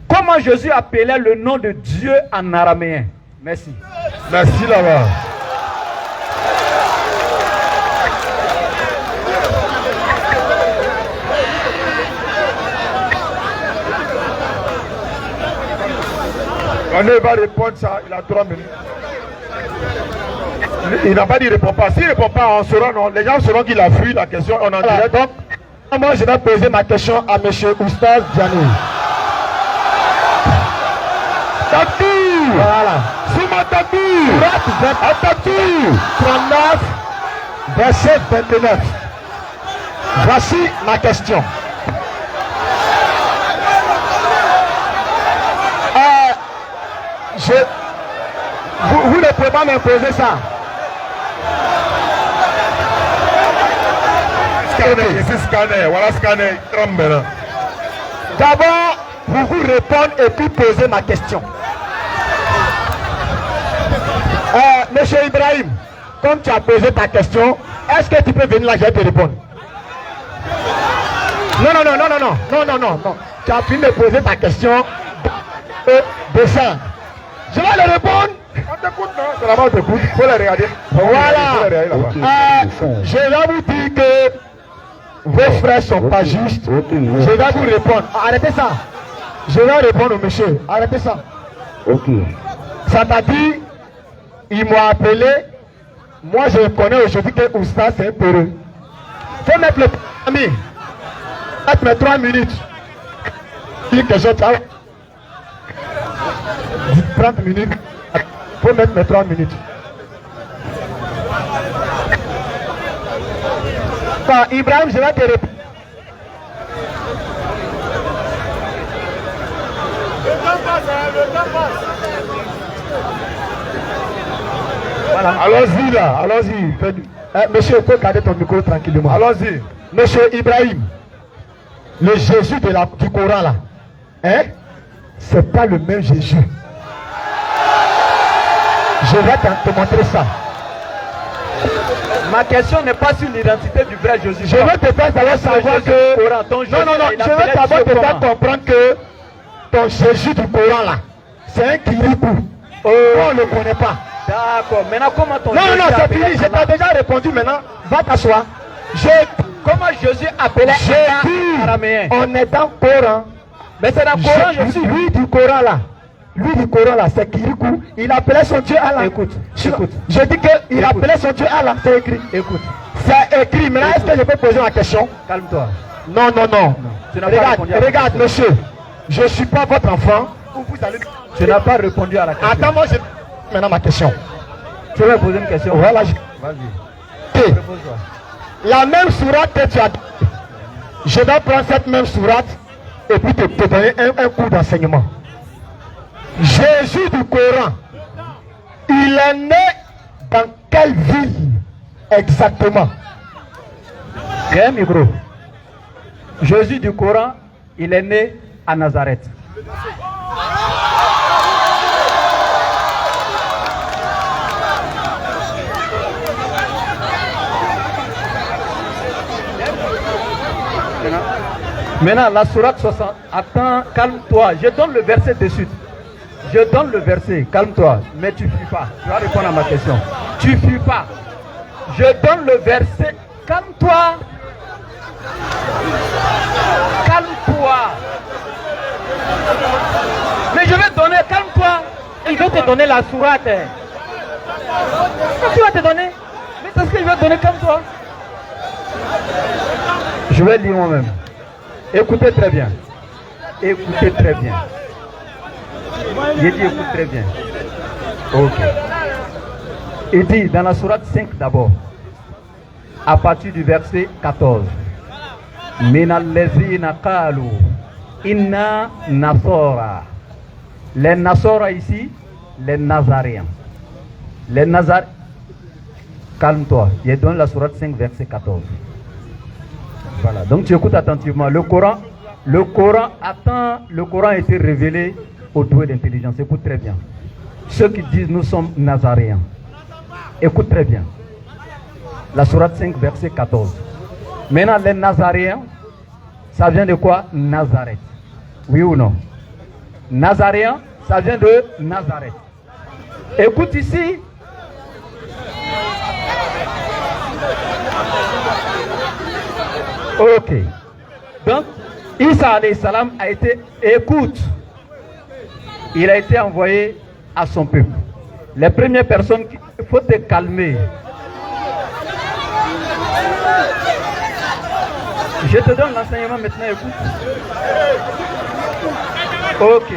comment Jésus appelait le nom de Dieu en araméen? Merci. Merci là-bas. On va répondre ça, il a 3 minutes. Il n'a pas dit répond pas. S'il ne répond pas, on saura, non. Les gens sauront qu'il a fui la question, on en dirait. Donc, moi je vais poser ma question à M. Oustaz Diané. Tatou! Voilà. Souma Tatou! Tatou! 39, verset 29. Voici ma question. Vous ne pouvez pas m'imposer ça. Scanner, ici scanner, voilà scanner, tremble. D'abord, vous répondre et puis poser ma question. Monsieur Ibrahim, comme tu as posé ta question, est-ce que tu peux venir là, je vais te répondre. Non. Tu as fini de poser ta question de ça. Je vais le répondre On t'écoute, non? C'est là-bas, on t'écoute. Il faut les regarder. Voilà. Je vais vous dire que vos frères ne sont pas justes. Je vais vous répondre. Arrêtez ça. Je vais répondre au monsieur. Arrêtez ça. Ça t'a dit, ils m'ont appelé. Moi, je connais aujourd'hui que Oustaz, c'est un peureux. Il faut mettre le ami. Mettre 3 minutes. Dis quelque chose. 30 minutes. Il faut mettre mes 3 minutes. Bon, Ibrahim, je vais te répondre. Voilà. Allons-y là, allons-y. Monsieur, il faut garder ton micro tranquillement. Allons-y. Monsieur Ibrahim, le Jésus du Coran là, hein? C'est pas le même Jésus. Je vais te montrer ça. Ma question n'est pas sur l'identité du vrai Jésus. Je vais te faire savoir que... Non, je vais d'abord te faire comprendre que ton Jésus du Coran là, c'est un kirikou. On ne le connaît pas. D'accord, maintenant comment ton Non, Jésus c'est fini, je t'ai déjà répondu maintenant. Va t'asseoir. Comment Jésus appelait un araméen? On est dans le Coran. Mais c'est dans le Coran, Jésus. Lui du Coran là. Lui du Coran là, c'est Kirikou. Il appelait son Dieu Allah. Écoute. Je dis qu'il appelait son Dieu Allah. C'est écrit. Écoute. C'est écrit. Maintenant, est-ce que je peux poser ma question? Calme-toi. Non. Regarde, monsieur. Je ne suis pas votre enfant. Tu n'as pas répondu à la question. Attends, moi, je... Maintenant, ma question. Tu veux poser une question? Voilà. Vas-y. La même sourate que tu as... Je dois prendre cette même sourate et puis te donner un cours d'enseignement. Jésus du Coran, il est né dans quelle ville exactement? Quel micro? Jésus du Coran, il est né à Nazareth. Maintenant, la sourate 60. Attends, calme-toi. Je donne le verset de suite. Je donne le verset, calme-toi, mais tu ne fuis pas. Tu vas répondre à ma question. Tu ne fuis pas. Je donne le verset, calme-toi. Calme-toi. Mais je vais te donner, calme-toi. Il veut te donner la sourate. Qu'est-ce qu'il va te donner? Mais c'est ce qu'il va te donner, calme-toi. Je vais lire moi-même. Écoutez très bien. Écoutez très bien. J'ai dit écoute très bien. Ok. Il dit dans la sourate 5 d'abord, à partir du verset 14. Minal lezina qalu inna nasora. Les nasora ici, les nazaréens. Les nazaréens. Calme-toi. Je donne la sourate 5 verset 14. Voilà. Donc tu écoutes attentivement. Le Coran a été révélé aux doués d'intelligence. Écoute très bien. Ceux qui disent nous sommes nazaréens. Écoute très bien. La sourate 5 verset 14. Maintenant les nazaréens, ça vient de quoi? Nazareth. Oui ou non? Nazaréen, ça vient de Nazareth. Écoute ici. Ok. Donc, Isa alayhi salam a été, écoute, il a été envoyé à son peuple. Les premières personnes, il faut te calmer. Je te donne l'enseignement maintenant, écoute. Ok.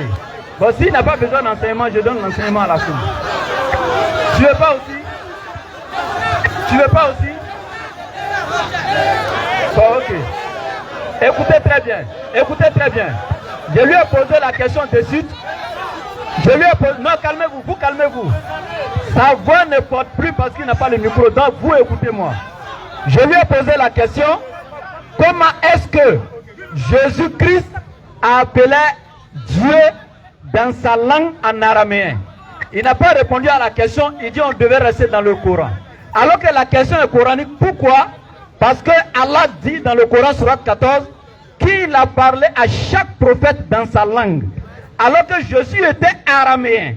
Bon, s'il n'a pas besoin d'enseignement, je donne l'enseignement à la fin. Tu veux pas aussi? Tu veux pas aussi? Bon, ok. Écoutez très bien. Écoutez très bien. Je lui ai posé la question de suite. Je lui ai posé... Non, calmez-vous. Vous calmez-vous. Sa voix ne porte plus parce qu'il n'a pas le micro. Donc, vous écoutez-moi. Je lui ai posé la question. Comment est-ce que Jésus-Christ a appelé Dieu dans sa langue en araméen? Il n'a pas répondu à la question. Il dit on devait rester dans le Coran. Alors que la question est coranique. Pourquoi? Parce que Allah dit dans le Coran sourate 14 qu'il a parlé à chaque prophète dans sa langue. Alors que Jésus était araméen.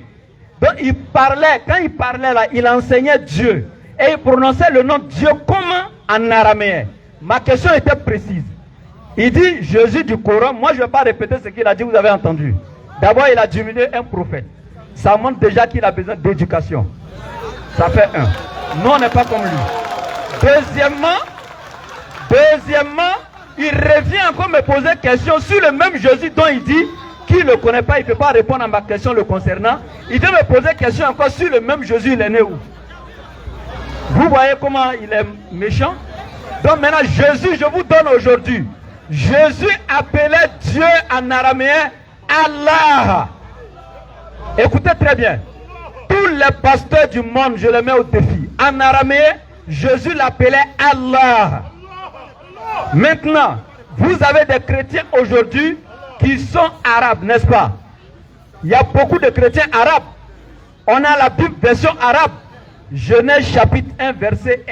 Donc il parlait, quand il parlait là, il enseignait Dieu. Et il prononçait le nom de Dieu comme en araméen. Ma question était précise. Il dit Jésus du Coran. Moi je ne vais pas répéter ce qu'il a dit, vous avez entendu. D'abord il a diminué un prophète. Ça montre déjà qu'il a besoin d'éducation. Ça fait un. Nous on n'est pas comme lui. Deuxièmement, il revient encore me poser question sur le même Jésus dont il dit qu'il ne le connaît pas, il ne peut pas répondre à ma question le concernant. Il vient me poser question encore sur le même Jésus, il est né où? Vous voyez comment il est méchant? Donc maintenant, Jésus, je vous donne aujourd'hui. Jésus appelait Dieu en araméen Allah. Écoutez très bien. Tous les pasteurs du monde, je les mets au défi. En araméen, Jésus l'appelait Allah. Maintenant, vous avez des chrétiens aujourd'hui qui sont arabes, n'est-ce pas? Il y a beaucoup de chrétiens arabes. On a la Bible version arabe. Genèse chapitre 1 verset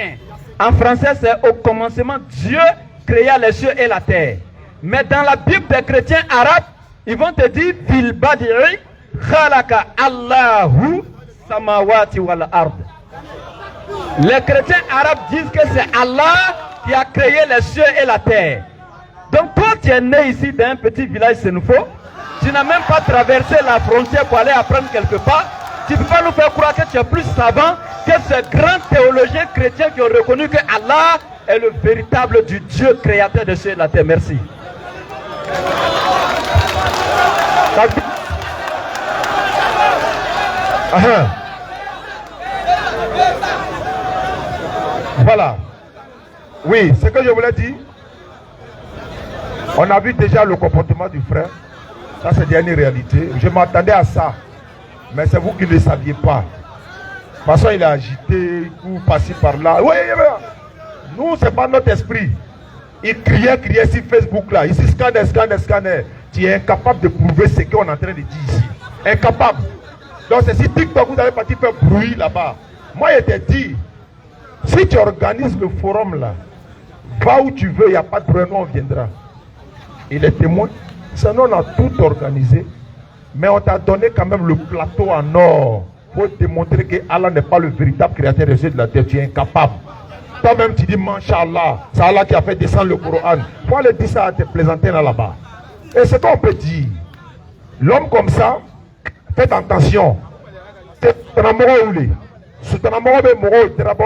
1. En français c'est au commencement Dieu créa les cieux et la terre. Mais dans la Bible des chrétiens arabes, ils vont te dire Fil badi'i khalaka Allahu samawati wal ard. Les chrétiens arabes disent que c'est Allah qui a créé les cieux et la terre. Donc toi tu es né ici dans un petit village sénoufo, tu n'as même pas traversé la frontière pour aller apprendre quelque part. Tu ne peux pas nous faire croire que tu es plus savant que ces grands théologiens chrétiens qui ont reconnu que Allah est le véritable du Dieu créateur de cieux et de la terre. Merci. Voilà. Oui, ce que je voulais dire, on a vu déjà le comportement du frère. Ça, c'est déjà une réalité. Je m'attendais à ça. Mais c'est vous qui ne le saviez pas. De toute façon, il a agité, il passé par là. Oui, nous, ce n'est pas notre esprit. Il criait sur Facebook là. Ici, scanner. Tu es incapable de prouver ce qu'on est en train de dire ici. Incapable. Donc, c'est si TikTok, vous allez partir faire bruit là-bas. Moi, je t'ai dit, si tu organises le forum là, va où tu veux, il n'y a pas de problème, on viendra. Il est témoin. Sinon, on a tout organisé. Mais on t'a donné quand même le plateau en or pour démontrer que Allah n'est pas le véritable créateur des cieux de la terre. Tu es incapable. Toi-même, tu dis, Masha'Allah, c'est Allah qui a fait descendre le Coran. Faut aller dire ça à tes plaisantins là-bas. Et c'est qu'on peut dire. L'homme comme ça, faites attention.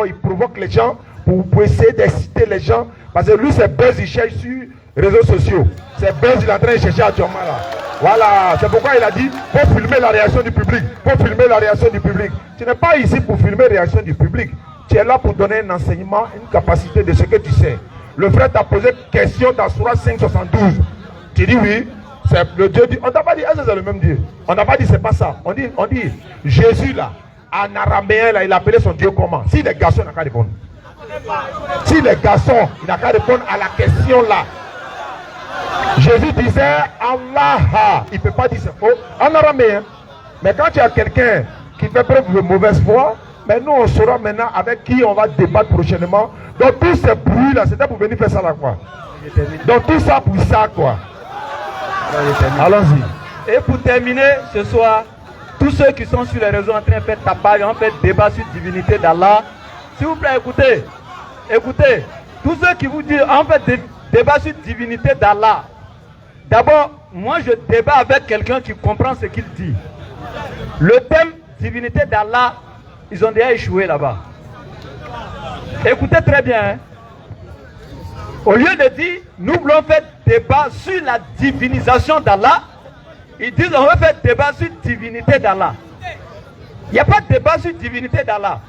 Il provoque les gens pour essayer d'exciter les gens. Parce que lui, c'est buzz, il cherche sur les réseaux sociaux. C'est buzz, il est en train de chercher actuellement là. Voilà, c'est pourquoi il a dit, faut filmer la réaction du public. Faut filmer la réaction du public. Tu n'es pas ici pour filmer la réaction du public. Tu es là pour donner un enseignement, une capacité de ce que tu sais. Le frère t'a posé une question dans Surah 5.72. Tu dis oui, c'est le Dieu dit. On t'a pas dit, est-ce que c'est le même Dieu? On n'a pas dit c'est pas ça. On dit Jésus là, en araméen là, il appelait son Dieu comment? Si les garçons n'ont qu'à répondre. Si les garçons n'ont qu'à répondre à la question là. Jésus disait Allah. Il ne peut pas dire c'est faux en araméen. Mais quand tu as quelqu'un qui fait preuve de mauvaise foi, mais nous on saura maintenant avec qui on va débattre prochainement. Donc tous ces bruits là, c'était pour venir faire ça là quoi. Donc tout ça pour ça quoi. Allons-y. Et pour terminer ce soir, tous ceux qui sont sur les réseaux en train de faire tapage, en fait débat sur la divinité d'Allah, s'il vous plaît écoutez, tous ceux qui vous disent en fait débat sur la divinité d'Allah, d'abord moi je débat avec quelqu'un qui comprend ce qu'il dit. Le thème divinité d'Allah, ils ont déjà échoué là-bas. Écoutez très bien. Hein. Au lieu de dire, nous voulons faire débat sur la divinisation d'Allah, ils disent, on va faire débat sur la divinité d'Allah. Il n'y a pas de débat sur la divinité d'Allah.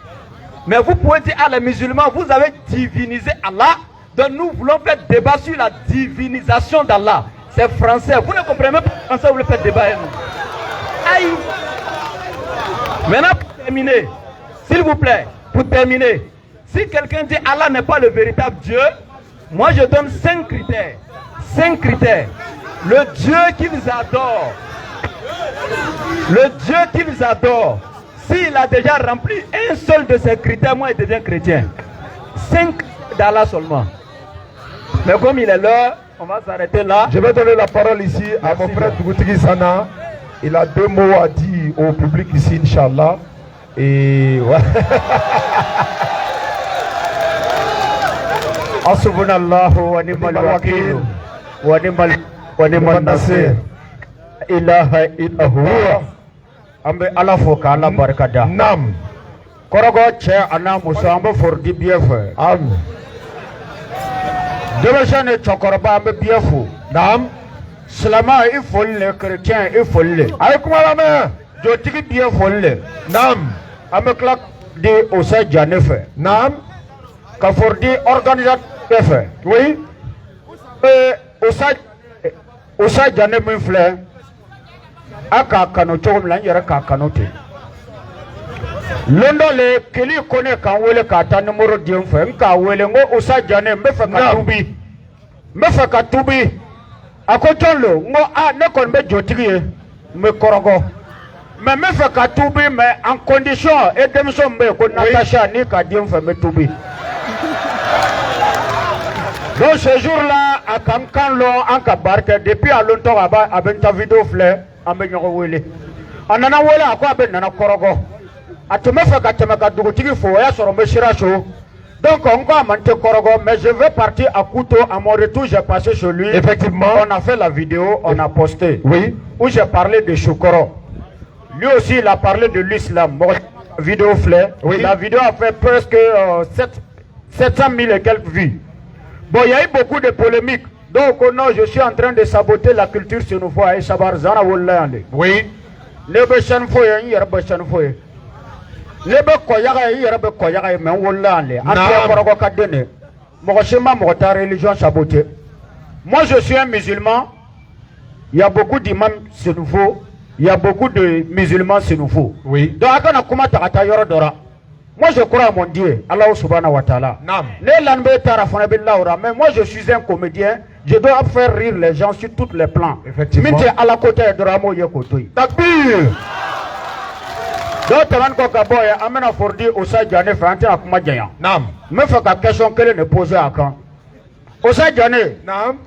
Mais vous pouvez dire à les musulmans, vous avez divinisé Allah, donc nous voulons faire débat sur la divinisation d'Allah. C'est français. Vous ne comprenez même pas le français, vous voulez faire débat. Aïe. Maintenant, pour terminer, s'il vous plaît, pour terminer, si quelqu'un dit Allah n'est pas le véritable Dieu, moi je donne 5 critères. 5 critères. Le Dieu qu'ils adorent. Le Dieu qu'ils adorent. S'il a déjà rempli un seul de ces critères, moi il devient chrétien. 5 d'Allah seulement. Mais comme il est l'heure, on va s'arrêter là. Je vais donner la parole ici à mon frère Tougoutigi Sana. Il a 2 mots à dire au public ici, Inch'Allah. Et ouais. Hasbunallahu wa ni'mal wakil wa ni'mal nasir. Ilaha illallah. Ambe ala foka ala barakada. Nam. Korogo che ana musa ambe fordi biefe. Am. Debeshane chokoroba ambe biefu. Nam. Slama il folle, chrétien il folle. Aïe comment la main? Jotigi bien folle. Nam. Ame klak di Osa Janefe. Nam. Kafordi organisateur fait. Oui. Osa Jane min filɛ a k'a kanu cogo min na n yɛrɛ k'a kanu ten. Lon dɔ le keli ko ne k'an wele k'a ta numéro di n fɛ n k'a wele n ko Osa Jane n bɛ fɛ ka tuubi n bɛ fɛ ka tuubi a ko jɔn lo n ko ne kɔni bɛ jotigi ye n bɛ kɔrɔgɔ mais n bɛ fɛ ka tuubi mais en condition e denmuso min bɛ yen ko Natasha ni k'a di n fɛ n bɛ tuubi. Donc ce jour-là, à Kamkan, en Kabarke, depuis à longtemps, avec ta vidéo fleur, à Menyowele. En Nanawele, à quoi ben Nana Korogo. À te me faire qu'à te me faire du faut sur le Shiracho. Donc on va monter Korogo, mais je vais partir à couteau. À mon retour, j'ai passé chez lui. Effectivement. On a fait la vidéo, on a posté. Oui. Où j'ai parlé de Choukoro. Lui aussi, il a parlé de l'islam. Bon, vidéo fleur. Oui. La vidéo a fait presque 700 000 et quelques vues. Bon, il y a eu beaucoup de polémiques. Donc, non, je suis en train de saboter la culture sur nous. Oui. Lebe Shanfoye, il y a Lebe Shanfoye. Lebe Koyaga, il y a Lebe Koyaga, mais on l'a allé. Moi, religion sabotée. Moi, je suis un musulman. Il y a beaucoup d'imams sur nouveau. Il y a beaucoup de musulmans sur nouveau. Oui. Donc, moi je crois à mon Dieu, Allah subhanahu wa ta'ala. Mais moi je suis un comédien, je dois faire rire les gens sur tous les plans. Effectivement. Donc Taman Kokaboy, Amena Fordi, Osa Jane, Fanti Akumadjaya. Nam. Me fait la question qu'elle ne posait à quand. Osa Jane. Nam.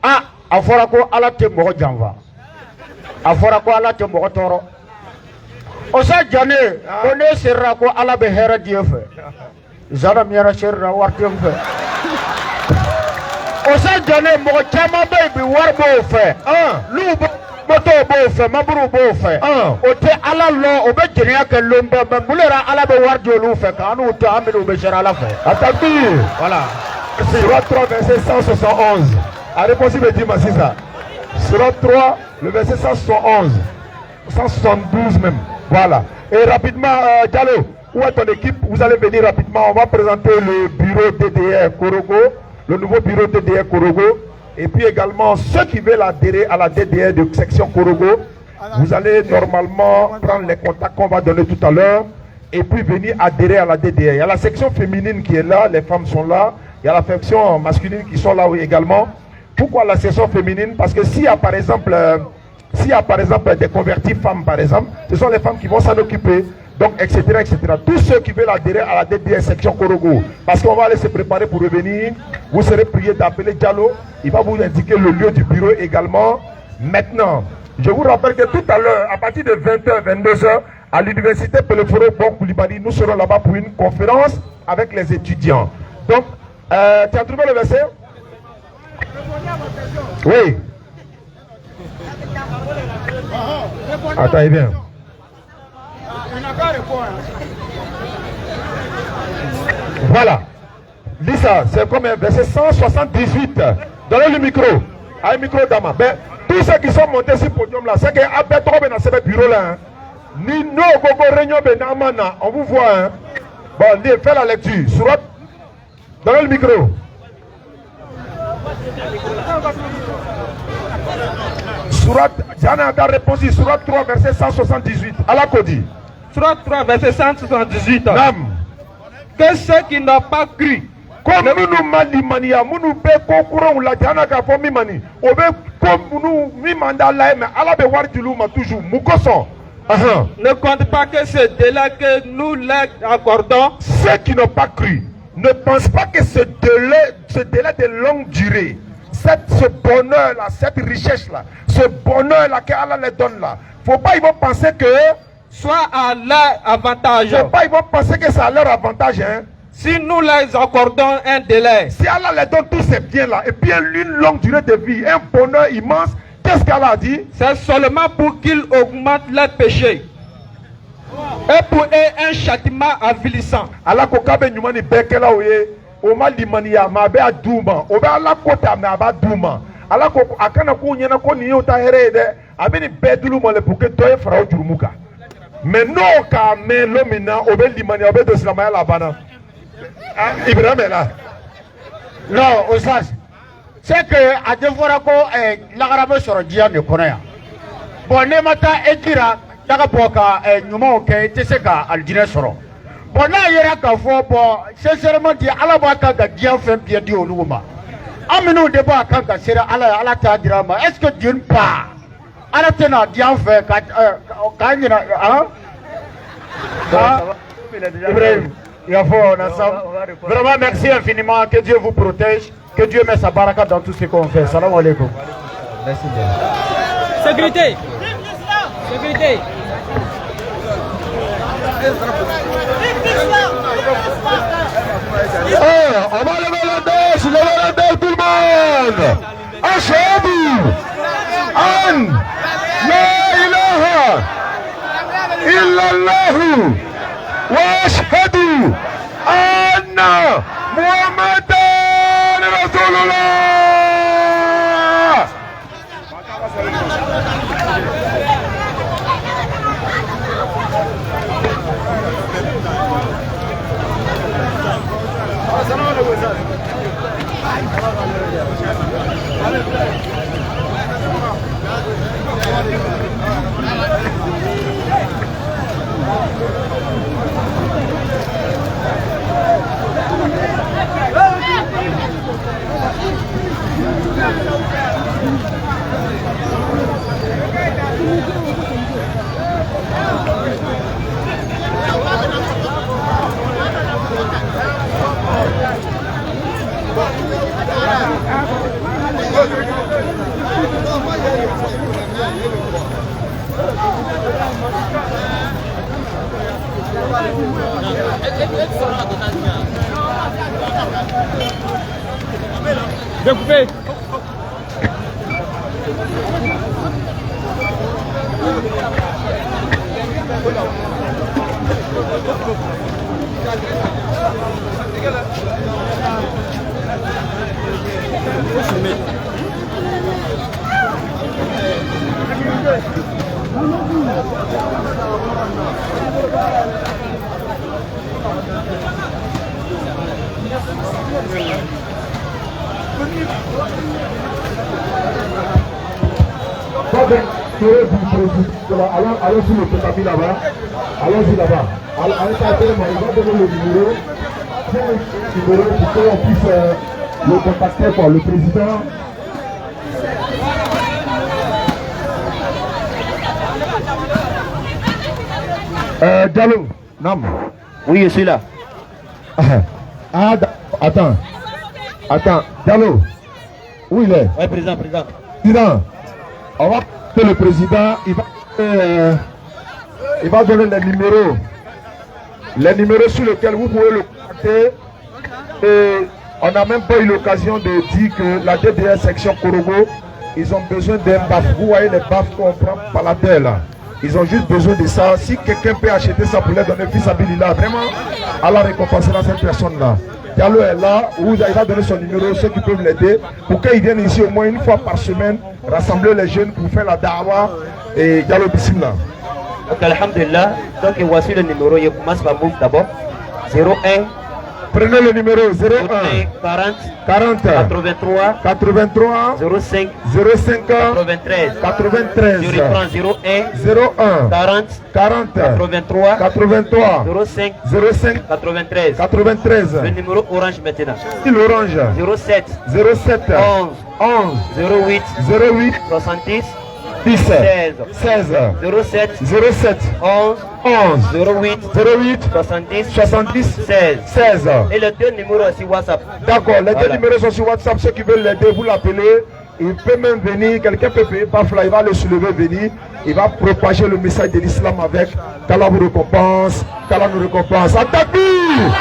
Ah, Aforako Alate Moro Janva. Aforako Alate Moro Toro. Osa Jane, on est serra ko ala be hera diefe. Zara miara serra wartemfe. Osa Jane mo chama baby warbo fe. Lu moto bo fe, maburu bo fe. Ote ala lo obe jenia ke lomba mulera ala be warjo lu fe kanu to amiru be serra la fe. Atabir. Voilà. Surat 3 verset 171. A réponse me dit Massisa. Surat 3 le verset 171. 172 même. Voilà. Et rapidement, Diallo, où est ton équipe? Vous allez venir rapidement. On va présenter le bureau DDR Korogo, le nouveau bureau DDR Korogo. Et puis également, ceux qui veulent adhérer à la DDR de section Korogo, vous allez normalement prendre les contacts qu'on va donner tout à l'heure et puis venir adhérer à la DDR. Il y a la section féminine qui est là, les femmes sont là. Il y a la section masculine qui sont là oui, également. Pourquoi la section féminine? Parce que s'il y a par exemple... S'il y a par exemple des convertis femmes par exemple, ce sont les femmes qui vont s'en occuper, donc etc. etc. Tous ceux qui veulent adhérer à la DDR section Korogo, parce qu'on va aller se préparer pour revenir, vous serez prié d'appeler Diallo, il va vous indiquer le lieu du bureau également. Maintenant, je vous rappelle que tout à l'heure, à partir de 20h, 22h, à l'université Peleforo Bon Koulibaly, nous serons là-bas pour une conférence avec les étudiants. Donc, tu as trouvé le verset? Oui. Attends, bien. Voilà. Dis ça, c'est comme un verset 178. Donnez le micro. À un micro d'Ama. Ben, tous ceux qui sont montés sur le podium là, c'est que dans ce bureau là. Ni no gogo réunion benamana. On vous voit. Hein. Bon, fais la lecture. Surat. Donnez le micro. Surat, Jana a répondu, Surat 3, verset 178. Allah Kodi. Surat 3, verset 178. Nam. Que ceux qui n'ont pas cru. Comme nous mani, nous peko courant la Jana ka fo mimani. Obe comme nous mi mandala mais Allah be war diluma toujours. Mukoson. Ne compte pas que ce délai que nous leur accordons. Ceux qui n'ont pas cru ne pensent pas que ce délai de longue durée. Ce bonheur-là, cette richesse-là, ce bonheur-là qu'Allah les donne là, Faut pas ils vont penser que soit à leur avantage. faut pas ils vont penser que c'est à leur avantage, hein. Si nous les accordons un délai, Si Allah les donne tous ces biens là et puis une longue durée de vie, un bonheur immense, qu'est-ce qu'Allah a dit? c'est seulement pour qu'ils augmentent leurs péchés. Et pour eux, un châtiment avilissant. Allah ko kabe nyuma ni bekela oye o ma limani ya ma be aduma o be Allah ko ta na ba duma Allah ko akana ko nyana ko ni o ta here de abini bedulu mo le pour que to e fara o jurumuka mais non ka me lomina o be limani o be do islamaya la bana Ibrahim est là. Non, Osas, c'est que à deux fois que l'arabe sur Dia ne connaît. Bon, ne mata ekira, daga boka nyuma ok, te se ka aldine soro. Bon, na yera ka fo bon, sincèrement dit ala ba ka ga Dia fait bien dit au nouma. Aminu de ba ka ka sera ala ta drama. Est-ce que Dieu pas? Ala tena Dia fait ka nyina hein? Ibrahim. Vraiment, merci infiniment. Que Dieu vous protège. Que Dieu met sa baraka dans tout ce qu'on fait. Salam alaikum. Merci bien. Sécurité. Sécurité. On va lever la dèche, tout le monde. Ashhadu an la ilaha illallah wa ashhadu anna Muhammadan Rasulullah. Découpez. Allons sur le tapis là-bas. Allons-y là-bas. Allez, il va donner le numéro. Pour qu'on puisse le contacter par le président. Diallo. Nam. Oui, je suis là. Ah, attends. Diallo. Où il est? Oui, président. Président. On va appeler le président. Il va donner les numéros sur lesquels vous pouvez le contacter. Et on n'a même pas eu l'occasion de dire que la DDR section Korogo, ils ont besoin d'un baf. Vous voyez les baffes qu'on prend par la terre là. Ils ont juste besoin de ça. Si quelqu'un peut acheter ça pour leur donner fils à Bilila, vraiment, Allah récompensera cette personne-là. Diallo est là, il va donner son numéro, ceux qui peuvent l'aider, pour qu'ils viennent ici au moins une fois par semaine, rassembler les jeunes pour faire la da'wa et Diallo Bismillah. Donc, alhamdulillah, donc voici le numéro, je commence par Mouf d'abord. 01. Prenez le numéro 01 40 83 05 93. 93. Je reprends 01 40 83 05 93. Le numéro orange maintenant. L'orange 07 11 08 70 16 07 11 08 70 16. Et les deux numéros aussi WhatsApp. D'accord, les deux numéros sont sur WhatsApp. Ceux qui veulent l'aider, vous l'appelez. Il peut même venir, quelqu'un peut payer par fly, il va le soulever, venir. Il va propager le message de l'islam avec qu'Allah vous récompense, qu'Allah nous récompense. Atakbir!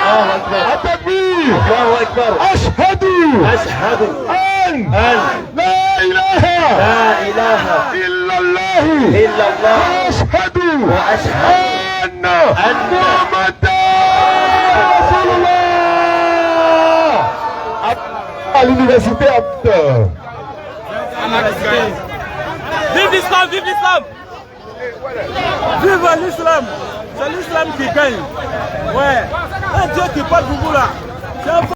Atakbir! Ashhadu! Ashhadu An! La ilaha! Illallah! illallah Ashhadu! wa ashhadu Anna! Rasulullah! À l'université Vive l'islam, vive l'islam! Vive l'islam! C'est l'islam qui gagne. Ouais. Un Dieu qui parle pour vous là.